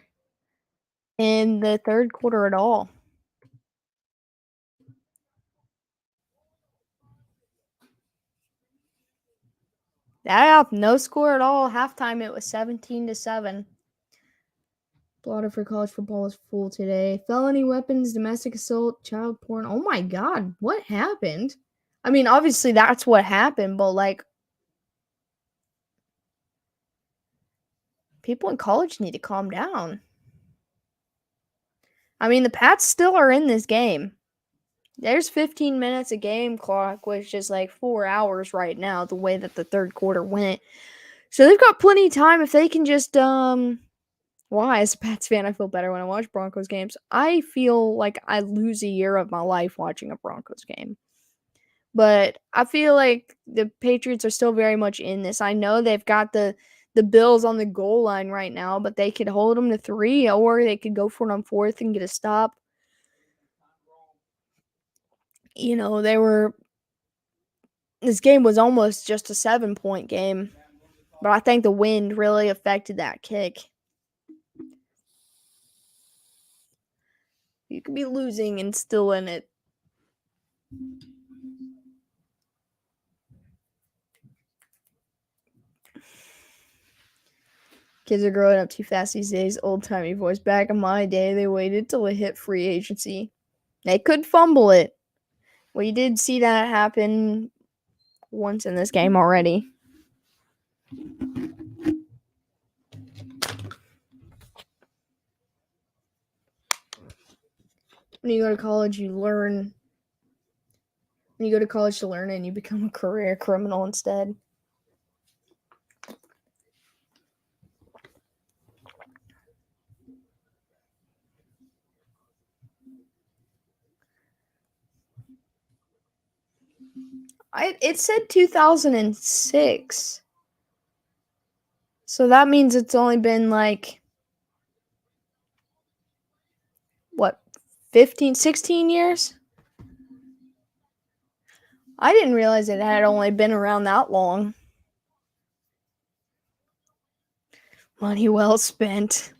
Speaker 1: in the 3rd quarter at all. No score at all. Halftime, it was 17-7. Blotter for college football is full today. Felony weapons, domestic assault, child porn. Oh my God, what happened? I mean, obviously that's what happened, but like, people in college need to calm down. I mean, the Pats still are in this game. There's 15 minutes a game clock, which is like 4 hours right now, the way that the third quarter went. So they've got plenty of time if they can just why, as a Pats fan, I feel better when I watch Broncos games. I feel like I lose a year of my life watching a Broncos game. But I feel like the Patriots are still very much in this. I know they've got the Bills on the goal line right now, but they could hold them to 3, or they could go for it on 4th and get a stop. You know, this game was almost just a 7-point game, but I think the wind really affected that kick. You could be losing and still in it. Kids are growing up too fast these days. Old-timey voice. Back in my day, they waited till it hit free agency. They could fumble it. We did see that happen once in this game already. When you go to college, you learn. When you go to college to learn and you become a career criminal instead. It said 2006. So that means it's only been like, what, 15, 16 years? I didn't realize it had only been around that long. Money well spent.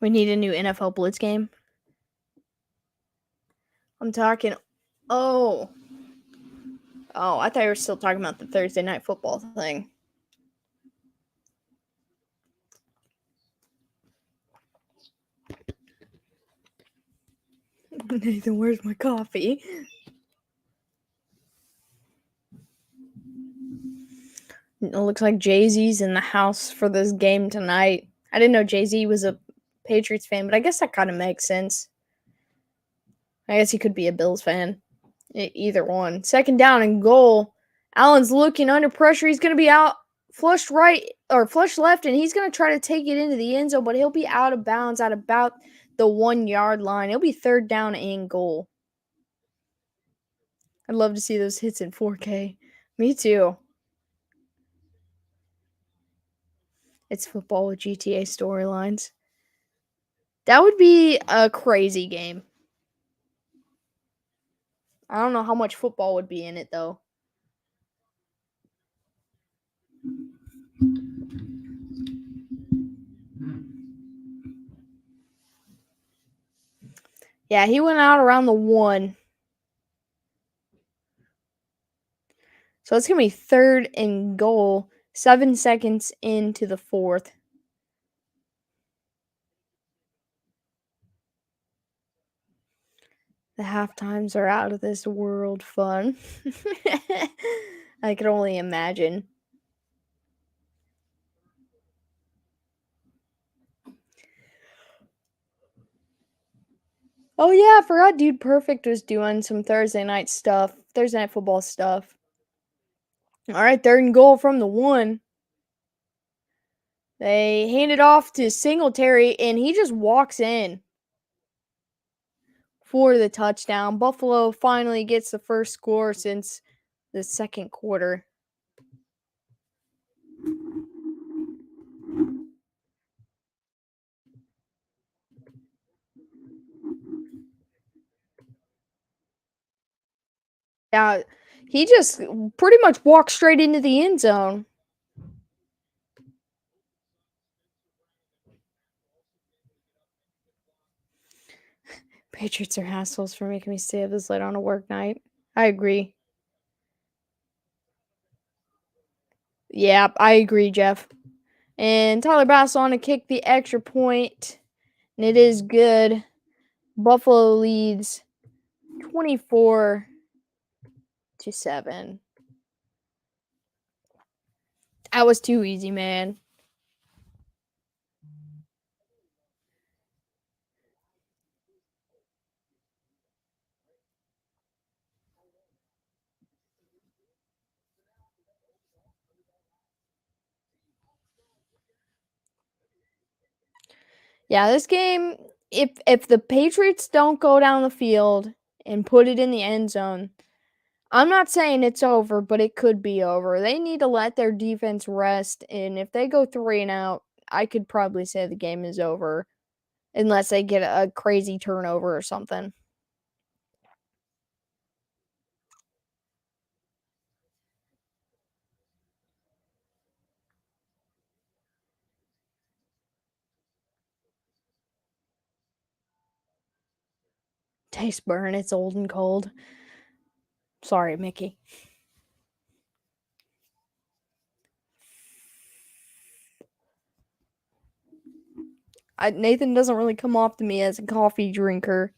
Speaker 1: We need a new NFL Blitz game. I'm talking. Oh, I thought you were still talking about the Thursday night football thing. Nathan, where's my coffee? It looks like Jay-Z's in the house for this game tonight. I didn't know Jay-Z was a Patriots fan, but I guess that kind of makes sense. I guess he could be a Bills fan. Either one. Second down and goal. Allen's looking under pressure. He's going to be out flushed right or flushed left, and he's going to try to take it into the end zone, but he'll be out of bounds at about the 1-yard line. It'll be third down and goal. I'd love to see those hits in 4K. Me too. It's football with GTA storylines. That would be a crazy game. I don't know how much football would be in it, though. Yeah, he went out around the 1. So it's going to be third and goal, 7 seconds into the 4th. The halftimes are out of this world fun. I can only imagine. Oh yeah, I forgot Dude Perfect was doing some Thursday night football stuff. All right, third and goal from the 1. They hand it off to Singletary, and he just walks in for the touchdown. Buffalo finally gets the first score since the second quarter. Yeah, he just pretty much walked straight into the end zone. Patriots are hassles for making me stay up this late on a work night. I agree. Yeah, I agree, Jeff. And Tyler Bass on to kick the extra point, and it is good. Buffalo leads 24-7. That was too easy, man. Yeah, this game, if the Patriots don't go down the field and put it in the end zone, I'm not saying it's over, but it could be over. They need to let their defense rest, and if they go 3 and out, I could probably say the game is over unless they get a crazy turnover or something. Taste burn, it's old and cold. Sorry, Mickey. Nathan doesn't really come off to me as a coffee drinker.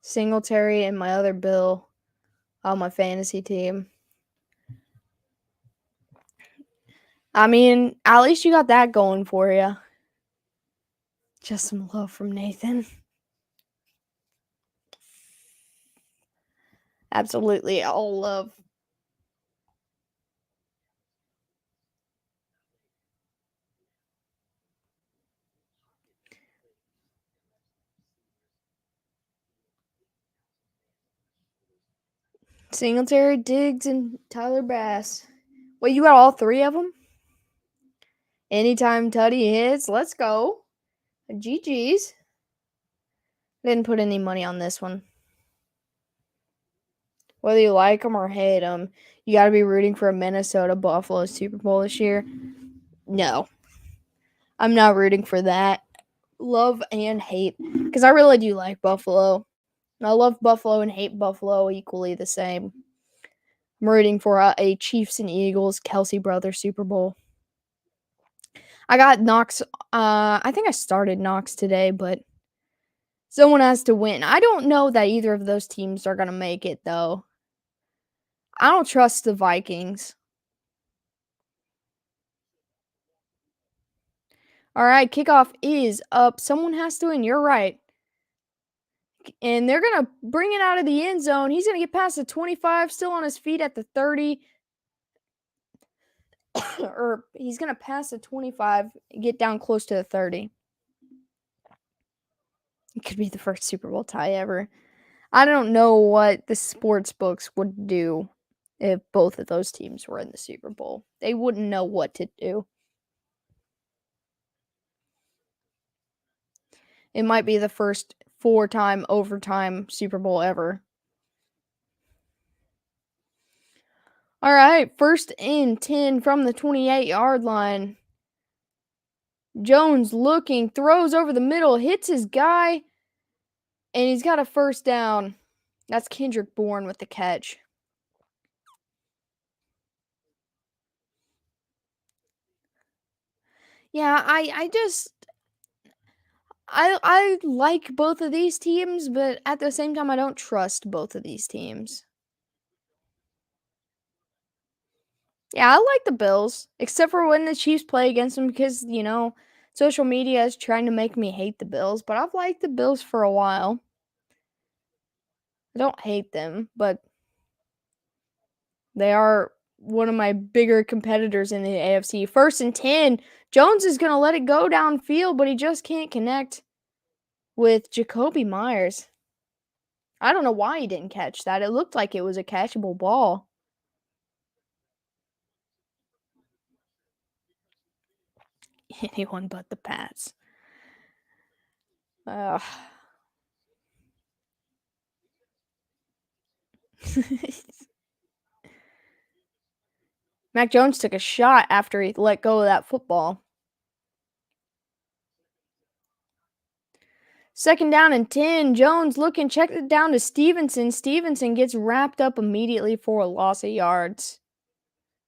Speaker 1: Singletary and my other Bill on my fantasy team. I mean, at least you got that going for you. Just some love from Nathan. Absolutely, all love. Singletary, Diggs, and Tyler Bass. Wait, you got all 3 of them? Anytime Tutty hits, let's go. GG's. Didn't put any money on this one. Whether you like them or hate them, you got to be rooting for a Minnesota Buffalo Super Bowl this year. No, I'm not rooting for that. Love and hate, because I really do like Buffalo. I love Buffalo and hate Buffalo equally the same. I'm rooting for a Chiefs and Eagles Kelsey Brothers Super Bowl. I got Knox. I think I started Knox today, but someone has to win. I don't know that either of those teams are gonna make it though. I don't trust the Vikings. All right, kickoff is up. Someone has to win. You're right. And they're going to bring it out of the end zone. He's going to get past the 25, still on his feet at the 30. Or he's going to pass the 25, get down close to the 30. It could be the first Super Bowl tie ever. I don't know what the sports books would do if both of those teams were in the Super Bowl. They wouldn't know what to do. It might be the first 4-time overtime Super Bowl ever. All right, 1st and 10 from the 28-yard line. Jones looking, throws over the middle, hits his guy, and he's got a 1st down. That's Kendrick Bourne with the catch. Yeah, I like both of these teams, but at the same time I don't trust both of these teams. Yeah, I like the Bills, except for when the Chiefs play against them because, social media is trying to make me hate the Bills, but I've liked the Bills for a while. I don't hate them, but they are one of my bigger competitors in the AFC. 1st and 10. Jones is going to let it go downfield, but he just can't connect with Jacoby Myers. I don't know why he didn't catch that. It looked like it was a catchable ball. Anyone but the Pats. Mac Jones took a shot after he let go of that football. 2nd down and 10. Jones looking, check it down to Stevenson. Stevenson gets wrapped up immediately for a loss of yards.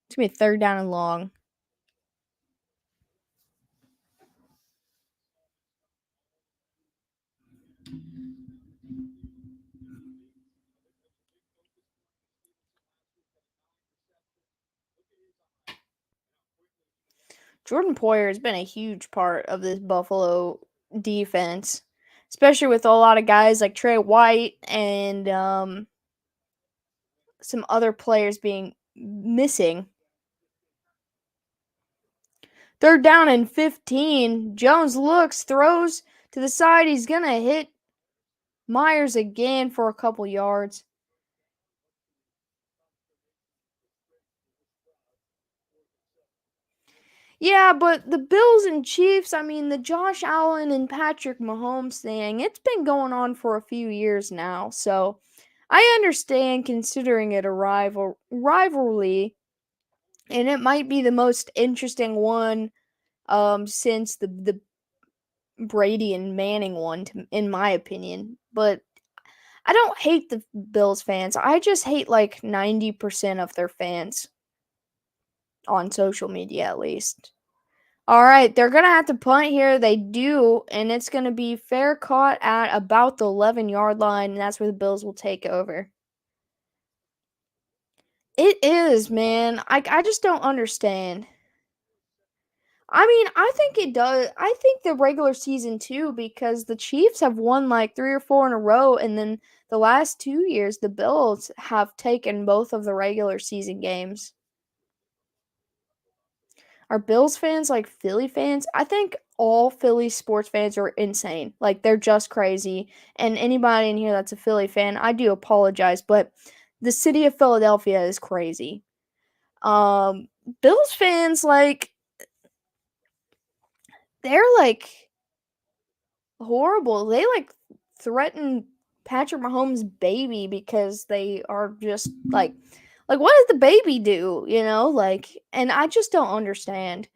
Speaker 1: It's going to be 3rd down and long. Jordan Poyer has been a huge part of this Buffalo defense, especially with a lot of guys like Trey White and some other players being missing. 3rd down and 15. Jones looks, throws to the side. He's going to hit Myers again for a couple yards. Yeah, but the Bills and Chiefs, I mean, the Josh Allen and Patrick Mahomes thing, it's been going on for a few years now. So I understand considering it a rivalry, and it might be the most interesting one since the Brady and Manning one, in my opinion. But I don't hate the Bills fans. I just hate like 90% of their fans on social media, at least. All right, they're going to have to punt here. They do, and it's going to be fair caught at about the 11-yard line, and that's where the Bills will take over. It is, man. I just don't understand. I mean, I think it does. I think the regular season too, because the Chiefs have won like 3 or 4 in a row, and then the last 2 years, the Bills have taken both of the regular season games. Are Bills fans like Philly fans? I think all Philly sports fans are insane. Like they're just crazy. And anybody in here that's a Philly fan, I do apologize, but the city of Philadelphia is crazy. Bills fans they're like horrible. They like threaten Patrick Mahomes' baby because they are just like what did the baby do, you know? Like and I just don't understand.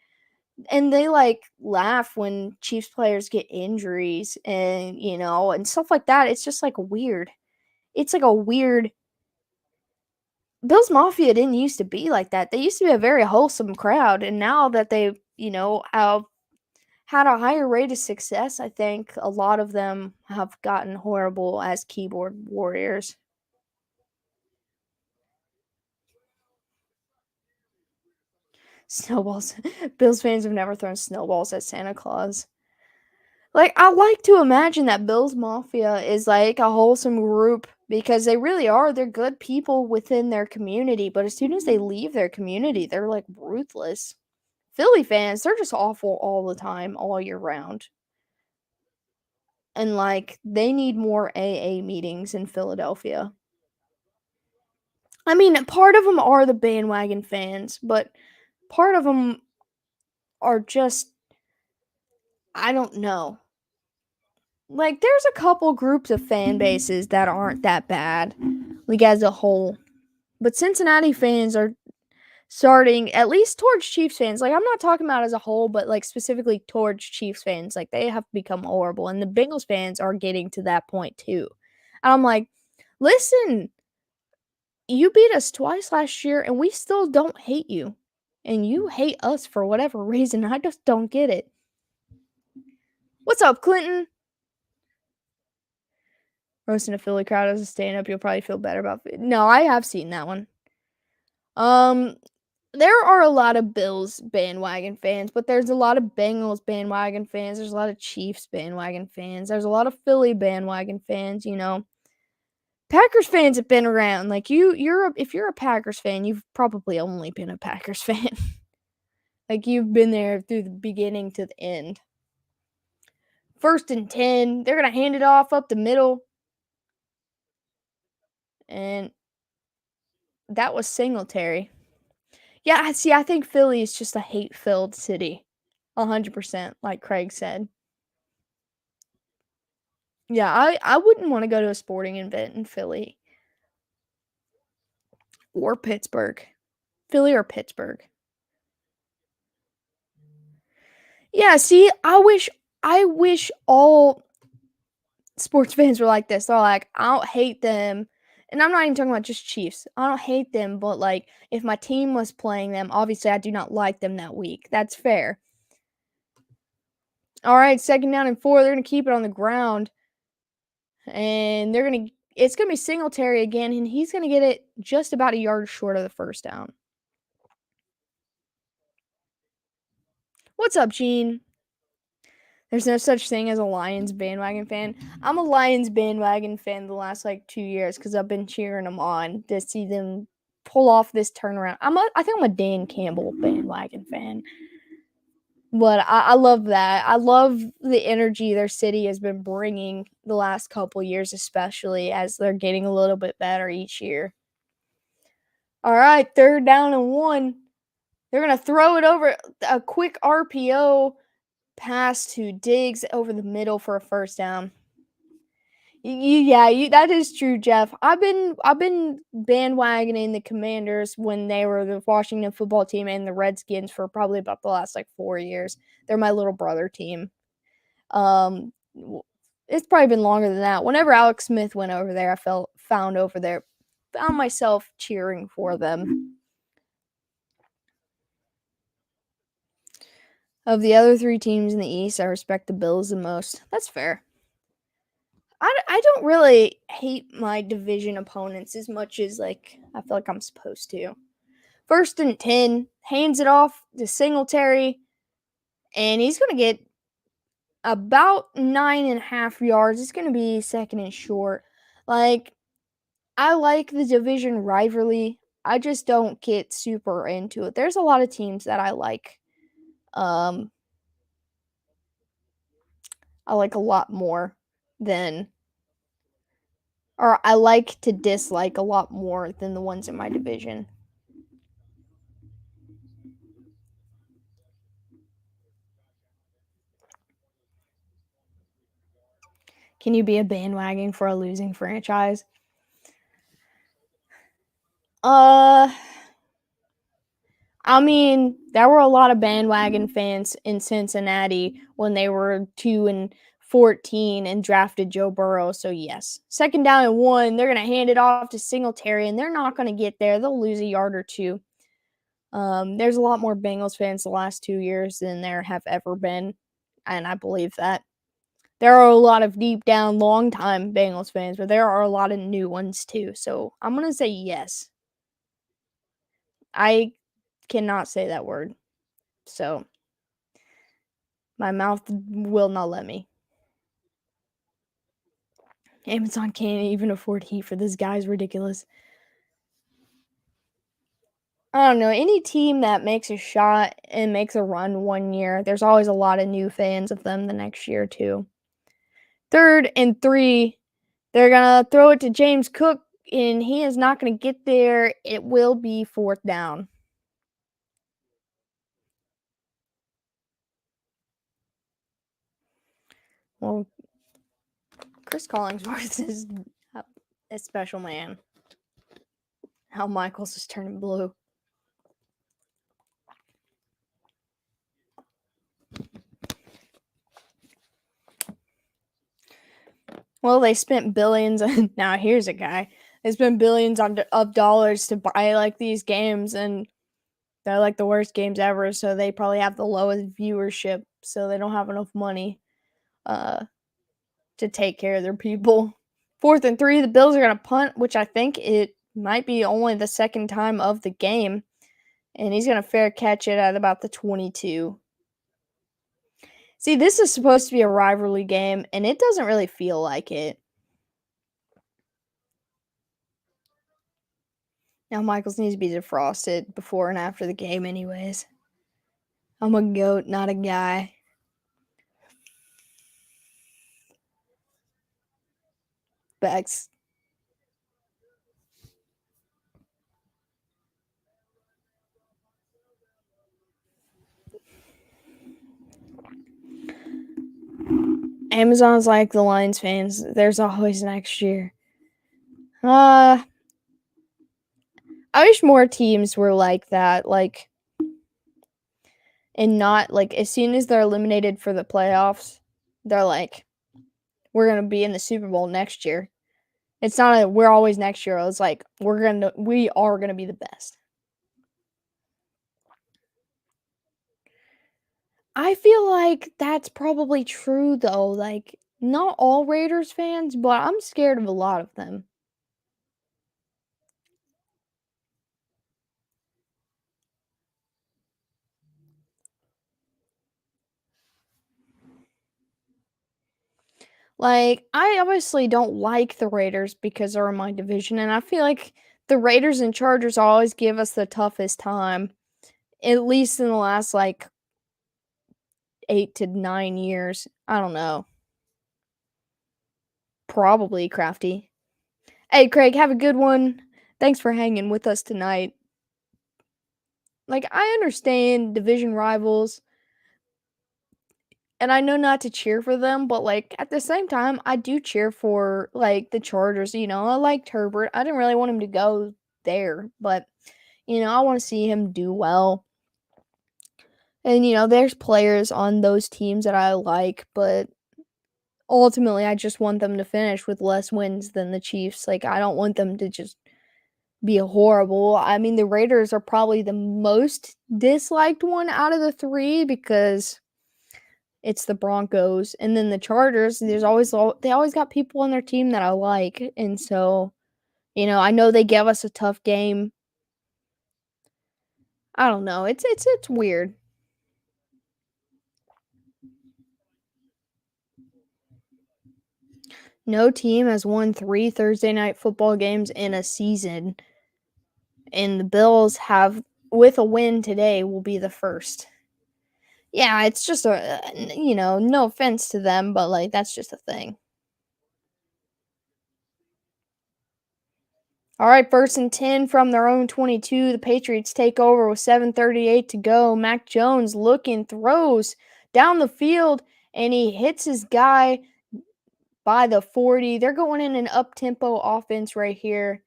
Speaker 1: And they like laugh when Chiefs players get injuries and and stuff like that. It's just like weird. It's like a weird Bills Mafia didn't used to be like that. They used to be a very wholesome crowd, and now that they, have had a higher rate of success, I think a lot of them have gotten horrible as keyboard warriors. Snowballs. Bills fans have never thrown snowballs at Santa Claus. Like, I like to imagine that Bills Mafia is like a wholesome group because they really are. They're good people within their community, but as soon as they leave their community, they're like ruthless. Philly fans, they're just awful all the time, all year round. And like, they need more AA meetings in Philadelphia. I mean, part of them are the bandwagon fans, but part of them are just, I don't know. Like, there's a couple groups of fan bases that aren't that bad, like as a whole. But Cincinnati fans are starting, at least towards Chiefs fans. Like, I'm not talking about as a whole, but like specifically towards Chiefs fans. Like, they have become horrible. And the Bengals fans are getting to that point too. And I'm like, listen, you beat us twice last year, and we still don't hate you. And you hate us for whatever reason. I just don't get it. What's up, Clinton? Roasting a Philly crowd as a stand-up, you'll probably feel better about it. No, I have seen that one. Um, there are a lot of Bills bandwagon fans, but there's a lot of Bengals bandwagon fans. There's a lot of Chiefs bandwagon fans. There's a lot of Philly bandwagon fans. Packers fans have been around. Like if you're a Packers fan, you've probably only been a Packers fan. Like you've been there through the beginning to the end. 1st and 10. They're gonna hand it off up the middle. And that was Singletary. Yeah, see, I think Philly is just a hate-filled city. 100%, like Craig said. Yeah, I wouldn't want to go to a sporting event in Philly or Pittsburgh. Philly or Pittsburgh? Yeah, see, I wish all sports fans were like this. They're like, I don't hate them. And I'm not even talking about just Chiefs. I don't hate them, but like if my team was playing them, obviously I do not like them that week. That's fair. All right, 2nd down and 4. They're gonna keep it on the ground. And it's gonna be Singletary again, and he's gonna get it just about a yard short of the first down. What's up, Gene? There's no such thing as a Lions bandwagon fan. I'm a Lions bandwagon fan the last like 2 years because I've been cheering them on to see them pull off this turnaround. I think I'm a Dan Campbell bandwagon fan, but I love that. I love the energy their city has been bringing the last couple years, especially as they're getting a little bit better each year. All right, 3rd down and 1. They're gonna throw it over a quick RPO pass to Diggs over the middle for a first down. That is true, Jeff. I've been bandwagoning the Commanders when they were the Washington football team and the Redskins for probably about the last like 4 years. They're my little brother team. Um, it's probably been longer than that. Whenever Alex Smith went over there, found myself cheering for them. Of the other 3 teams in the East, I respect the Bills the most. That's fair. I don't really hate my division opponents as much as, like, I feel like I'm supposed to. 1st and 10, hands it off to Singletary, and he's going to get about 9.5 yards. It's going to be 2nd and short. Like, I like the division rivalry. I just don't get super into it. There's a lot of teams that I like. I like a lot more than, or I like to dislike a lot more than the ones in my division. Can you be a bandwagon for a losing franchise? I mean, there were a lot of bandwagon fans in Cincinnati when they were 2-14 and drafted Joe Burrow. So yes, 2nd down and 1. They're gonna hand it off to Singletary, and they're not gonna get there. They'll lose a yard or two. There's a lot more Bengals fans the last 2 years than there have ever been, and I believe that. There are a lot of deep down, long time Bengals fans, but there are a lot of new ones too. So I'm gonna say yes. I cannot say that word. So my mouth will not let me. Amazon can't even afford heat for this guy's ridiculous. I don't know. Any team that makes a shot and makes a run one year, there's always a lot of new fans of them the next year too. 3rd and 3. They're gonna throw it to James Cook, and he is not gonna get there. It will be 4th down. Well, Chris Collingsworth is a special man. Al Michaels is turning blue. Well, they spent billions. Now here's a guy. They spent billions of dollars to buy like these games, and they're like the worst games ever. So they probably have the lowest viewership. So they don't have enough money to take care of their people. 4th and 3. The Bills are gonna punt, which I think it might be only the 2nd time of the game, and he's gonna fair catch it at about the 22. See, this is supposed to be a rivalry game, and it doesn't really feel like it. Now, Michaels needs to be defrosted before and after the game, anyways. I'm a goat, not a guy. Bex. Amazon's like the Lions fans. There's always next year. I I wish more teams were like that, like, and not like as soon as they're eliminated for the playoffs, they're like, we're gonna be in the Super Bowl next year. It's not a we're always next year. It's like we are gonna be the best. I feel like that's probably true though. Like not all Raiders fans, but I'm scared of a lot of them. Like, I obviously don't like the Raiders because they're in my division, and I feel like the Raiders and Chargers always give us the toughest time, at least in the last like 8 to 9 years. I don't know. Probably crafty. Hey, Craig, have a good one. Thanks for hanging with us tonight. Like, I understand division rivals, and I know not to cheer for them, but like at the same time, I do cheer for like the Chargers. I liked Herbert. I didn't really want him to go there, but I want to see him do well. And there's players on those teams that I like, but ultimately I just want them to finish with less wins than the Chiefs. Like I don't want them to just be horrible. I mean, the Raiders are probably the most disliked one out of the three because it's the Broncos, and then the Chargers, they always got people on their team that I like, and so, I know they gave us a tough game. I don't know. It's weird. No team has won 3 Thursday night football games in a season, and the Bills have with a win today will be the first. Yeah, it's just no offense to them, but like that's just a thing. All right, 1st and 10 from their own 22. The Patriots take over with 7:38 to go. Mac Jones looking, throws down the field, and he hits his guy by the 40. They're going in an up-tempo offense right here.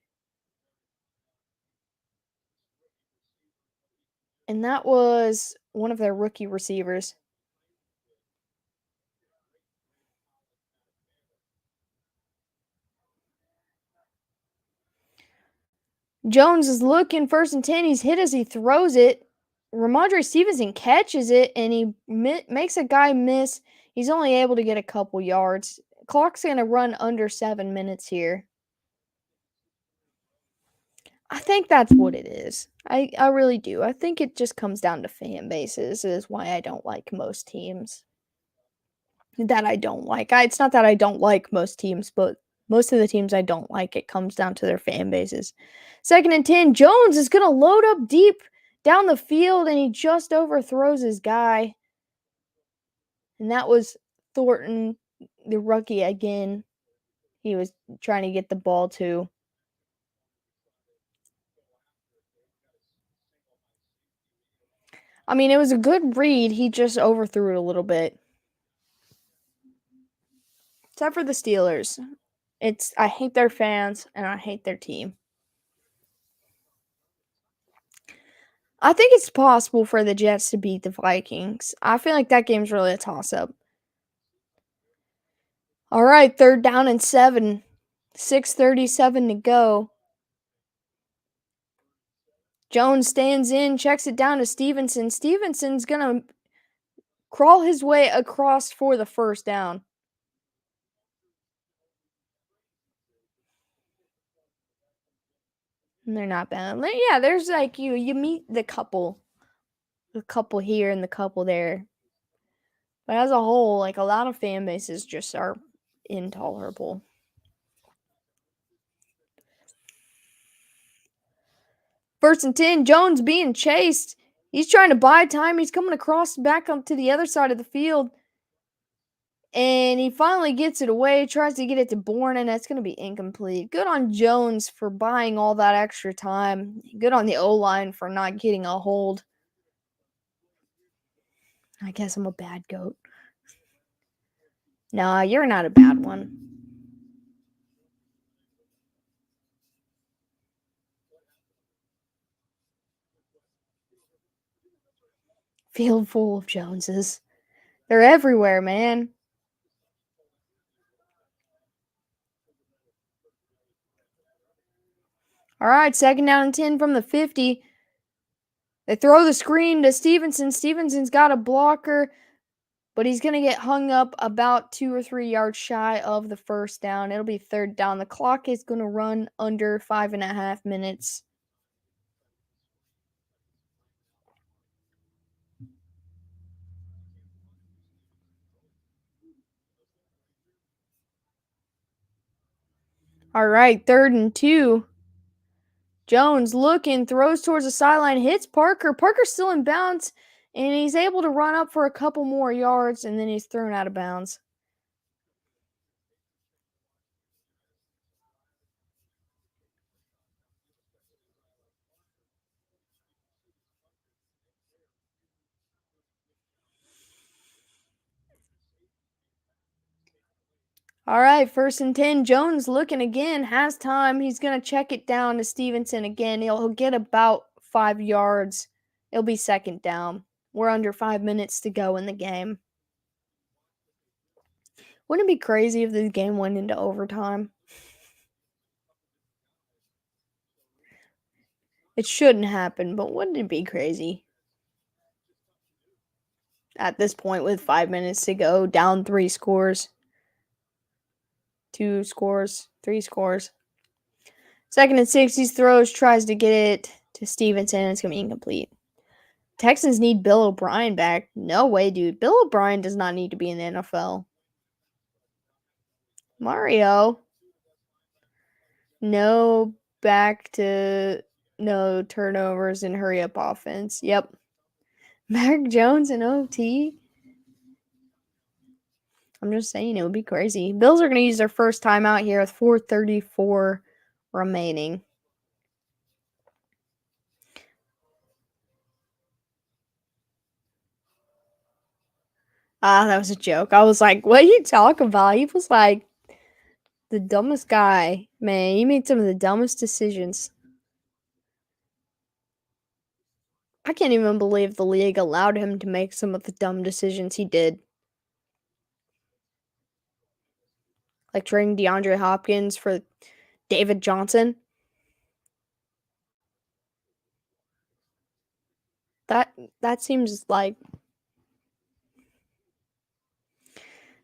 Speaker 1: And that was one of their rookie receivers. Jones is looking 1st and 10. He's hit as he throws it. Ramondre Stevenson catches it and he makes a guy miss. He's only able to get a couple yards. Clock's going to run under 7 minutes here. I think that's what it is. I really do. I think it just comes down to fan bases, is why I don't like most teams. That I don't like. It's not that I don't like most teams, but most of the teams I don't like, it comes down to their fan bases. 2nd and 10. Jones is going to load up deep down the field, and he just overthrows his guy. And that was Thornton, the rookie, again. He was trying to get the ball to. I mean, it was a good read. He just overthrew it a little bit. Except for the Steelers. I hate their fans and I hate their team. I think it's possible for the Jets to beat the Vikings. I feel like that game's really a toss-up. All right, 3rd down and 7. 6:37 to go. Jones stands in, checks it down to Stevenson. Stevenson's going to crawl his way across for the 1st down. And they're not bad. Yeah, there's like you meet the couple here and the couple there. But as a whole, like a lot of fan bases just are intolerable. 1st and 10, Jones being chased. He's trying to buy time. He's coming across back up to the other side of the field. And he finally gets it away, tries to get it to Bourne, and that's going to be incomplete. Good on Jones for buying all that extra time. Good on the O-line for not getting a hold. I guess I'm a bad goat. Nah, you're not a bad one. field full of Joneses. They're everywhere, man. All right, 2nd down and 10 from the 50. They throw the screen to Stevenson. Stevenson's got a blocker, but he's going to get hung up about 2 or 3 yards shy of the 1st down. It'll be 3rd down. The clock is going to run under 5.5 minutes. All right, 3rd and 2. Jones looking, throws towards the sideline, hits Parker. Parker's still in bounds, and he's able to run up for a couple more yards, and then he's thrown out of bounds. All right, 1st and 10. Jones looking again, has time. He's going to check it down to Stevenson again. He'll get about 5 yards. It'll be 2nd down. We're under 5 minutes to go in the game. Wouldn't it be crazy if the game went into overtime? It shouldn't happen, but wouldn't it be crazy? At this point, with 5 minutes to go, down 3 scores. 2 scores, 3 scores. 2nd and 6, he throws, tries to get it to Stevenson. It's going to be incomplete. Texans need Bill O'Brien back. No way, dude. Bill O'Brien does not need to be in the NFL. Mario. No no turnovers and hurry up offense. Yep. Mac Jones and OT. I'm just saying, it would be crazy. Bills are going to use their first timeout here with 4:34 remaining. That was a joke. I was like, what are you talking about? He was like the dumbest guy. Man, he made some of the dumbest decisions. I can't even believe the league allowed him to make some of the dumb decisions he did. Like trading DeAndre Hopkins for David Johnson. That seems like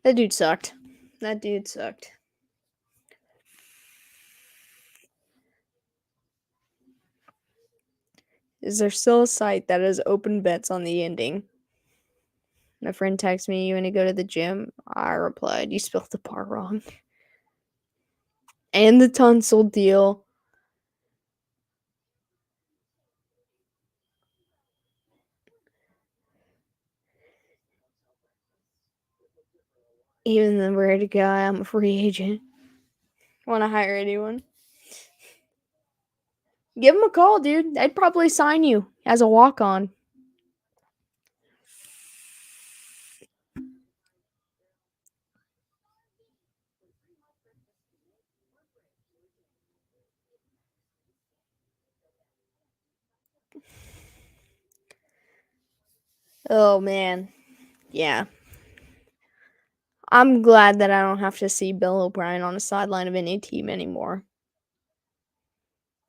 Speaker 1: that dude sucked. That dude sucked. Is there still a site that has open bets on the ending? My friend texted me, "You want to go to the gym?" I replied, "You spelled the bar wrong." And the tonsil deal. Even the weird guy, I'm a free agent. Want to hire anyone? Give him a call, dude. They'd probably sign you as a walk-on. Oh, man. Yeah. I'm glad that I don't have to see Bill O'Brien on the sideline of any team anymore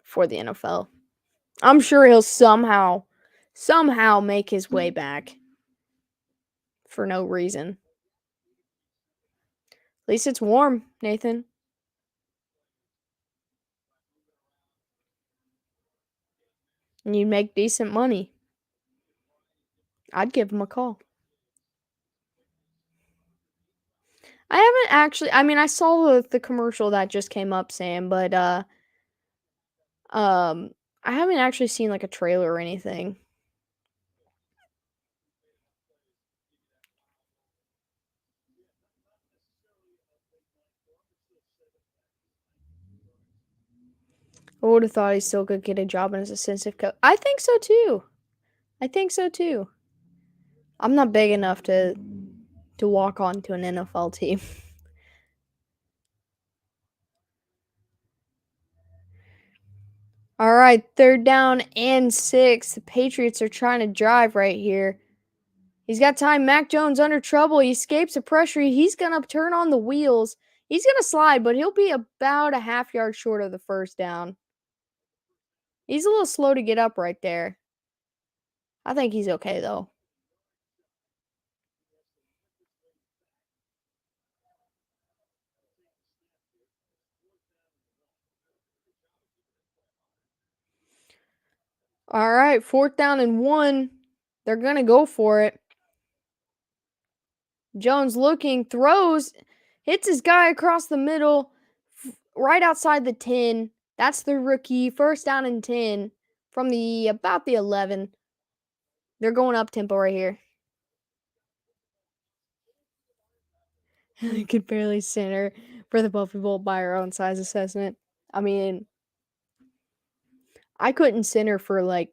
Speaker 1: for the NFL. I'm sure he'll somehow make his way back for no reason. At least it's warm, Nathan. And you make decent money. I'd give him a call. I haven't actually. I mean, I saw the commercial that just came up, Sam, but I haven't actually seen like a trailer or anything. I would have thought he still could get a job as assistant coach. I think so too. I'm not big enough to walk on to an NFL team. All right, 3rd down and 6. The Patriots are trying to drive right here. He's got time. Mac Jones under trouble. He escapes the pressure. He's going to turn on the wheels. He's going to slide, but he'll be about a half yard short of the first down. He's a little slow to get up right there. I think he's okay, though. All right, 4th down and 1. They're going to go for it. Jones looking, throws, hits his guy across the middle, right outside the 10. That's the rookie. 1st down and 10 from about the 11. They're going up tempo right here. I could barely center for the Buffy Bolt by our own size assessment. I mean, I couldn't center for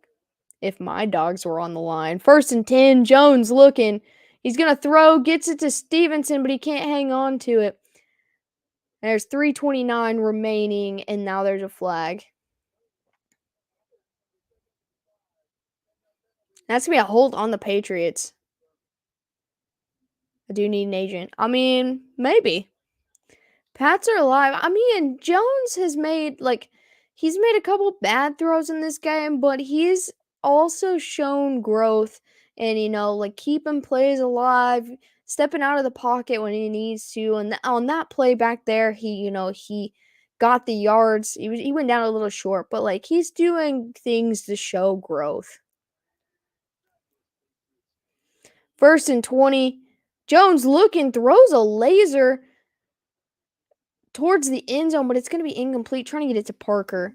Speaker 1: if my dogs were on the line. 1st and 10, Jones looking. He's going to throw, gets it to Stevenson, but he can't hang on to it. There's 3:29 remaining, and now there's a flag. That's going to be a hold on the Patriots. I do need an agent. I mean, maybe. Pats are alive. I mean, Jones has made, he's made a couple bad throws in this game, but he's also shown growth and, keeping plays alive, stepping out of the pocket when he needs to. And on that play back there, he got the yards. He went down a little short, but, he's doing things to show growth. 1st and 20. Jones looking, throws a laser towards the end zone, but it's going to be incomplete. Trying to get it to Parker.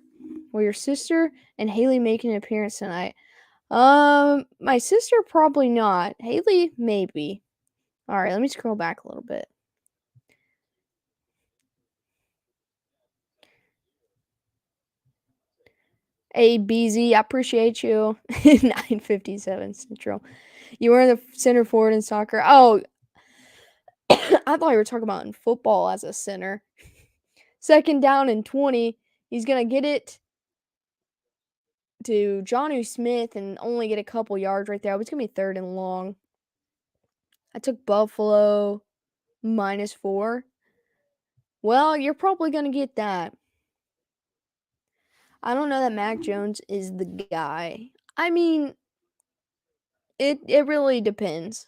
Speaker 1: Will your sister and Haley make an appearance tonight? My sister probably not. Haley maybe. All right, let me scroll back a little bit. Hey, BZ, I appreciate you. 9:57 Central. You were in the center forward in soccer. Oh, I thought you were talking about in football as a center. 2nd down and 20. He's going to get it to Jonnu Smith and only get a couple yards right there. It's going to be 3rd and long. I took Buffalo -4. Well, you're probably going to get that. I don't know that Mac Jones is the guy. I mean, it really depends.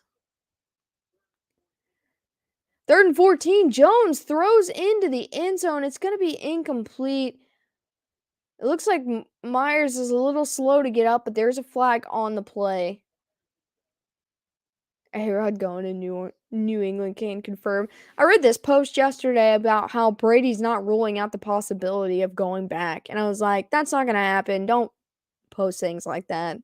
Speaker 1: 3rd and 14. Jones throws into the end zone. It's going to be incomplete. It looks like Myers is a little slow to get up, but there's a flag on the play. A-Rod going to New England can confirm. I read this post yesterday about how Brady's not ruling out the possibility of going back. And I was like, that's not going to happen. Don't post things like that.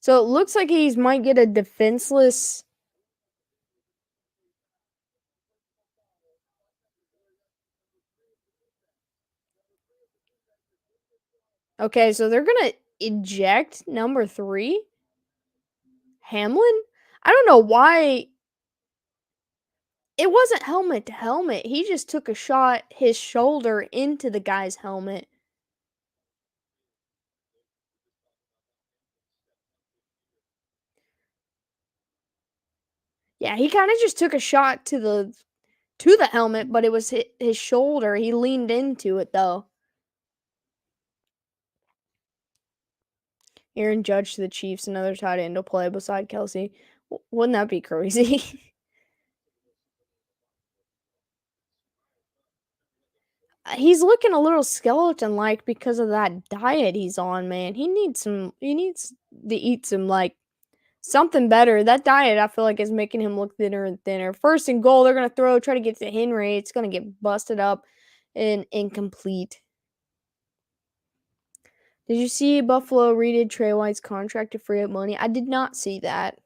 Speaker 1: So it looks like he might get a defenseless. Okay, so they're going to eject number 3. Hamlin? I don't know why. It wasn't helmet to helmet. He just took a shot, his shoulder into the guy's helmet. Yeah, he kind of just took a shot to the helmet, but it was his shoulder. He leaned into it, though. Aaron Judge to the Chiefs, another tight end to play beside Kelsey. Wouldn't that be crazy? He's looking a little skeleton-like because of that diet he's on, man. He needs to eat some, something better. That diet, I feel like, is making him look thinner and thinner. 1st and goal, they're going to throw, try to get to Henry. It's going to get busted up and incomplete. Did you see Buffalo redid Trey White's contract to free up money? I did not see that.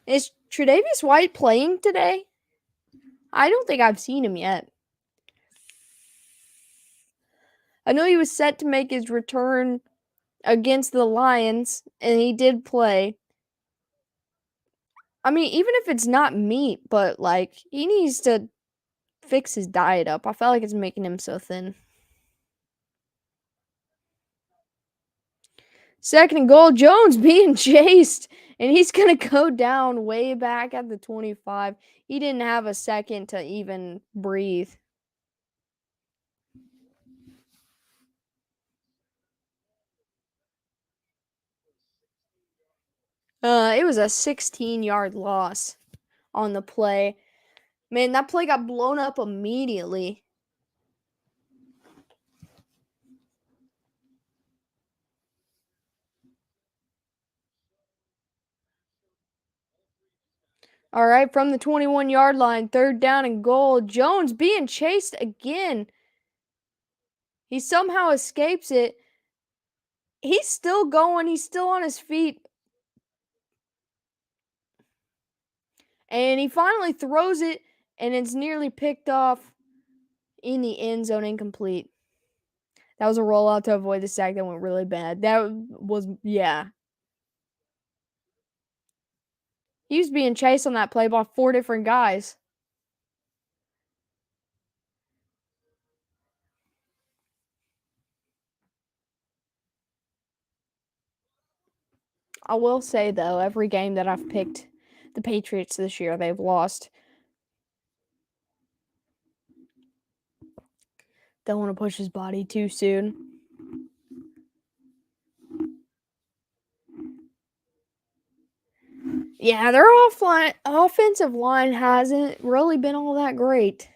Speaker 1: Is Tre'Davious White playing today? I don't think I've seen him yet. I know he was set to make his return against the Lions, and he did play. I mean, even if it's not meat, but like he needs to fix his diet up. I feel like it's making him so thin. Second and goal, Jones being chased, and he's going to go down way back at the 25. He didn't have a second to even breathe. It was a 16-yard loss on the play. Man, that play got blown up immediately. All right, from the 21-yard line, third down and goal. Jones being chased again. He somehow escapes it. He's still going. He's still on his feet. And he finally throws it, and it's nearly picked off in the end zone, incomplete. That was a rollout to avoid the sack that went really bad. That was, yeah. He was being chased on that play by 4 different guys. I will say, though, every game that I've picked the Patriots this year, they've lost. Don't want to push his body too soon. Yeah, their offensive line hasn't really been all that great.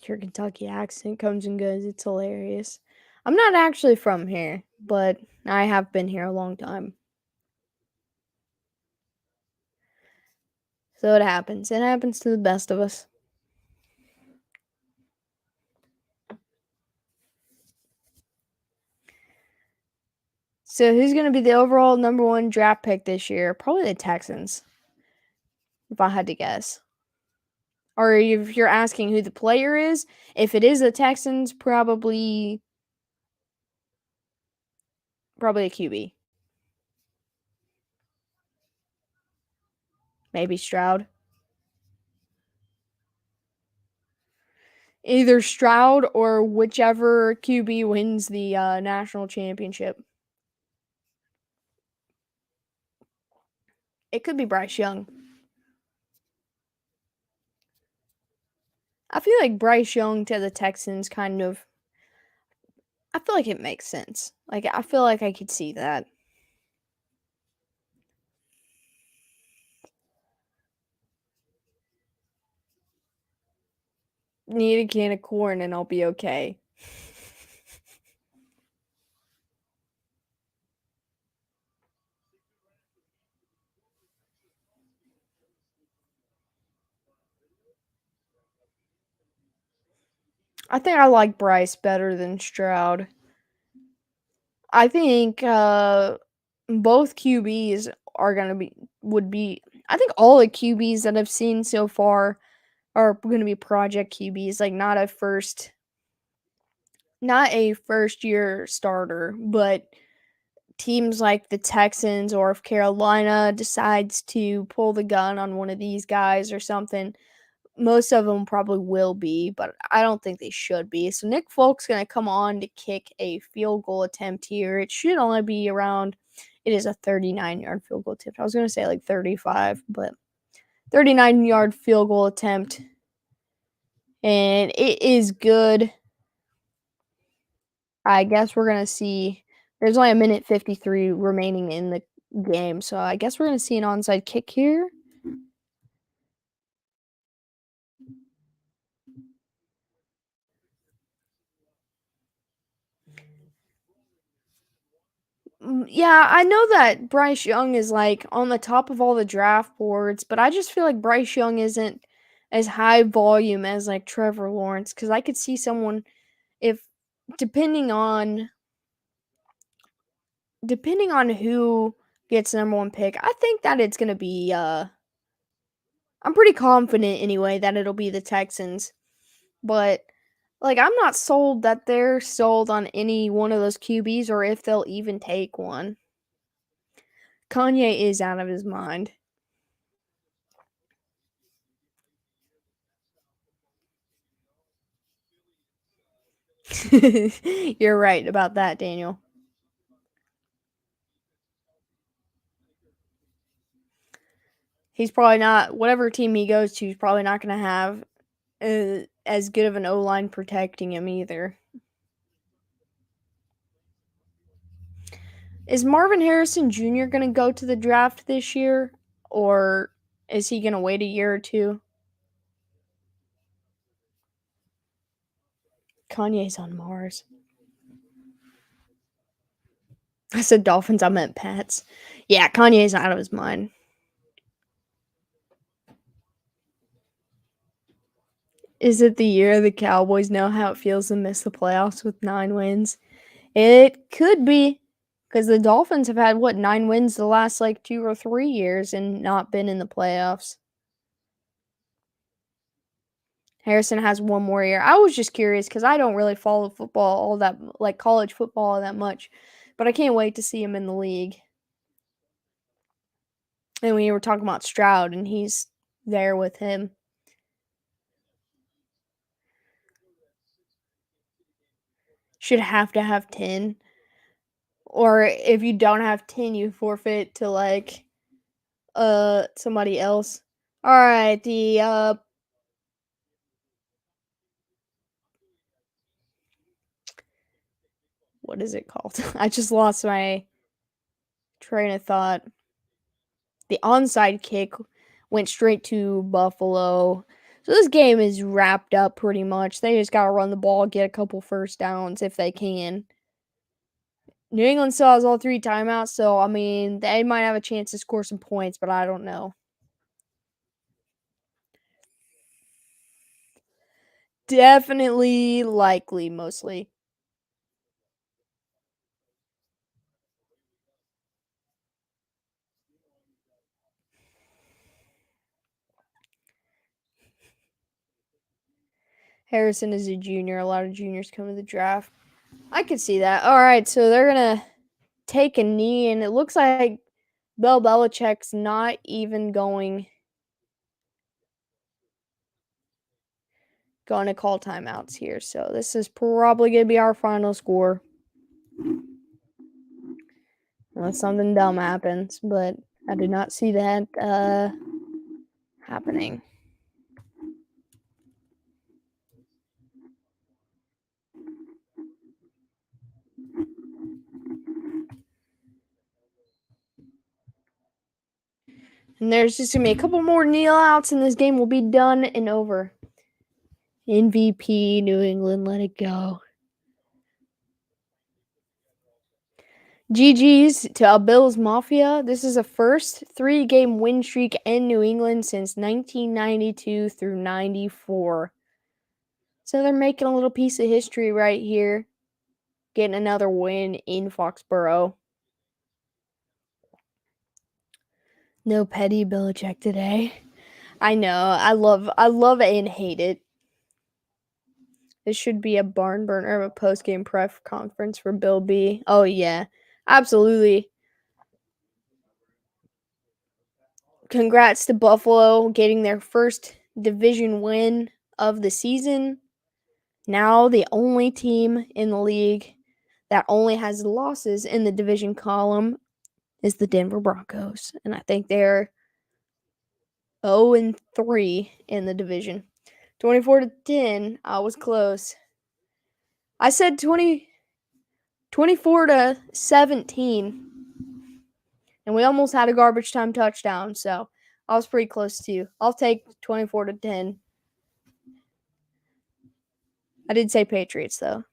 Speaker 1: Your Kentucky accent comes and goes. It's hilarious. I'm not actually from here, but I have been here a long time. So it happens. It happens to the best of us. So who's going to be the overall number 1 draft pick this year? Probably the Texans, if I had to guess. Or if you're asking who the player is, if it is the Texans, probably a QB. Maybe Stroud. Either Stroud or whichever QB wins the national championship. It could be Bryce Young. I feel like Bryce Young to the Texans kind of. I feel like it makes sense. Like, I feel like I could see that. Need a can of corn and I'll be okay. I think I like Bryce better than Stroud. I think both QBs are gonna be. I think all the QBs that I've seen so far are gonna be project QBs, like not a first year starter, but teams like the Texans or if Carolina decides to pull the gun on one of these guys or something, most of them probably will be, but I don't think they should be. So Nick Folk's going to come on to kick a field goal attempt here. It should only be around, it is a 39-yard field goal attempt. I was going to say like 35, but 39-yard field goal attempt. And it is good. I guess we're going to see, there's only a minute 53 remaining in the game. So I guess we're going to see an onside kick here. Yeah, I know that Bryce Young is like on the top of all the draft boards, but I just feel like Bryce Young isn't as high volume as like Trevor Lawrence because I could see someone if depending on who gets the number 1 pick. I think that it's going to be I'm pretty confident anyway that it'll be the Texans. But like I'm not sold that they're sold on any one of those QBs or if they'll even take one. Kanye is out of his mind. You're right about that, Daniel. He's probably not, whatever team he goes to, he's probably not going to have as good of an O-line protecting him either. Is Marvin Harrison Jr. going to go to the draft this year, or is he going to wait a year or two? Kanye's on Mars. I said Dolphins, I meant Pats. Yeah, Kanye's out of his mind. Is it the year the Cowboys know how it feels to miss the playoffs with 9 wins? It could be, because the Dolphins have had, 9 wins the last, 2 or 3 years and not been in the playoffs. Harrison has 1 more year. I was just curious because I don't really follow football all that, college football all that much, but I can't wait to see him in the league. And we were talking about Stroud, and he's there with him. Should have to have 10. Or if you don't have 10, you forfeit to somebody else. All right, what is it called? I just lost my train of thought. The onside kick went straight to Buffalo. So this game is wrapped up pretty much. They just got to run the ball, get a couple first downs if they can. New England still has all 3 timeouts, so, I mean, they might have a chance to score some points, but I don't know. Definitely, likely, mostly. Harrison is a junior. A lot of juniors come to the draft. I could see that. All right, so they're going to take a knee, and it looks like Bill Belichick's not even going to call timeouts here. So this is probably going to be our final score. Unless something dumb happens, but I did not see that happening. And there's just going to be a couple more kneel outs, and this game will be done and over. MVP, New England, let it go. GG's to Bills Mafia. This is the first 3-game win streak in New England since 1992 through 94. So they're making a little piece of history right here. Getting another win in Foxborough. No petty Belichick today. I know. I love and hate it. This should be a barn burner of a post-game press conference for Bill B. Oh, yeah. Absolutely. Congrats to Buffalo getting their first division win of the season. Now the only team in the league that only has losses in the division column is the Denver Broncos. And I think they're 0-3 in the division. 24-10. I was close. I said 24-17. And we almost had a garbage time touchdown, so I was pretty close too. I'll take 24-10. I did say Patriots though.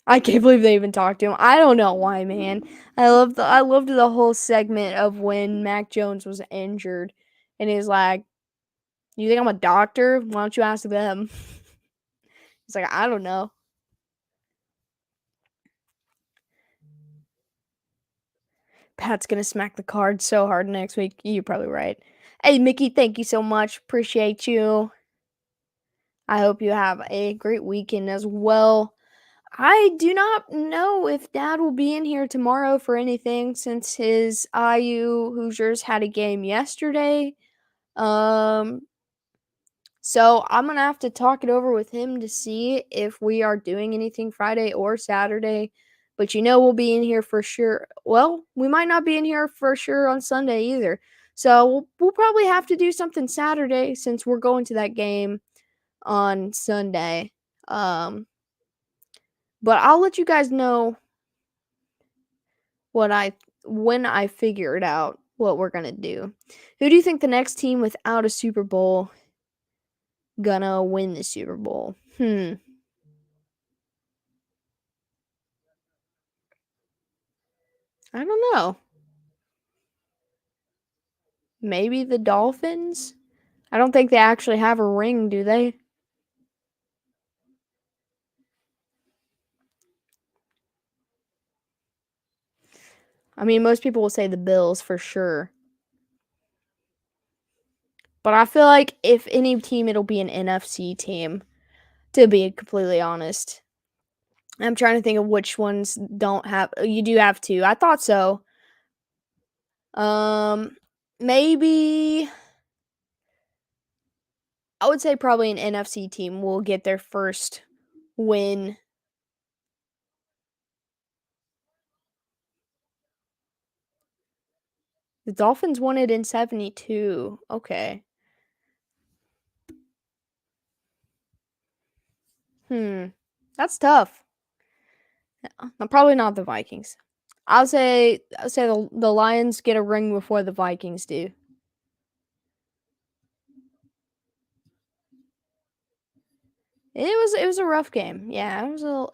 Speaker 1: I can't believe they even talked to him. I don't know why, man. I loved the whole segment of when Mac Jones was injured, and he's like, "You think I'm a doctor? Why don't you ask them?" He's like, "I don't know." Pat's gonna smack the card so hard next week. You're probably right. Hey, Mickey, thank you so much. Appreciate you. I hope you have a great weekend as well. I do not know if Dad will be in here tomorrow for anything since his IU Hoosiers had a game yesterday. So I'm gonna have to talk it over with him to see if we are doing anything Friday or Saturday. But we'll be in here for sure. Well, we might not be in here for sure on Sunday either. So we'll probably have to do something Saturday since we're going to that game on Sunday. But I'll let you guys know when I figure it out what we're gonna do. Who do you think the next team without a Super Bowl gonna win the Super Bowl? I don't know. Maybe the Dolphins? I don't think they actually have a ring, do they? I mean, most people will say the Bills for sure. But I feel like if any team, it'll be an NFC team, to be completely honest. I'm trying to think of which ones don't have. You do have two. I thought so. Maybe I would say probably an NFC team will get their first win. The Dolphins won it in 72. Okay. That's tough. Probably not the Vikings. I'll say the Lions get a ring before the Vikings do. It was a rough game. Yeah, it was a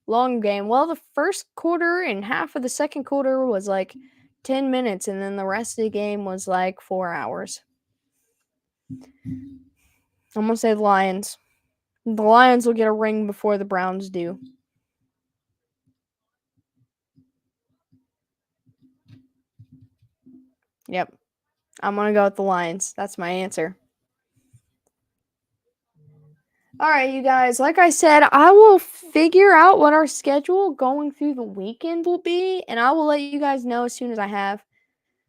Speaker 1: long game. Well, the first quarter and half of the second quarter was like 10 minutes, and then the rest of the game was like 4 hours. I'm gonna say the Lions. The Lions will get a ring before the Browns do. Yep. I'm gonna go with the Lions. That's my answer. All right, you guys. Like I said, I will figure out what our schedule going through the weekend will be, and I will let you guys know as soon as I have.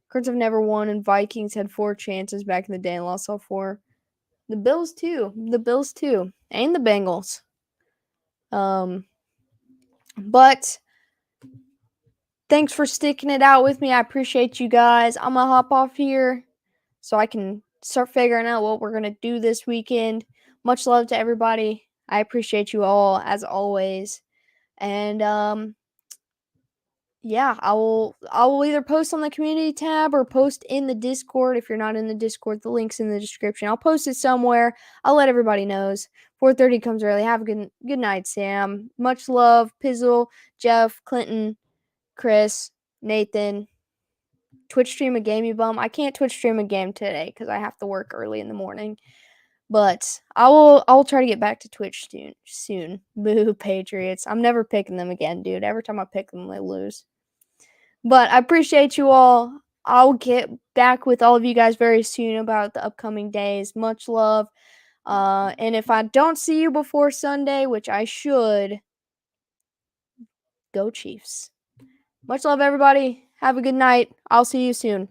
Speaker 1: Cards have never won, and Vikings had 4 chances back in the day and lost all 4. The Bills too. And the Bengals. But thanks for sticking it out with me. I appreciate you guys. I'm gonna hop off here so I can start figuring out what we're gonna do this weekend. Much love to everybody. I appreciate you all as always. And yeah, I will either post on the community tab or post in the Discord. If you're not in the Discord, the link's in the description. I'll post it somewhere. I'll let everybody knows. 4:30 comes early. Have a good night, Sam. Much love, Pizzle, Jeff, Clinton, Chris, Nathan. Twitch stream a game, you bum. I can't Twitch stream a game today because I have to work early in the morning. But I will try to get back to Twitch soon. Boo Patriots. I'm never picking them again, dude. Every time I pick them, they lose. But I appreciate you all. I'll get back with all of you guys very soon about the upcoming days. Much love. And if I don't see you before Sunday, which I should, go Chiefs. Much love, everybody. Have a good night. I'll see you soon.